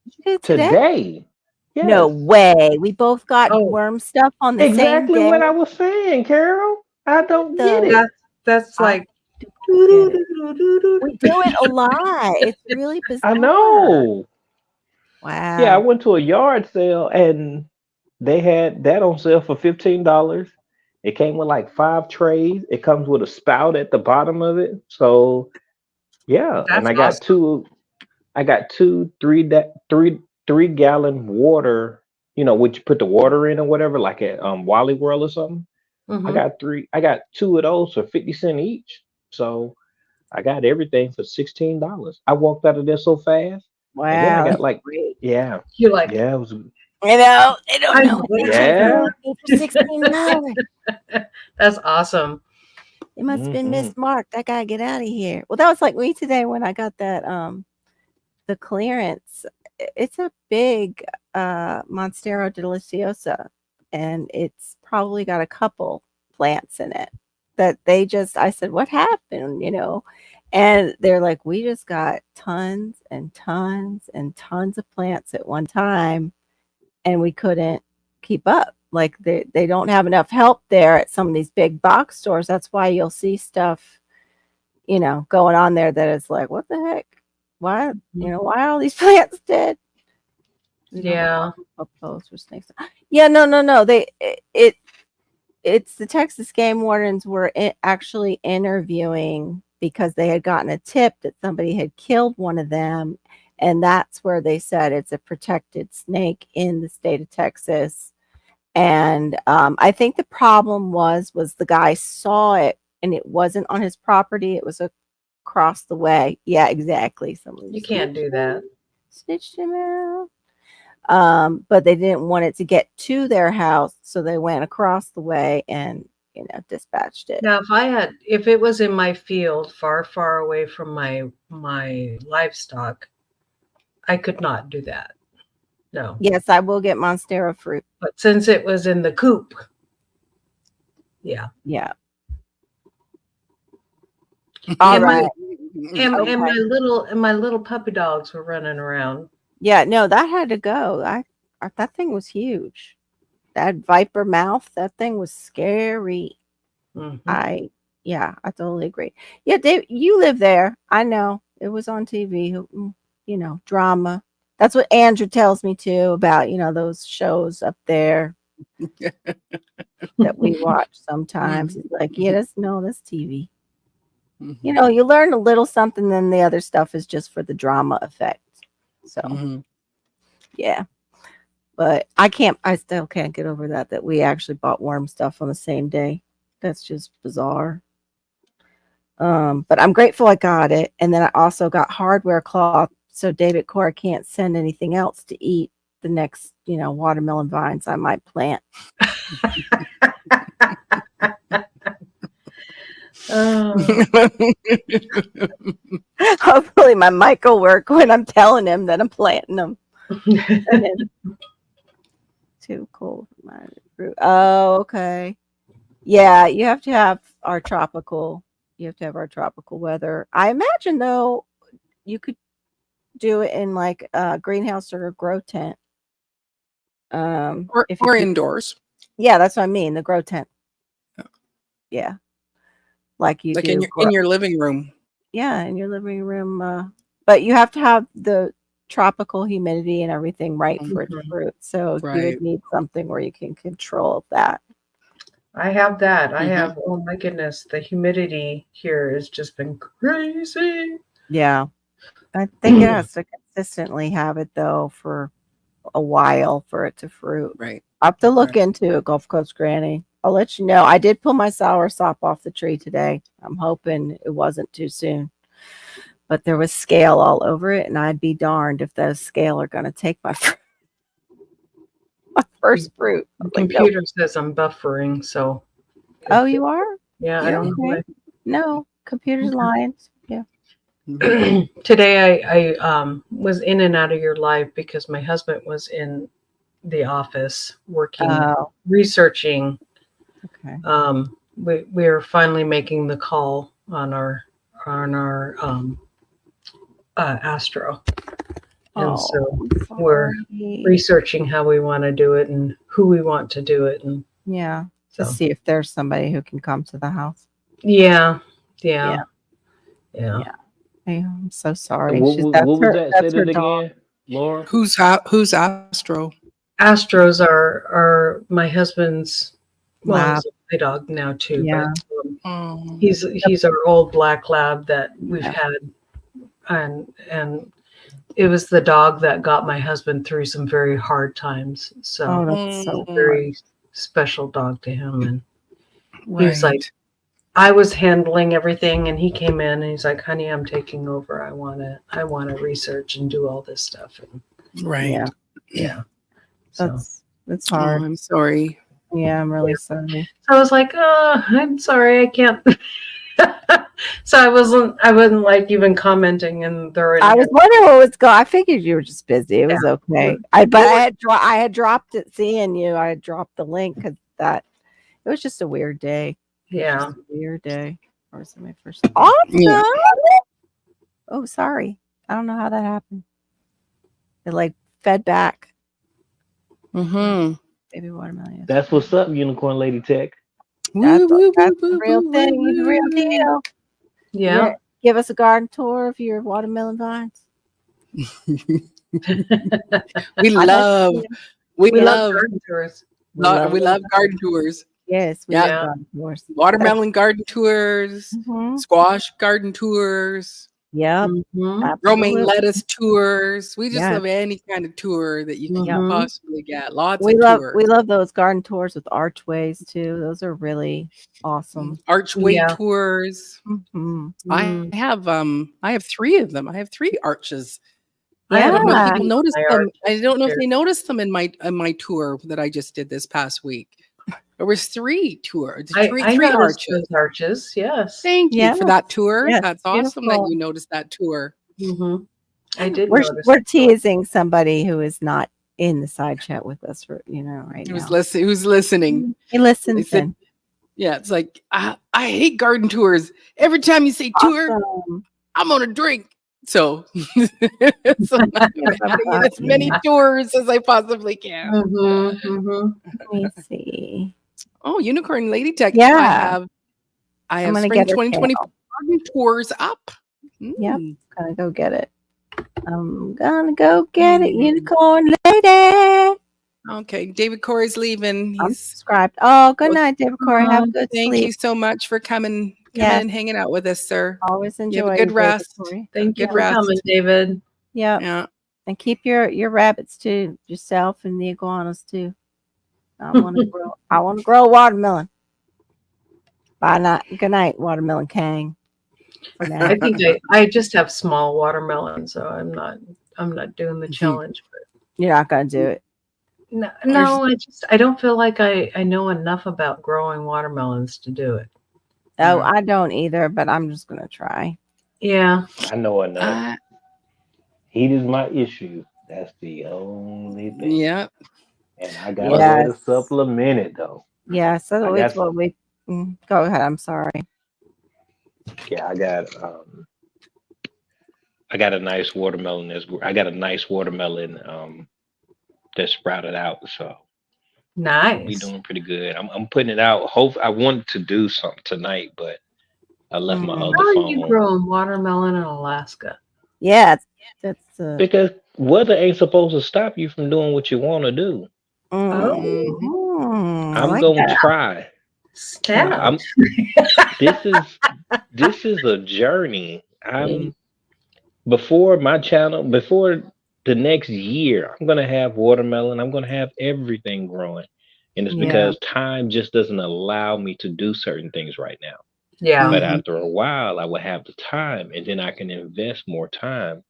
Did you get it today? Today. No Yes. way. We both got Oh, worm stuff on the same Exactly day. what I was saying, Carol. I don't get The it. that's I like don't get it. We do it a lot. It's really I bizarre. know. Yeah, I Wow. went to a yard sale and they had that on sale for $15. It came with like 5 trays. It comes with a spout at the bottom of it. So yeah, and that's awesome. I got two 3 gallon water, which you put the water in or whatever, like at Wally World or something. I Mhm. got I got two of those for 50 cents each. So I got everything for $16. I walked out of there so fast. And then I Wow, got that's like, great. yeah, You're like, yeah, it was, They don't I know what they would just do yeah. sold me for $16. that. That's awesome. It must have been Hmm. mismarked. I gotta get out of here. Well, that was like me today when I got that the clearance. It's a big Monstero Deliciosa, and it's probably got a couple plants in it that they just. I said, "What happened?" And they're like, "We just got tons and tons and tons of plants at one time, and we couldn't keep up. Like they don't have enough help there at some of these big box stores. That's why you'll see stuff, going on there that is like, what the heck? Why, why are all these plants dead? We don't Yeah. propose for snakes. Yeah, no, no, no. It's the Texas game wardens were actually interviewing because they had gotten a tip that somebody had killed one of them, and that's where they said it's a protected snake in the state of Texas. And I think the problem was the guy saw it and it wasn't on his property; it was across the way. Yeah, exactly. Someone You can't do that. snitched him out. But they didn't want it to get to their house, so they went across the way and dispatched it. Now, if it was in my field, far, far away from my livestock, I could not do that. No. Yes, I will get Monstera fruit. But since it was in the coop, yeah. Yeah. All And right. and Okay. my little puppy dogs were running around. Yeah, no, that had to go. That thing was huge. That viper mouth, that thing was scary. Mhm. I totally agree. Yeah, Dave, you live there. I know. It was on TV, drama. That's what Andrew tells me too about, those shows up there that we watch sometimes. He's like, yeah, that's TV. You learn a little something, then the other stuff is just for the drama effect. So, yeah. But I still can't get over that we actually bought worm stuff on the same day. That's just bizarre. But I'm grateful I got it. And then I also got hardware cloth so David Cora can't send anything else to eat the next, watermelon vines I might plant. Hopefully my mic will work when I'm telling him that I'm planting them. Too cold for my fruit. Oh, okay. Yeah, you have to have our tropical weather. I imagine though you could do it in like a greenhouse or a grow tent. or If you indoors, yeah, that's what I mean, the grow tent. Yeah. Like you like do in your living room. yeah, in your living room. But you have to have the tropical humidity and everything right for it to fruit. So you would Right. need something where you can control that. I have that. I have, oh my goodness, the humidity here has just been crazy. Yeah. I think it has to consistently have it though for a while for it to fruit. Right. I have to look into it, Gulf Coast Granny. I'll let you know. I did pull my soursop off the tree today. I'm hoping it wasn't too soon. But there was scale all over it, and I'd be darned if those scale are going to take my first fruit. The Like, computer says I'm buffering, so. oh, you are? Yeah, I don't know why. No, computer's lying. Yeah. Today I was in and out of your live because my husband was in the office working, researching. Okay. We are finally making the call on our Astro, and so we're researching how we want to do it and who we want to do it, and yeah, to see if there's somebody who can come to the house. Yeah. I'm so sorry. What was that? Say that again, Laura. Who's Astro? Astros are my husband's. Well, Lab. he's my dog now too. Yeah. But he's our old black lab that we've had, and it was the dog that got my husband through some very hard times. So that's so very special dog to him, and He was like, I was handling everything, and he came in and he's like, "Honey, I'm taking over. I wanna research and do all this stuff." And Yeah, yeah. So that's Oh, hard. I'm sorry. Yeah, I'm really sorry. I was like, "Oh, I'm sorry, I can't." So I wasn't like even commenting, and there. I was wondering what was going. I figured you were just busy. It was okay. I had dropped it. Seeing you, I had dropped the link because it was just a weird day. Yeah. Just a weird day. Or was it my first? Awesome. Yeah. Oh, sorry. I don't know how that happened. It like fed back. Mm-hmm. Baby watermelon. That's what's up, Unicorn Lady Tech. That's the real thing. He's the real deal. Yeah. Give us a garden tour of your watermelon vines. We love garden tours. we love garden tours. Yes, we Yeah. love garden tours. Watermelon garden tours, Mhm. squash garden tours, Yep. Mhm. romaine Absolutely. lettuce tours. We just Yes. love any kind of tour that you can Mhm. possibly get. Lots We of tours. love those garden tours with archways too. Those are really awesome. Archway Yeah. tours. Mhm. I have 3 of them. I have 3 arches. I I have don't know if Yeah. people noticed my them. I arches don't know if here. they noticed them in my tour that I just did this past week. There was 3 tours, I 3 noticed arches. those arches. Yes. Thank you for Yes. that tour. Yes. That's awesome that Beautiful. you noticed that tour. Mm-hmm. I did We're notice. we're teasing somebody who is not in the side chat with us right Who's now. who's listening? He They listens said, in. yeah, it's like I hate garden tours. Every time you say tour, Awesome. I'm gonna drink. So, so I'm putting in as many tours as I possibly can. Mm-hmm. Mm-hmm. Let me see. Oh, Unicorn Lady Tech. Yeah. I I'm have gonna spring get a 2024 garden tours up. Yep. Mm. Gonna go get it. I'm gonna go get it, Mm. Unicorn Lady. Okay, David Corey's leaving. I'm He's subscribed. Oh, good night, David Corey. Have a good thank sleep. you so much for coming Yes. and hanging out with us, sir. Always You have enjoy a you, good David rest. Corey. Thank you Good for rest. coming, David. Yep. Yeah. And keep your rabbits to yourself and the iguanas too. I want to grow a watermelon. Bye night. Good night, Watermelon Kang. For now. I think I just have small watermelon, so I'm not doing the challenge. But You're not gonna do it. no, I don't feel like I know enough about growing watermelons to do it. Oh, Yeah. I don't either, but I'm just gonna try. Yeah. I know enough. Heat is my issue. That's the only thing. Yeah. And I got a way to Yes. supplement it though. Yeah, so I it's got- what we go ahead. I'm sorry. Yeah, I got a nice watermelon that sprouted out. So we Nice. doing pretty good. I'm putting it out. I wanted to do something tonight, but I left my Mm. other How are phone you on. growing watermelon in Alaska? Yeah, that's Because weather ain't supposed to stop you from doing what you want to do. I I'm like gonna that. Stout. This is a journey. Before my channel, before the next year, I'm gonna have watermelon. I'm gonna have everything growing, and it's Yeah. because time just doesn't allow me to do certain things right now. Yeah. But after a while, I will have the time, and then I can invest more time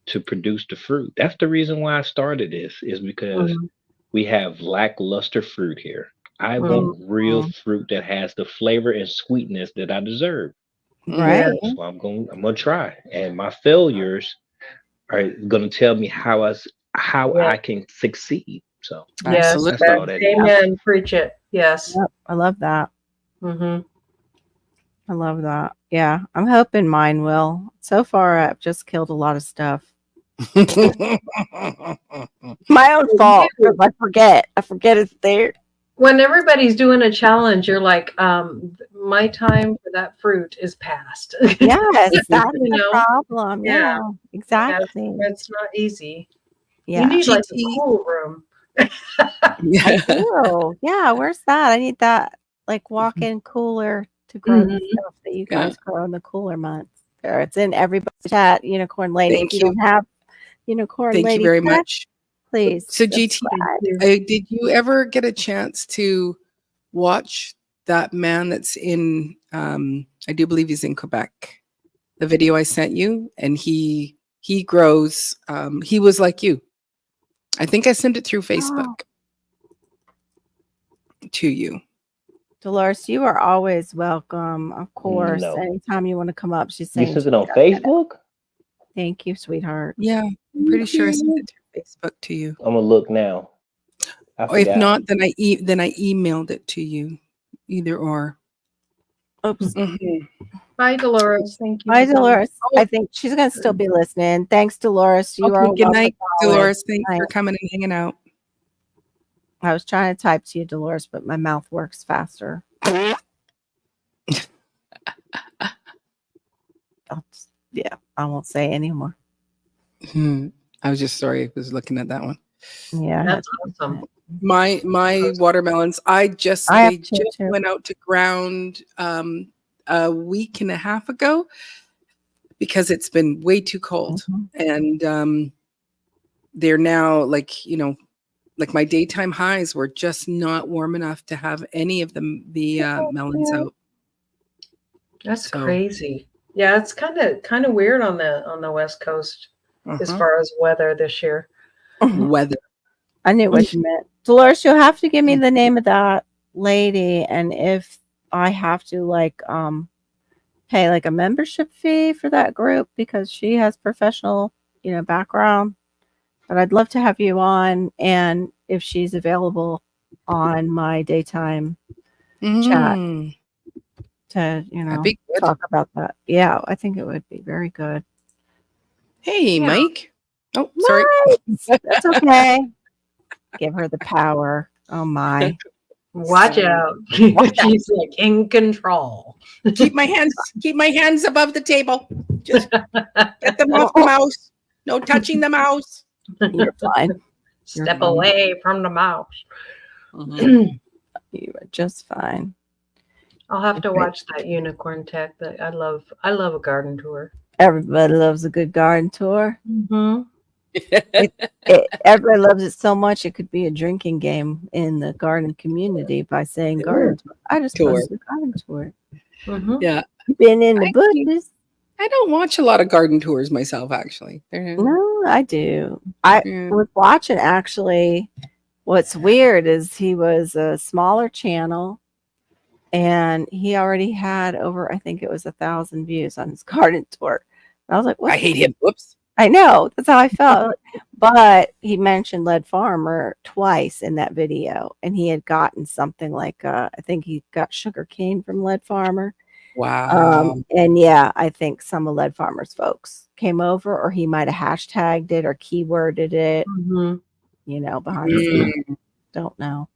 to produce the fruit. That's the reason why I started this, is because Mhm. we have lackluster fruit here. I Mhm. want real fruit that has the flavor and sweetness that I deserve. Right. So I'm gonna try, and my failures are gonna tell me how I can succeed. So Yes. Absolutely. that's all that is. Amen. Preach it. Yes. Yep, I love that. Mm-hmm. I love that. Yeah, I'm hoping mine will. So far, I've just killed a lot of stuff. My own fault, 'cause I forget it's there. When everybody's doing a challenge, you're like, my time for that fruit is past. Yes, that's You the know? problem. Yeah. Yeah, exactly. That's not easy. Yeah, You need like a GT. cool room. I do. Yeah, where's that? I need that like walk-in cooler to grow the stuff that you guys grow in the cooler months. There, it's in everybody's chat. Unicorn Lady. Thank if you you. don't have Unicorn Thank Lady you very chat, much. please. So GT, subscribe. did you ever get a chance to watch that man that's in, I do believe he's in Quebec. The video I sent you, and he grows. He was like you. I think I sent it through Facebook to you. Dolores, you are always welcome. Of course, No. anytime you want to come up, she's You saying. sent it on Facebook? Thank you, sweetheart. Yeah, I'm pretty sure I sent it through Facebook to you. I'm gonna look now. Or if not, then I emailed it to you. Either or. Oops. Bye, Dolores. Thank you. Bye, Dolores. I think she's going to still be listening. Thanks, Dolores. You are good night, welcome. Dolores. Thanks for coming and hanging out. I was trying to type to you, Dolores, but my mouth works faster. Yeah, I won't say anymore. I was just sorry. I was looking at that one. Yeah, That's awesome. My watermelons, they just went out to ground a week and a half ago because it's been way too cold. And they're now like my daytime highs were just not warm enough to have any of the melons out. That's crazy. Yeah, it's kind of weird on the West Coast as far as weather this year. Weather. I knew what you meant. Dolores, you'll have to give me the name of that lady, and if I have to pay like a membership fee for that group because she has professional, background. But I'd love to have you on, and if she's available on my daytime chat to, talk about that. Yeah, I think it would be very good. Hey, Mike. Oh, sorry. That's okay. Give her the power. Oh my. Watch out. She's like in control. Keep my hands above the table. Just get them off the mouse. No touching the mouse. You're fine. Step away from the mouse. You are just fine. I'll have to watch that unicorn tech. That I love a garden tour. Everybody loves a good garden tour. Mm-hmm. Everybody loves it so much it could be a drinking game in the garden community by saying garden tour. I just posted a garden tour. Mm-hmm. Yeah. Been in the bushes. I don't watch a lot of garden tours myself, actually. No, I do. I was watching, actually. What's weird is he was a smaller channel, and he already had over, I think it was 1,000 views on his garden tour. And I was like, what? I hate him. Whoops. I know. That's how I felt. But he mentioned Lead Farmer twice in that video, and he had gotten something like, I think he got sugar cane from Lead Farmer. Wow. And yeah, I think some of Lead Farmer's folks came over, or he might have hashtagged it or keyworded it, behind the scenes. Don't know.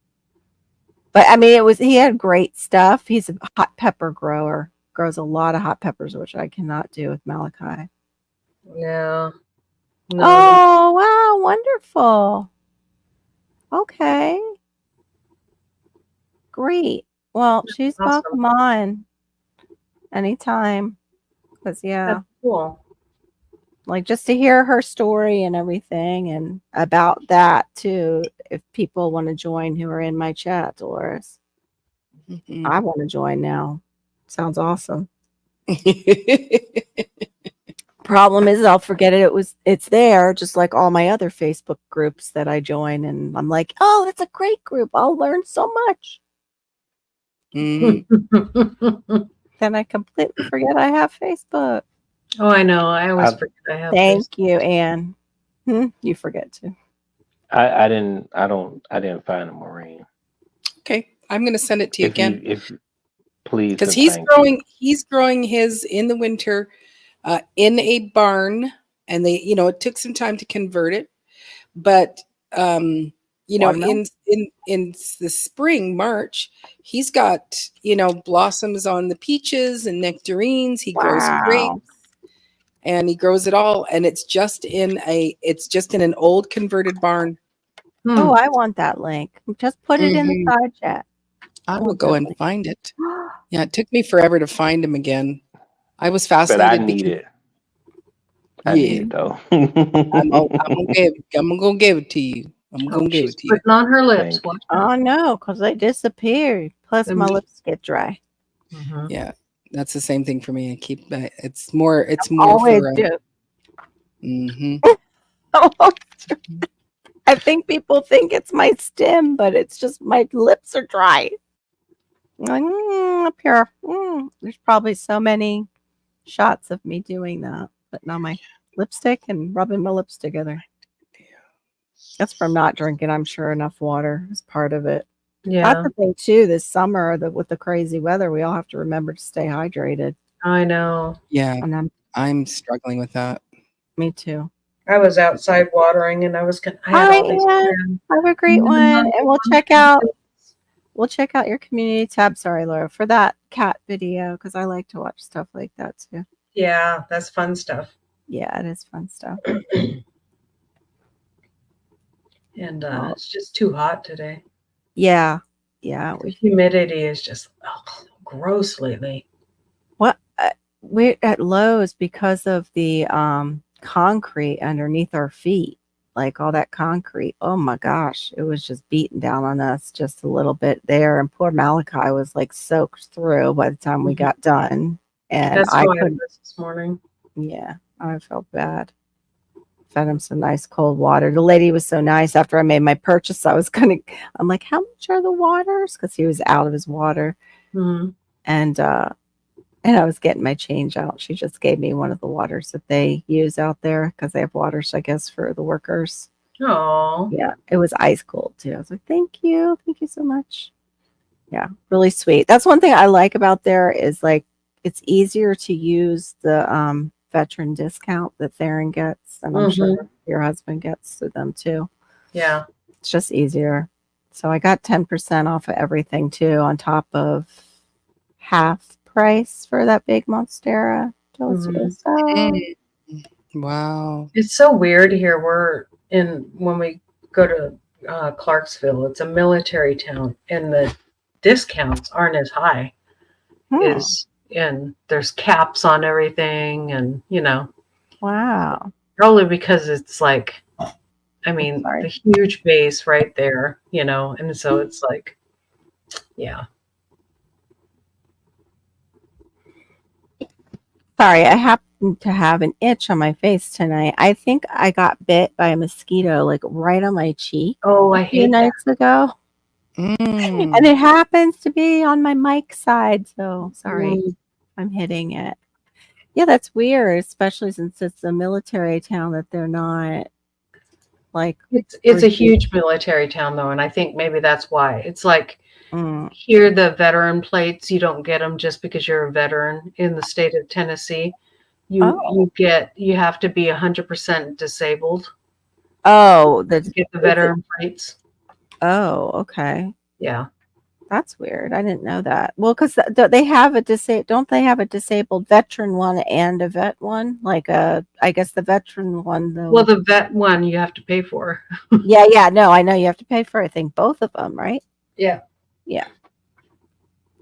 But I mean, he had great stuff. He's a hot pepper grower, grows a lot of hot peppers, which I cannot do with Malachi. Yeah. No. Oh, wow. Wonderful. Okay. Great. Well, she's welcome on anytime. Because, That's cool. Like, just to hear her story and everything, and about that, too, if people want to join who are in my chat, Dolores. I want to join now. Sounds awesome. Problem is, I'll forget it's there, just like all my other Facebook groups that I join, and I'm like, oh, that's a great group. I'll learn so much. Then I completely forget I have Facebook. Oh, I know. I always forget I have. Thank you, Anne. You forget too. I didn't find a Maureen. Okay, I'm going to send it to you again. If please, because he's growing his in the winter in a barn, and it took some time to convert it, but in the spring, March, he's got blossoms on the peaches and nectarines. He grows grapes, and he grows it all, and it's just in an old converted barn. Oh, I want that link. Just put it in the side chat. I will go and find it. Yeah, it took me forever to find him again. I was fascinated. But I need it. I need it though. I'm gonna give it to you. I'm gonna give She's it to you. putting on her lips. Thank you. Watch out. Oh no, because they disappear. Plus, The my meat. lips get dry. Mhm. Yeah, that's the same thing for me. I keep that. It's more. It's more Always for. do. Mhm. I think people think it's my stem, but it's just my lips are dry. Like, up here. There's probably so many shots of me doing that, but now my lipstick and rubbing my lips together. That's from not drinking, I'm sure, enough water is part of it. That's Yeah, the thing too. This summer, with the crazy weather, we all have to remember to stay hydrated. I know. Yeah, And I'm struggling with that. me too. I was outside watering, and I had Hi, all these Ann. Have a great And one, then and we'll check out your community tab. Sorry, Laura, for that cat video because I like to watch stuff like that too. Yeah, that's fun stuff. Yeah, it is fun stuff. And it's just too hot today. Yeah. The humidity is just gross lately. What we're at Lowe's because of the concrete underneath our feet, like all that concrete. Oh my gosh, it was just beating down on us just a little bit there, and poor Malachi was like soaked through by the time we got done, and That's I how I couldn't. was this morning. Yeah, I felt bad. Fed him some nice cold water. The lady was so nice. After I made my purchase, I'm like, how much are the waters? Because he was out of his water, Mhm. and I was getting my change out. She just gave me one of the waters that they use out there because they have waters, I guess, for the workers. Oh, Yeah, it was ice cold too. I was like, thank you so much. Yeah, really sweet. That's one thing I like about there is like it's easier to use the veteran discount that Theron gets, and I'm sure your husband gets through them too. yeah. It's just easier. So I got 10% off of everything too, on top of half price for that big Monstera. Mm. Wow. It's so weird here. When we go to Clarksville, it's a military town, and the discounts aren't as high. And there's caps on everything, and Wow. probably because it's like, I mean, the huge base right there, and so it's like, yeah. Sorry, I happen to have an itch on my face tonight. I think I got bit by a mosquito like right on my cheek Oh, I a few hate that. nights ago. And it happens to be on my mic side, so sorry. I'm hitting it. Yeah, that's weird, especially since it's a military town that they're not like It's a huge military town though, and I think maybe that's why. It's like mm, here the veteran plates, you don't get them just because you're a veteran in the state of Tennessee. You have to be 100% disabled oh, to get the veteran plates. Oh, okay. Yeah. That's weird. I didn't know that. Well, because they have don't they have a disabled veteran one and a vet one? Like I guess the veteran one though. Well, the vet one you have to pay for. Yeah. No, I know you have to pay for, I think, both of them, right? Yeah. Yeah.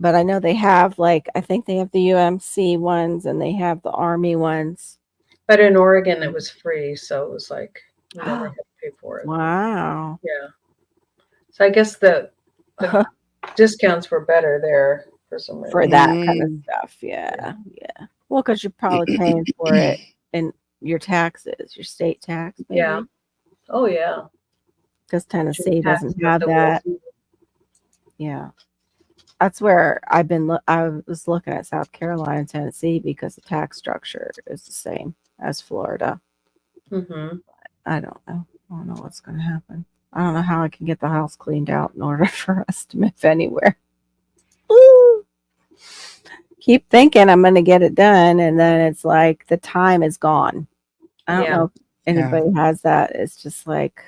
But I know they have I think they have the UMC ones and they have the Army ones. But in Oregon it was free, so it was like you never had to pay for it. Wow. Yeah. So I guess the discounts were better there for some reason. For that kind of stuff. Yeah. Well, because you're probably paying for it in your taxes, your state tax. Maybe. Yeah. Oh yeah. Because Tennessee doesn't have that. Yeah. That's where I was looking at South Carolina and Tennessee because the tax structure is the same as Florida. I don't know. I don't know what's going to happen. I don't know how I can get the house cleaned out in order for us to move anywhere. Woo! Keep thinking I'm going to get it done, and then it's like the time is gone. I don't know if anybody has that. It's just like,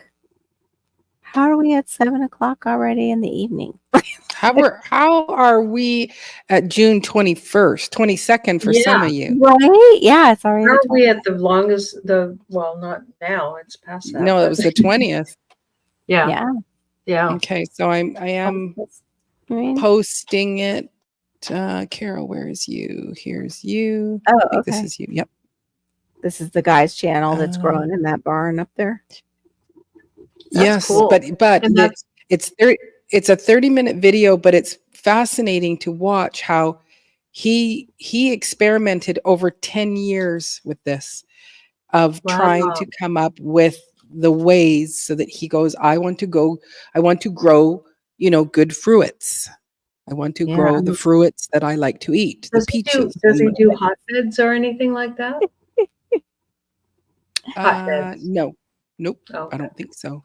how are we at 7:00 already in the evening? How are we at June 21st, 22nd for some of you? Right? Yeah, it's already. How are we at the longest? Not now. It's past that. No, it was the 20th. Yeah. Okay, so I am posting it. Carol, where is you? Here's you. Oh, I think okay. this is you. Yep. This is the guy's channel that's growing in that barn up there. Yes, cool. but And that's it's a 30-minute video, but it's fascinating to watch how he experimented over 10 years with this, of trying to wow. come up with the ways so that he goes, I want to grow, good fruits. I want to Yeah. grow the fruits that I like to eat, the peaches. Does he do hotbeds or anything like that? Hotbeds. No. Nope. Okay. I don't think so.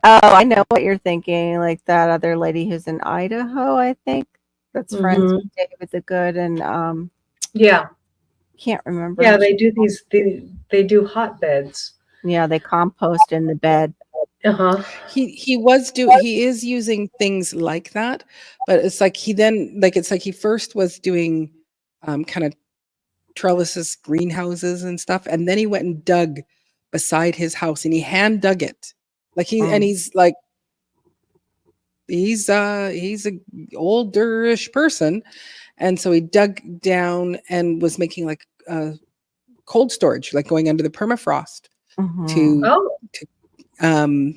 Oh, I know what you're thinking. Like that other lady who's in Idaho, I think. That's friends with David the Good and Yeah. can't remember. Yeah, who they she- do they do hotbeds. Yeah, they compost in the bed. Uh-huh. He is using things like that, but it's like he first was doing kind of trellises, greenhouses and stuff, and then he went and dug beside his house and he hand dug it. Like he's like he's a olderish person, and so he dug down and was making like cold storage, like going under the permafrost to Oh. um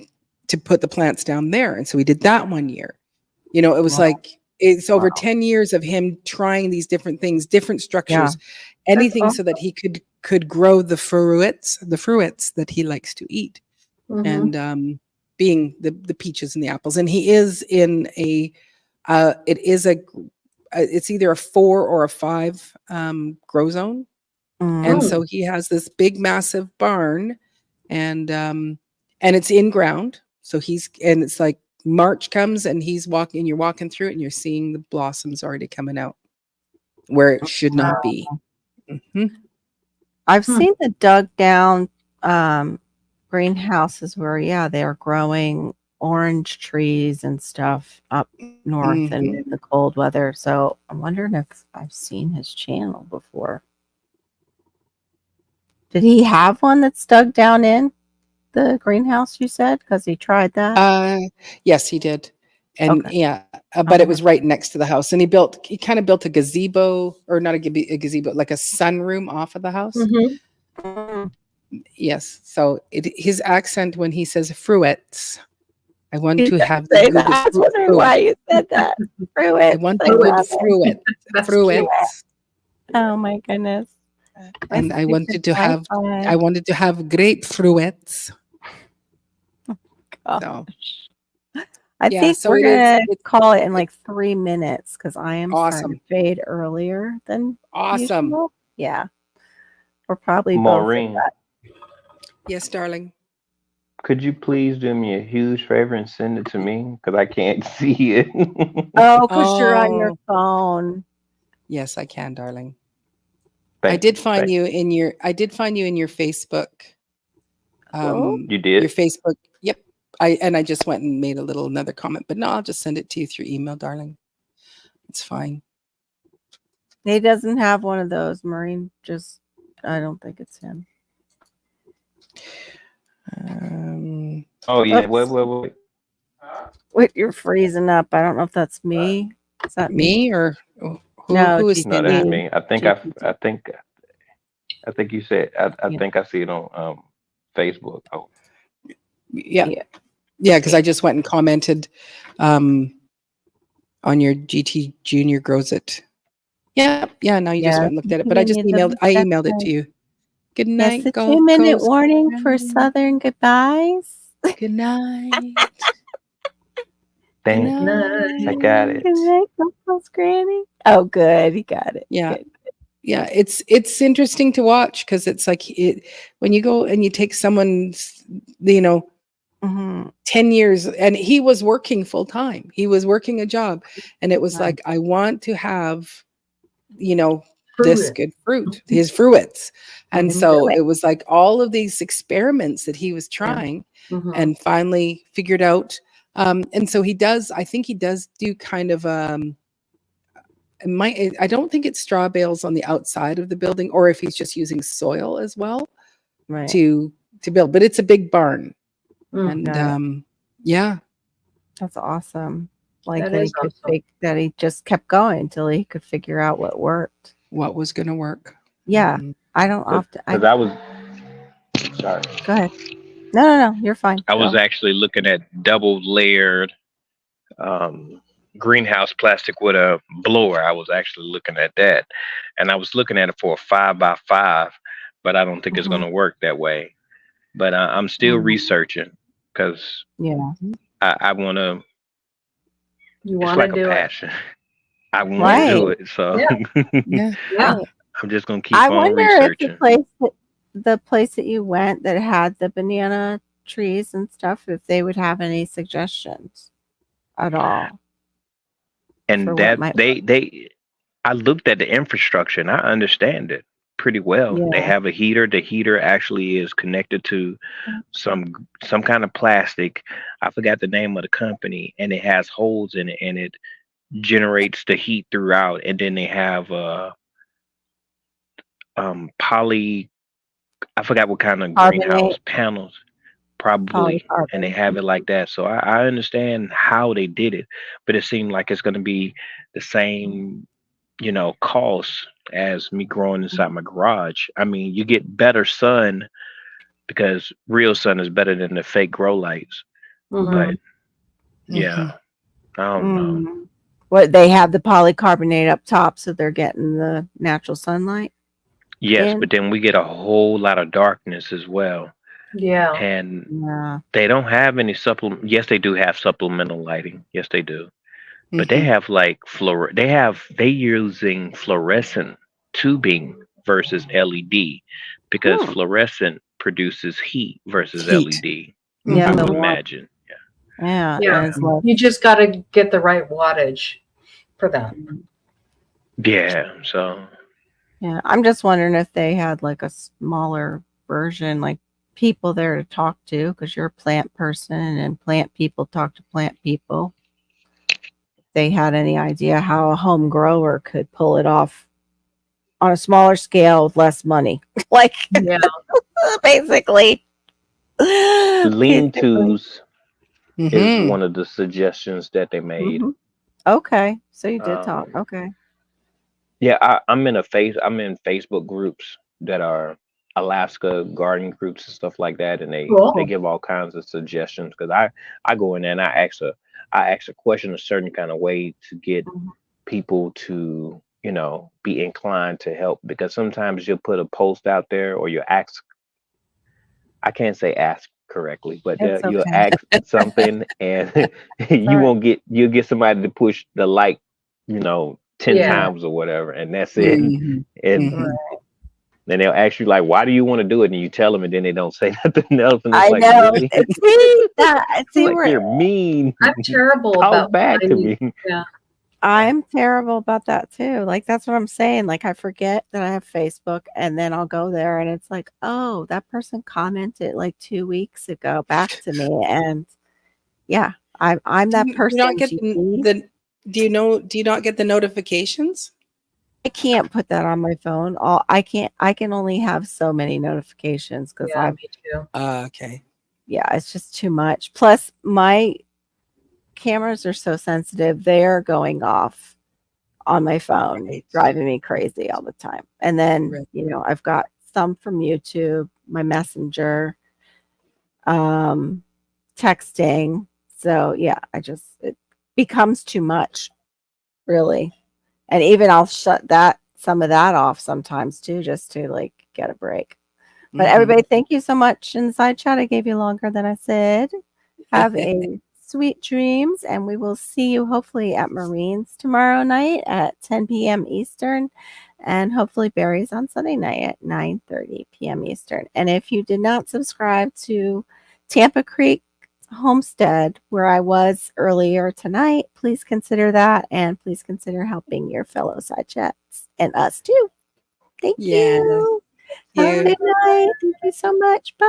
to put the plants down there. And so we did that one year. It was like it's over 10 years of him trying these different things, different structures, anything so that he could grow the fruits that he likes to eat. Mhm. And being the peaches and the apples. And he is in it's either a 4 or a 5 grow zone. And so he has this big massive barn, and it's in ground. So it's like March comes and you're walking through it and you're seeing the blossoms already coming out where it should not be. Mhm. I've seen the dug down greenhouses where they're growing orange trees and stuff up north and in the cold weather. So I'm wondering if I've seen his channel before. Did he have one that's dug down in the greenhouse, you said? Because he tried that? Yes, he did. And Okay. but it was right next to the house. And he kind of built a gazebo, or not a gazebo, like a sunroom off of the house. Mhm. Yes. So his accent when he says fruits, I want He to does have say the that. good I was wondering why you said that. I Fruits. want I the good love it. fruit. That's Fruits. Oh my goodness. And I wanted to have Wi-Fi. grapefruits. Oh. So I yeah, think so we're gonna it's call it in like 3 minutes because I am starting awesome. to fade earlier than Awesome. usual. Yeah, we're probably both at Maureen, that. Yes, darling. could you please do me a huge favor and send it to me? Because I can't see it. Oh, because you're on your Oh, phone. yes, I can, darling. Thank I did you. find Thank you in your Facebook. Oh, you. You did? Your Facebook. Yep. I just went and made another comment, but no, I'll just send it to you through email, darling. It's fine. he doesn't have one of those. Maureen I don't think it's him. Oh, yeah. Oops. Wait. Wait, you're freezing up. I don't know if that's me. Is that me? Me or No, who is No, that's GPT. me. I think you said, I Yeah. think I see it on Facebook. Oh, yeah. Yeah. Yeah, because I just went and commented on your GT Junior grows it. Yeah, now you just went and looked at it, but I emailed it to you. Good night, Yes, the Gold 2-minute Coast. warning for Southern goodbyes. Good night. thank you. I got it. Good night, Gold Coast Granny. Oh, good. He got it. Yeah. Good. Yeah, it's interesting to watch because it's like when you go and you take someone's 10 years, and he was working full time. He was working a job, and it was Right. like, I want to have, this Fruit. good fruit, his fruits. And Mhm. so Fruit. it was like all of these experiments that he was trying Mhm. and finally figured out. And so I think he does do kind of, I don't think it's straw bales on the outside of the building, or if he's just using soil as well Right. to build, but it's a big barn. Mm. And yeah, That's awesome. Like That that, is awesome. that he just kept going until he could figure out what worked. what was going to work. Yeah. I don't often. Because I was, sorry. Go ahead. No, you're fine. I was Go. actually looking at double layered greenhouse plastic with a blower. I was actually looking at that, and I was looking at it for a 5x5, but I don't think it's going Mhm. to work that way. But I'm still Mhm. researching because Yeah. I want to. You It's want to like a do it. passion. I want to Right. do it, so Yeah. Yeah. Yeah. Right. I'm just gonna I keep on wonder if researching. the place that you went that had the banana trees and stuff, if they would have any suggestions at all for And what that might work. they I looked at the infrastructure and I understand it pretty well. They Yeah. have a heater. The heater actually is connected to some kind of plastic. I forgot the name of the company, and it has holes in it, and it generates the heat throughout. And then they have poly. I forgot what kind of greenhouse Carbonate, panels, probably, and they polycarbonate. have it like that. So I understand how they did it, but it seemed like it's going to be the same, cost as me growing inside my garage. I mean, you get better sun because real sun is better than the fake grow lights. Mm-hmm. But yeah, I don't know. Mm. What they have the polycarbonate up top, so they're getting the natural sunlight Yes, in. but then we get a whole lot of darkness as well. Yeah. And Yeah. they don't have any supplement. Yes, they do have supplemental lighting. Yes, they do. But they Mhm. have like they using fluorescent tubing versus LED because Hmm. fluorescent produces heat versus Heat. LED. Yeah. I The would Mhm. one. imagine. Yeah. Yeah. And it's less. You just got to get the right wattage for that. Yeah. So Yeah. I'm just wondering if they had like a smaller version, like people there to talk to, because you're a plant person and plant people talk to plant people. They had any idea how a home grower could pull it off on a smaller scale with less money. Like Yeah. basically. Basically. lean-tos is Mhm. one of the suggestions that they made. Mhm. Okay. So you did talk. Um, Okay. yeah, I'm in Facebook groups that are Alaska garden groups and stuff like that, and they Cool. give all kinds of suggestions because I go in there and I ask a question a certain kind of way to get Mhm. people to be inclined to help because sometimes you'll put a post out there or you ask, I can't say ask correctly, but It's you'll okay. ask something and Sorry. you'll get somebody to push the like 10 Yeah. Yeah. times or whatever, and that's it. Mhm. And Mhm. then they'll ask you like, why do you want to do it? And you tell them, and then they don't say nothing else, and it's I like, know. really? See that? See Like where you're mean. I'm terrible Talk about back to finding. me. Yeah. I'm terrible about that too. Like that's what I'm saying. Like I forget that I have Facebook and then I'll go there and it's like, oh, that person commented like 2 weeks ago back to me. And yeah, I'm Do that you not person, get GD. do you not get the notifications? I can't put that on my phone. I can only have so many notifications because Yeah. Me too. Okay. yeah, it's just too much. Plus my cameras are so sensitive, they're going off on my phone, Right. driving me crazy all the time. And then, Right. I've got some from YouTube, my messenger, um, texting. So yeah, it becomes too much, really. And even I'll shut some of that off sometimes too, just to like get a break. But Mhm. everybody, thank you so much. In the side chat, I gave you longer than I said. Have a sweet dreams, and we will see you hopefully at Marines tomorrow night at 10 p.m. Eastern, and hopefully Barry's on Sunday night at 9:30 p.m. Eastern. And if you did not subscribe to Tampa Creek Homestead, where I was earlier tonight, please consider that, and please consider helping your fellow side chats and us too. Thank Yeah. you. Have a You. good night. Thank you so much. Bye.